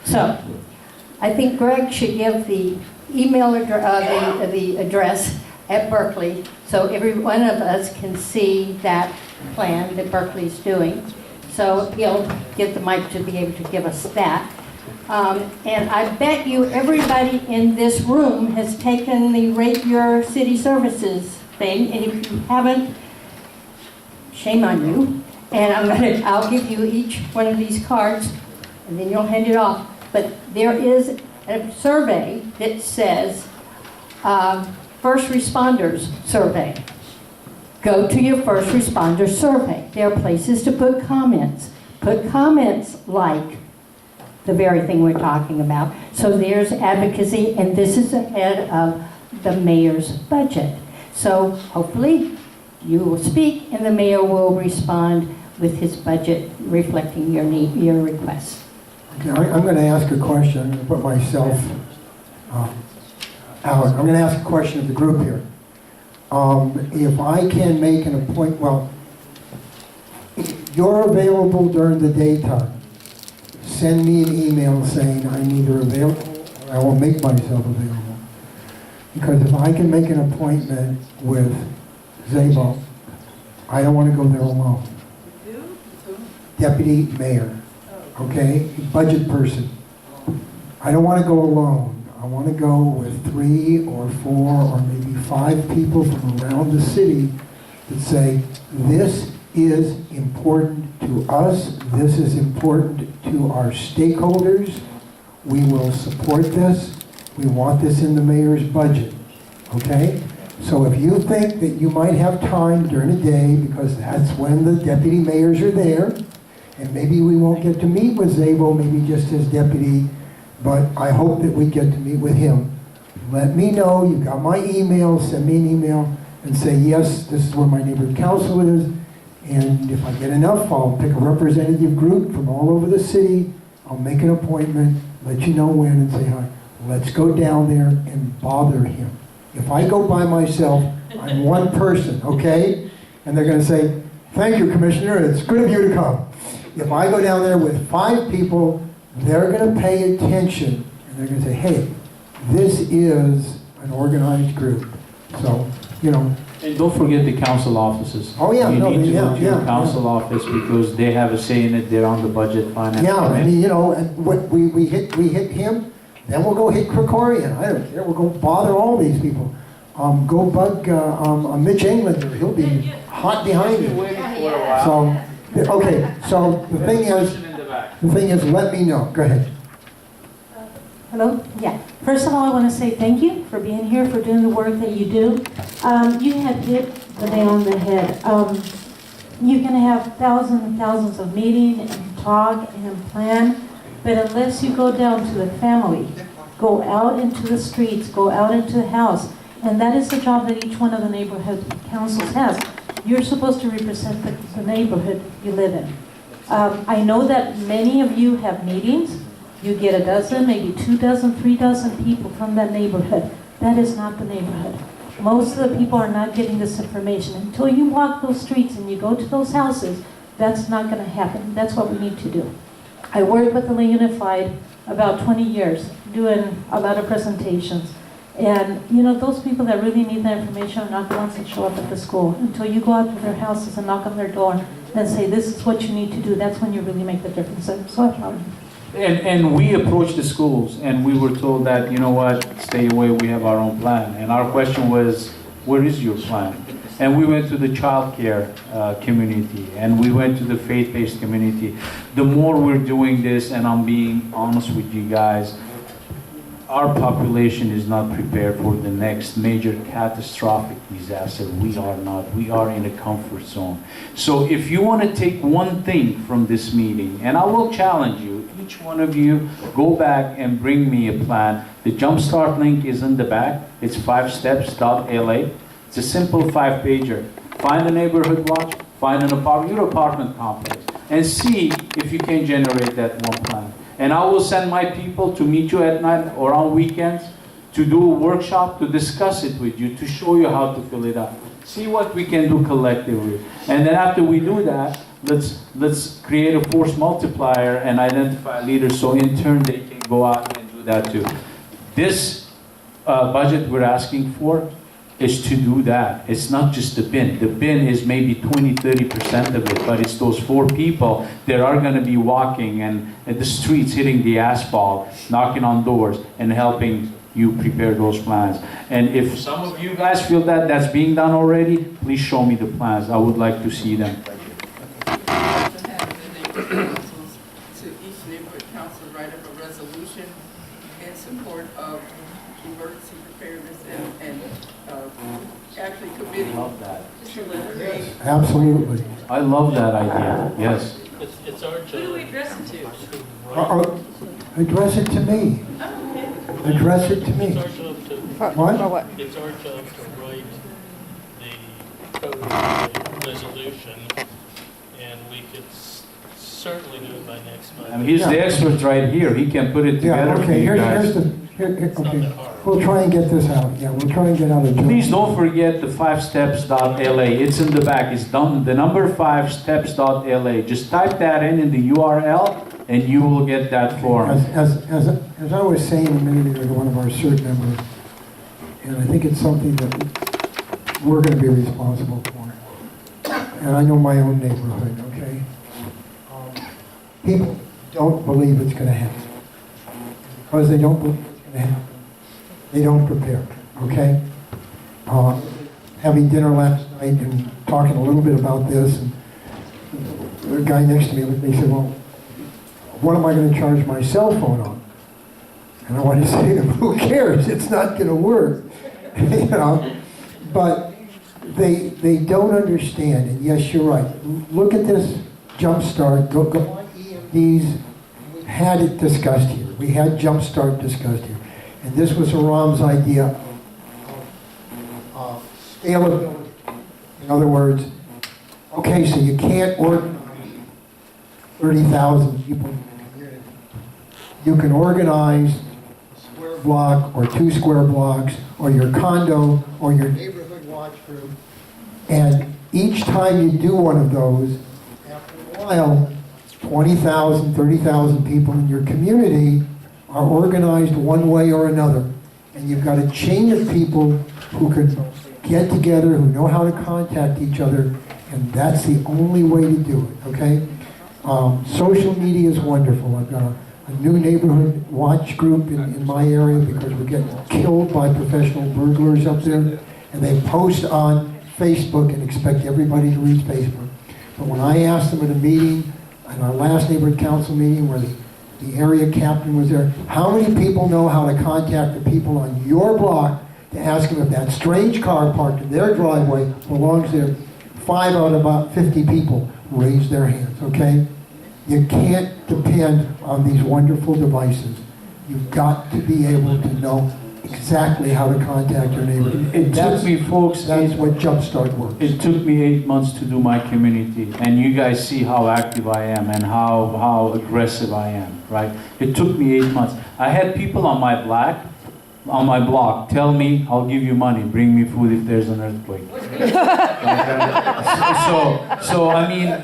so I think Greg should give the email address, the address at Berkeley, so every one of us can see that plan that Berkeley's doing. So he'll get the mic to be able to give us that. And I bet you everybody in this room has taken the Rate Your City Services thing, and if you haven't, shame on you. And I'll give you each one of these cards, and then you'll hand it off. But there is a survey that says, First Responders Survey. Go to your First Responders Survey. There are places to put comments. Put comments like the very thing we're talking about. So there's advocacy, and this is ahead of the mayor's budget. So hopefully you will speak, and the mayor will respond with his budget reflecting your need, your requests. Okay, I'm going to ask a question. I'm going to put myself out. I'm going to ask a question of the group here. If I can make an appointment, well, if you're available during the daytime, send me an email saying I'm either available or I will make myself available. Because if I can make an appointment with Zabo, I don't want to go there alone. Deputy mayor, okay, budget person. I don't want to go alone. I want to go with 3 or 4 or maybe 5 people from around the city that say, this is important to us, this is important to our stakeholders, we will support this, we want this in the mayor's budget, okay? So if you think that you might have time during the day, because that's when the deputy mayors are there, and maybe we won't get to meet with Zabo, maybe just his deputy, but I hope that we get to meet with him. Let me know, you got my email, send me an email and say, yes, this is where my neighborhood council is, and if I get enough, I'll pick a representative group from all over the city, I'll make an appointment, let you know when, and say, hi, let's go down there and bother him. If I go by myself, I'm one person, okay? And they're going to say, thank you, Commissioner, it's good of you to come. If I go down there with 5 people, they're going to pay attention, and they're going to say, hey, this is an organized group. So, you know. And don't forget the council offices. Oh, yeah. You need to go to your yeah. council office because they have a say in it. They're on the budget finance. Yeah, I mean, you know, what we hit him, then we'll go hit Krikorian. I don't care. We'll go bother all these people. Go bug Mitch Englander. He'll be hot behind you. So, okay. So the thing is, let me know. Go ahead. Hello? Yeah. First of all, I want to say thank you for being here, for doing the work that you do. You have hit the nail on the head. You can have thousands and thousands of meetings and talk and plan, but unless you go down to the family, go out into the streets, go out into the house, and that is the job that each one of the neighborhood councils has. You're supposed to represent the neighborhood you live in. I know that many of you have meetings. You get a dozen, maybe 2 dozen, 3 dozen people from that neighborhood. That is not the neighborhood. Most of the people are not getting this information. Until you walk those streets and you go to those houses, that's not going to happen. That's what we need to do. I worked with the Unified about 20 years, doing a lot of presentations. And, you know, those people that really need that information are not the ones that show up at the school. Until you go out to their houses and knock on their door and say, this is what you need to do, that's when you really make the difference. I'm so proud of you. And we approached the schools and we were told that, you know what, stay away, we have our own plan. And our question was, where is your plan? And we went to the child care community and we went to the faith-based community. The more we're doing this, and I'm being honest with you guys, our population is not prepared for the next major catastrophic disaster. We are not. We are in a comfort zone. So if you want to take one thing from this meeting, and I will challenge you, each one of you, go back and bring me a plan. The Jumpstart link is in the back. It's 5steps.la. It's a simple 5-pager. Find a neighborhood watch, find your apartment complex, and see if you can generate that one plan. And I will send my people to meet you at night or on weekends to do a workshop, to discuss it with you, to show you how to fill it out. See what we can do collectively. And then after we do that, let's create a force multiplier and identify leaders so in turn they can go out and do that too. This budget we're asking for is to do that. It's not just the bin. The bin is maybe 20-30% of it, but it's those 4 people that are going to be walking and at the streets, hitting the asphalt, knocking on doors, and helping you prepare those plans. And if some of you guys feel that that's being done already, please show me the plans. I would like to see them. To each neighborhood council write up a resolution in support of emergency preparedness and actually committing. I love that. Absolutely. I love that idea, yes. It's our job. Who do we address it to? Address it to me. Address it to me. It's our job to. What? It's our job to write the resolution, and we could certainly do it by next month. I mean, he's the expert right here. He can put it Yeah, together for okay, you here's guys. okay. We'll try and get this out. Yeah, we'll try and get out of jail. Please don't forget the 5steps.la. It's in the back. It's done. The number 5steps.la. Just type that in the URL, and you will get that form. As I was saying a minute ago to one of our CERT members, and I think it's something that we're going to be responsible for. And I know my own neighborhood, okay? People don't believe it's going to happen. Because they don't believe it's going to happen. They don't prepare, okay? Having dinner last night and talking a little bit about this, and the guy next to me looked at me and said, well, what am I going to charge my cell phone on? And I want to say to him, who cares? It's not going to work. You know? But they don't understand, and yes, you're right. Look at this Jumpstart. Go on EMDs. We had it discussed here. We had Jumpstart discussed here. And this was Aram's idea of scalability. In other words, okay, so you can't organize 30,000 people in the community. You can organize a square block or 2 square blocks or your condo or your neighborhood watch group. And each time you do one of those, after a while, 20,000, 30,000 people in your community are organized one way or another. And you've got a chain of people who can get together, who know how to contact each other, and that's the only way to do it, okay? Social media is wonderful. I've got a new neighborhood watch group in my area because we're getting killed by professional burglars up there, and they post on Facebook and expect everybody to read Facebook. But when I asked them at a meeting, in our last neighborhood council meeting where the area captain was there, how many people know how to contact the people on your block to ask them if that strange car parked in their driveway belongs there? 5 out of about 50 people raised their hands, okay? You can't depend on these wonderful devices. You've got to be able to know exactly how to contact your neighbor. It took me, folks, that's what Jumpstart works. It took me 8 months to do my community, and you guys see how active I am and how aggressive I am, right? It took me 8 months. I had people on my block tell me, I'll give you money, bring me food if there's an earthquake. so I mean,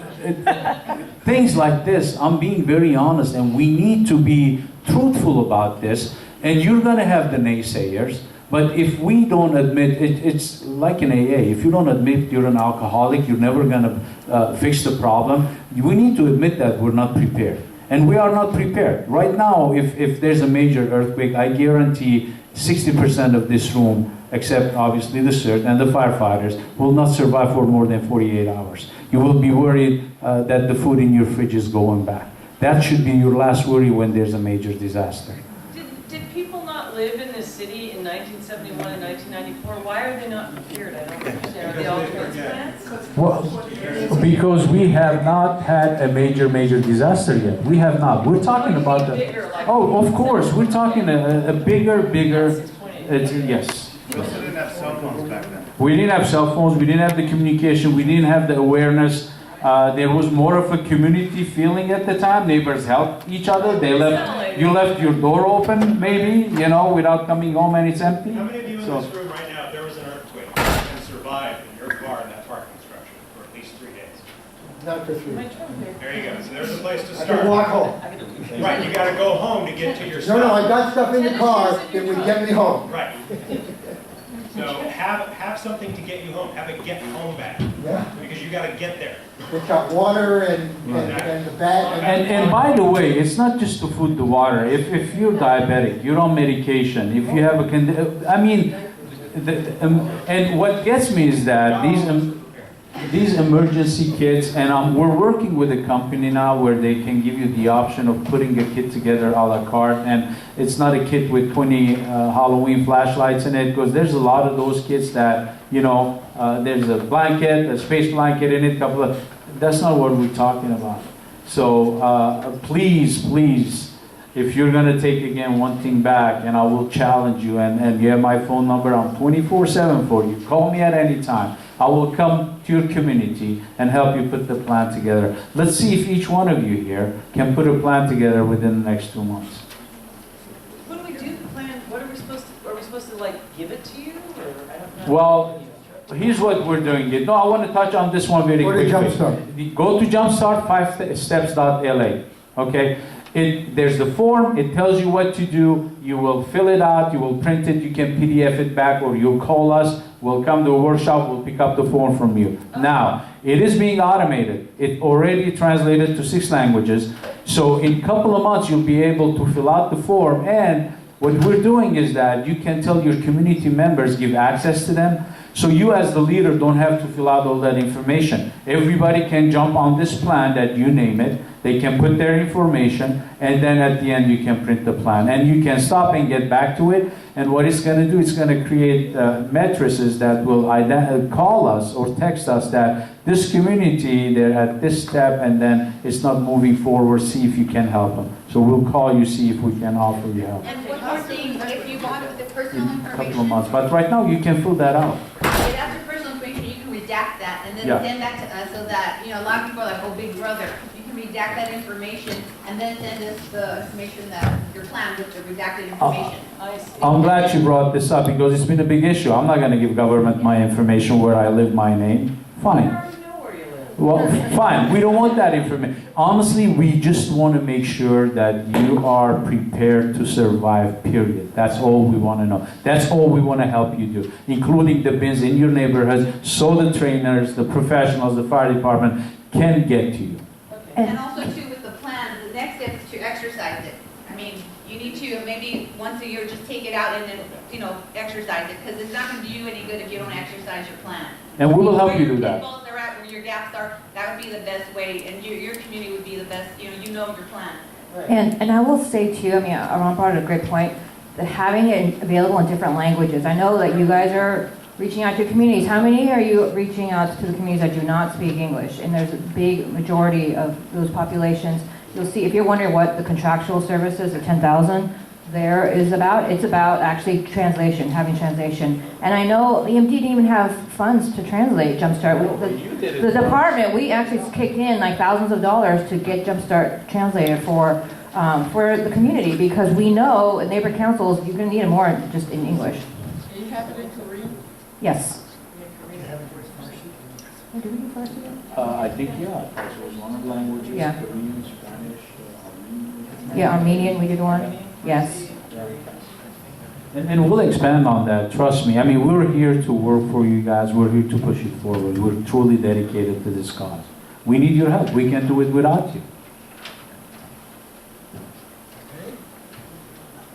things like this, I'm being very honest, and we need to be truthful about this. And you're going to have the naysayers, but if we don't admit, it's like in AA, if you don't admit you're an alcoholic, you're never going to fix the problem. We need to admit that we're not prepared. And we are not prepared. Right now, if there's a major earthquake, I guarantee 60% of this room, except obviously the CERT and the firefighters, will not survive for more than 48 hours. You will be worried that the food in your fridge is going back. That should be your last worry when there's a major disaster. Did people not live in this city in 1971 and 1994? Why are they not prepared? I don't understand. Are they all transplants? Well, because we have not had a major disaster yet. We have not. We're talking about the... Oh, of course. We're talking a bigger... Yes. We also didn't have cell phones back then. We didn't have cell phones. We didn't have the communication. We didn't have the awareness. There was more of a community feeling at the time. Neighbors helped each other. You left your door open, maybe, you know, without coming home and it's empty. How many of you in this room right now, if there was an earthquake, you can survive in your car in that parking structure for at least 3 days? Not for 3. There you go. So there's a place to I start. can walk home. Right, you got to go home to get to your stuff. No, I got stuff in the car that would get me home. Right. So have something to get you home. Have a get home bag. Yeah. Because you got to get there. They've got water and the bag. And by the way, it's not just the food, the water. If you're diabetic, you're on medication, if you have a and what gets me is that these emergency kits, and we're working with a company now where they can give you the option of putting a kit together a la carte, and it's not a kit with 20 Halloween flashlights in it, because there's a lot of those kits that, there's a blanket, a space blanket in it, that's not what we're talking about. So please, if you're going to take again one thing back, and I will challenge you, and you have my phone number, I'm 24/7 for you. Call me at any time. I will come to your community and help you put the plan together. Let's see if each one of you here can put a plan together within the next 2 months. When we do the plan, what are we supposed to like give it to you, or I don't know? Well, here's what we're doing. No, I want to touch on this one very quickly. Go to Jumpstart 5steps.la. Okay? There's the form, it tells you what to do, you will fill it out, you will print it, you can PDF it back, or you'll call us, we'll come to a workshop, we'll pick up the form from you. Now, it is being automated. It already translated to 6 languages, so in a couple of months you'll be able to fill out the form, and what we're doing is that you can tell your community members, give access to them, so you as the leader don't have to fill out all that information. Everybody can jump on this plan that you name it. They can put their information, and then at the end you can print the plan. And you can stop and get back to it. And what it's going to do, it's going to create matrices that will call us or text us that this community, they're at this step, and then it's not moving forward, see if you can help them. So we'll call you, see if we can offer you help. And one more thing, if you want the personal In a couple of information, months. But right now you can fill that out. if that's your personal information, you can redact that and then Yeah. send that to us so that, a lot of people are like, oh, big brother. You can redact that information and then send us the information that, your plan with the redacted information. I'm glad you brought this up because it's been a big issue. I'm not going to give government my information, where I live, my name. Fine. Well, fine. We don't want that information. Honestly, we just want to make sure that you are prepared to survive, period. That's all we want to know. That's all we want to help you do, including the bins in your neighborhoods, so the trainers, the professionals, the fire department can get to you. And also too, with the plan, the next step is to exercise it. I mean, you need to maybe once a year just take it out and then, exercise it, because it's not going to do you any good if you don't exercise your plan. And we will help you do that. Where your pitfalls are at, where your gaps are, that would be the best way, and your community would be the best, you know your plan. And I will say too, Ron brought up a great point, that having it available in different languages. I know that you guys are reaching out to communities. How many are you reaching out to the communities that do not speak English? And there's a big majority of those populations. You'll see, if you're wondering what the contractual services, the 10,000, there is about, it's about actually translation, having translation. And I know EMD didn't even have funds to translate Jumpstart. The department, we actually kicked in like thousands of dollars to get Jumpstart translated for the community, because we know at neighbor councils, you're going to need it more just in English. Do you have it in Korean? Yes. I think, yeah, that was one of the languages, Yeah. Korean, Spanish, Armenian. Yeah, Armenian, we did one. Yes. And we'll expand on that, trust me. We're here to work for you guys. We're here to push it forward. We're truly dedicated to this cause. We need your help. We can't do it without you.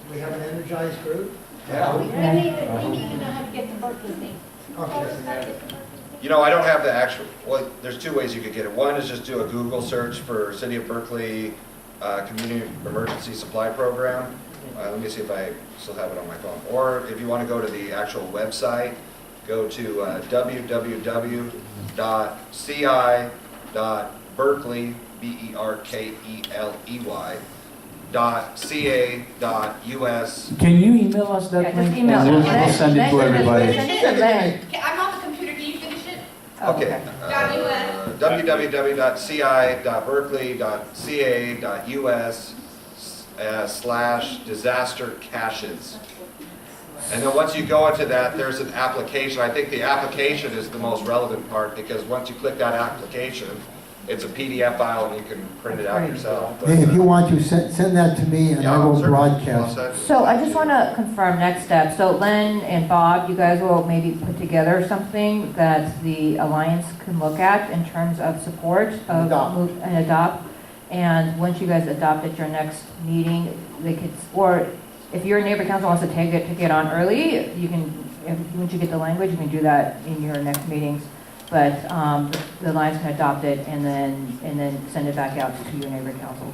We have an energized group? Yeah. We need to know how to get the Berkeley thing. I don't have the actual, well, there's 2 ways you could get it. One is just do a Google search for City of Berkeley Community Emergency Supply Program. Let me see if I still have it on my phone. Or if you want to go to the actual website, go to www.ci.berkeley, berkeley.ca.us. Can you email us that link? Just email And us. we'll send it to everybody. I'm on the computer, can you finish it? Okay. www.ci.berkeley.ca.us/disaster caches. And then once you go into that, there's an application. I think the application is the most relevant part, because once you click that application, it's a PDF file and you can print it out yourself. But, Hey, if you want to, send that to me and I will certainly. broadcast. I'll send- So I just want to confirm next step. So Len and Bob, you guys will maybe put together something that the Alliance can look at in terms of support of and adopt. And once you guys adopt at your next meeting, they could, or if your neighbor council wants to take it on early, you can, once you get the language, you can do that in your next meetings. But the Alliance can adopt it and then send it back out to your neighbor councils.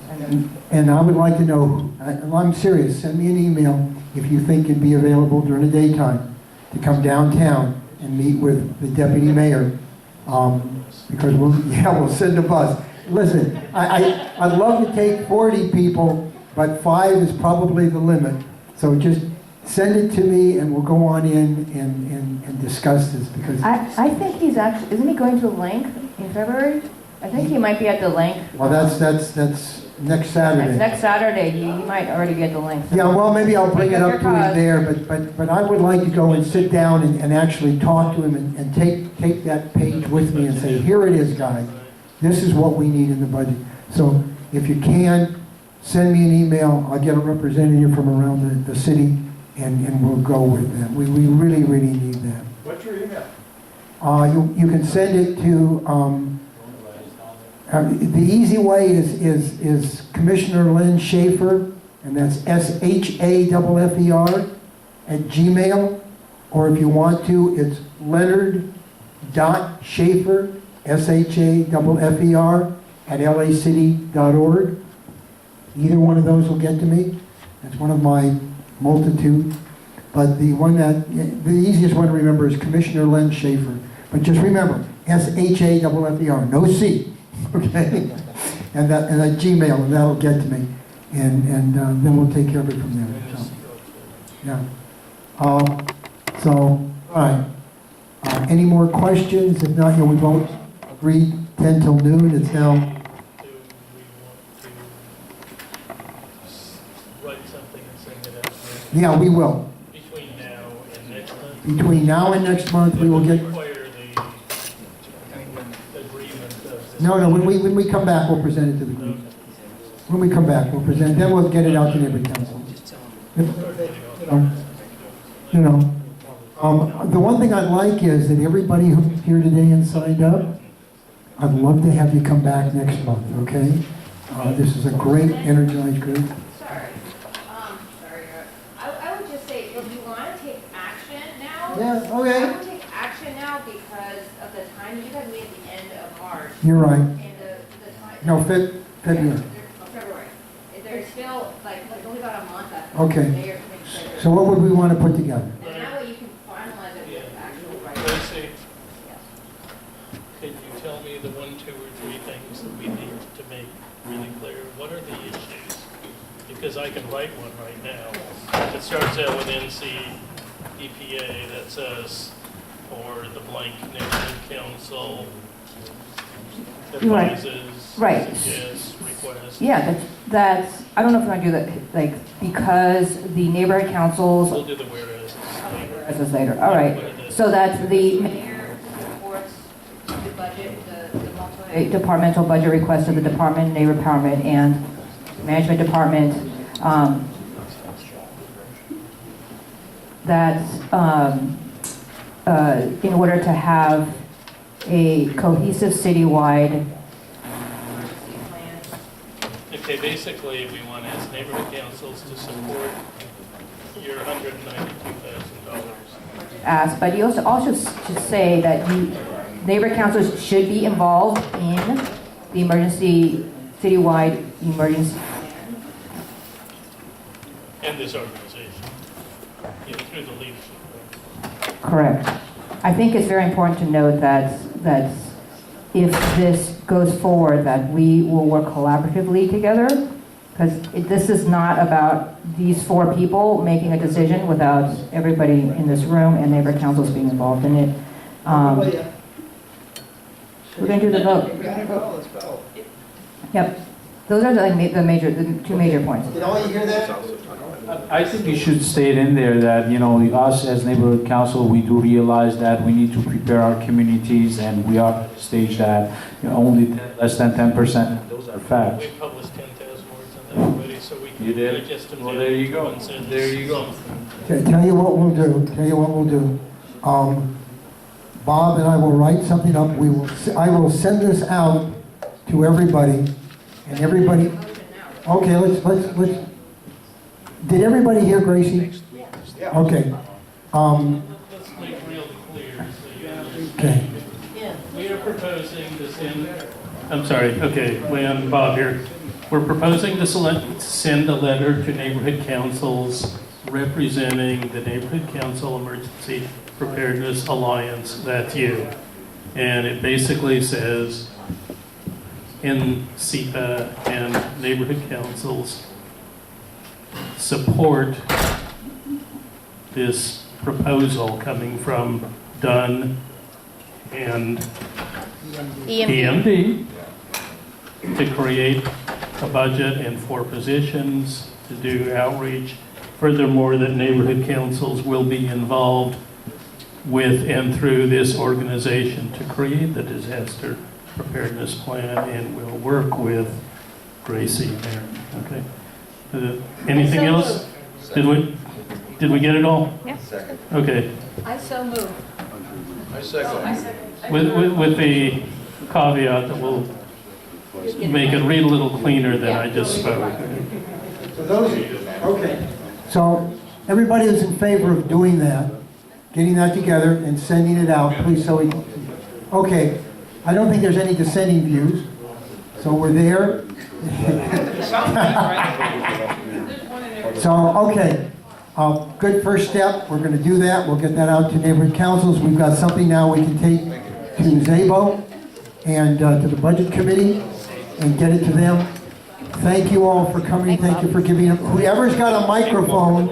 And I would like to know, I'm serious, send me an email if you think you'd be available during the daytime to come downtown and meet with the deputy mayor, because we'll send a bus. Listen, I'd love to take 40 people, but 5 is probably the limit. So just send it to me and we'll go on in and discuss this, because I think he's actually, isn't he going to Link in February? I think he might be at the Link. well, that's next Saturday. Next Saturday, he might already be at the Link. So Yeah, well, maybe I'll bring it up to him cause. there, but I would like to go and sit down and actually talk to him and take that page with me and say, here it is, guys. This is what we need in the budget. So if you can, send me an email. I'll get a representative from around the city and we'll go with that. We really, really need that. What's your email? You can send it to, the easy way is Commissioner Lynn Schaefer, and that's SHAFFER @gmail, or if you want to, it's Leonard.Schaefer, SHAFFER @lacity.org. Either one of those will get to me. That's one of my multitude. But the easiest one to remember is Commissioner Len Schaefer. But just remember, SHAFFER, no C, okay? And that Gmail, and that'll get to me. And then we'll take care of it from there. So, yeah. All right. Any more questions? If not, we won't agree 10 till noon. It's now. Yeah, we will. Between now and next month? Between now and next month, we will get. No, when we come back, we'll present it to the group. When we come back, we'll present, then we'll get it out to every council. The one thing I'd like is that everybody who's here today and signed up, I'd love to have you come back next month, okay? This is a great, energized group. I would just say, if you want to take action now, Yeah, okay. I would take action now because of the time you guys meet at the end of March. You're right. And the time. No, February. February. There's still, like only about a month left. Okay. So what would we want to put together? And that way you can finalize it with actual writing. Tracy, could you tell me the 1, 2, or 3 things that we need to make really clear? What are the issues? Because I can write one right now. It starts out with NC EPA that says, or the blank neighborhood council advises, Right. suggests, requests. Yeah, that's, I don't know if you want to do that, like, because the neighborhood councils. We'll do the whereas later. As later, all right. So that's the mayor supports the budget, the departmental budget request of the department, neighbor empowerment, and management department. That in order to have a cohesive citywide. Okay, basically, we want as neighborhood councils to support your $192,000. But you also should say that neighbor councils should be involved in the citywide emergency. And this organization, through the leadership. Correct. I think it's very important to note that if this goes forward, that we will work collaboratively together, because this is not about these 4 people making a decision without everybody in this room and neighbor councils being involved in it. We're going to do the vote. Yep. Those are the 2 major points. Did all you hear that? I think you should state in there that, you know, us as neighborhood council, we do realize that we need to prepare our communities, and we are at a stage that, you know, only less than 10%, those are facts. We published 10,000 words on that already, so we can You did? digest them. Well, there you go. One sentence. There you go. Okay, tell you what we'll do. Bob and I will write something up. I will send this out to everybody, and everybody. Okay, let's. Did everybody hear Gracie? Yeah. Okay. Let's make real clear, so you understand. Okay. We are proposing to send, I'm sorry, okay, Leon, Bob here. We're proposing to send a letter to neighborhood councils representing the Neighborhood Council Emergency Preparedness Alliance, that's you. And it basically says, NCPA and neighborhood councils support this proposal coming from Dunn and EMD to create a budget and 4 positions to do outreach. Furthermore, that neighborhood councils will be involved with and through this organization to create the disaster preparedness plan, and we'll work with Gracie there. Okay. Anything else? Did we get it all? Yeah. Okay. I so move. I second. I second. With the caveat that we'll make it read a little cleaner than I just spoke. So okay. So everybody is in favor of doing that, getting that together and sending it out, please, so we. Okay. I don't think there's any dissenting views, so we're there. So, okay, good first step. We're going to do that. We'll get that out to neighborhood councils. We've got something now we can take to Zabo and to the budget committee and get it to them. Thank you all for coming. Thank you for giving up. Whoever's got a microphone,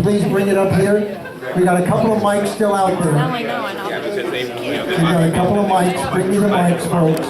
please bring it up here. We got a couple of mics still out there. I know. We got a couple of mics. Bring me the mics, folks.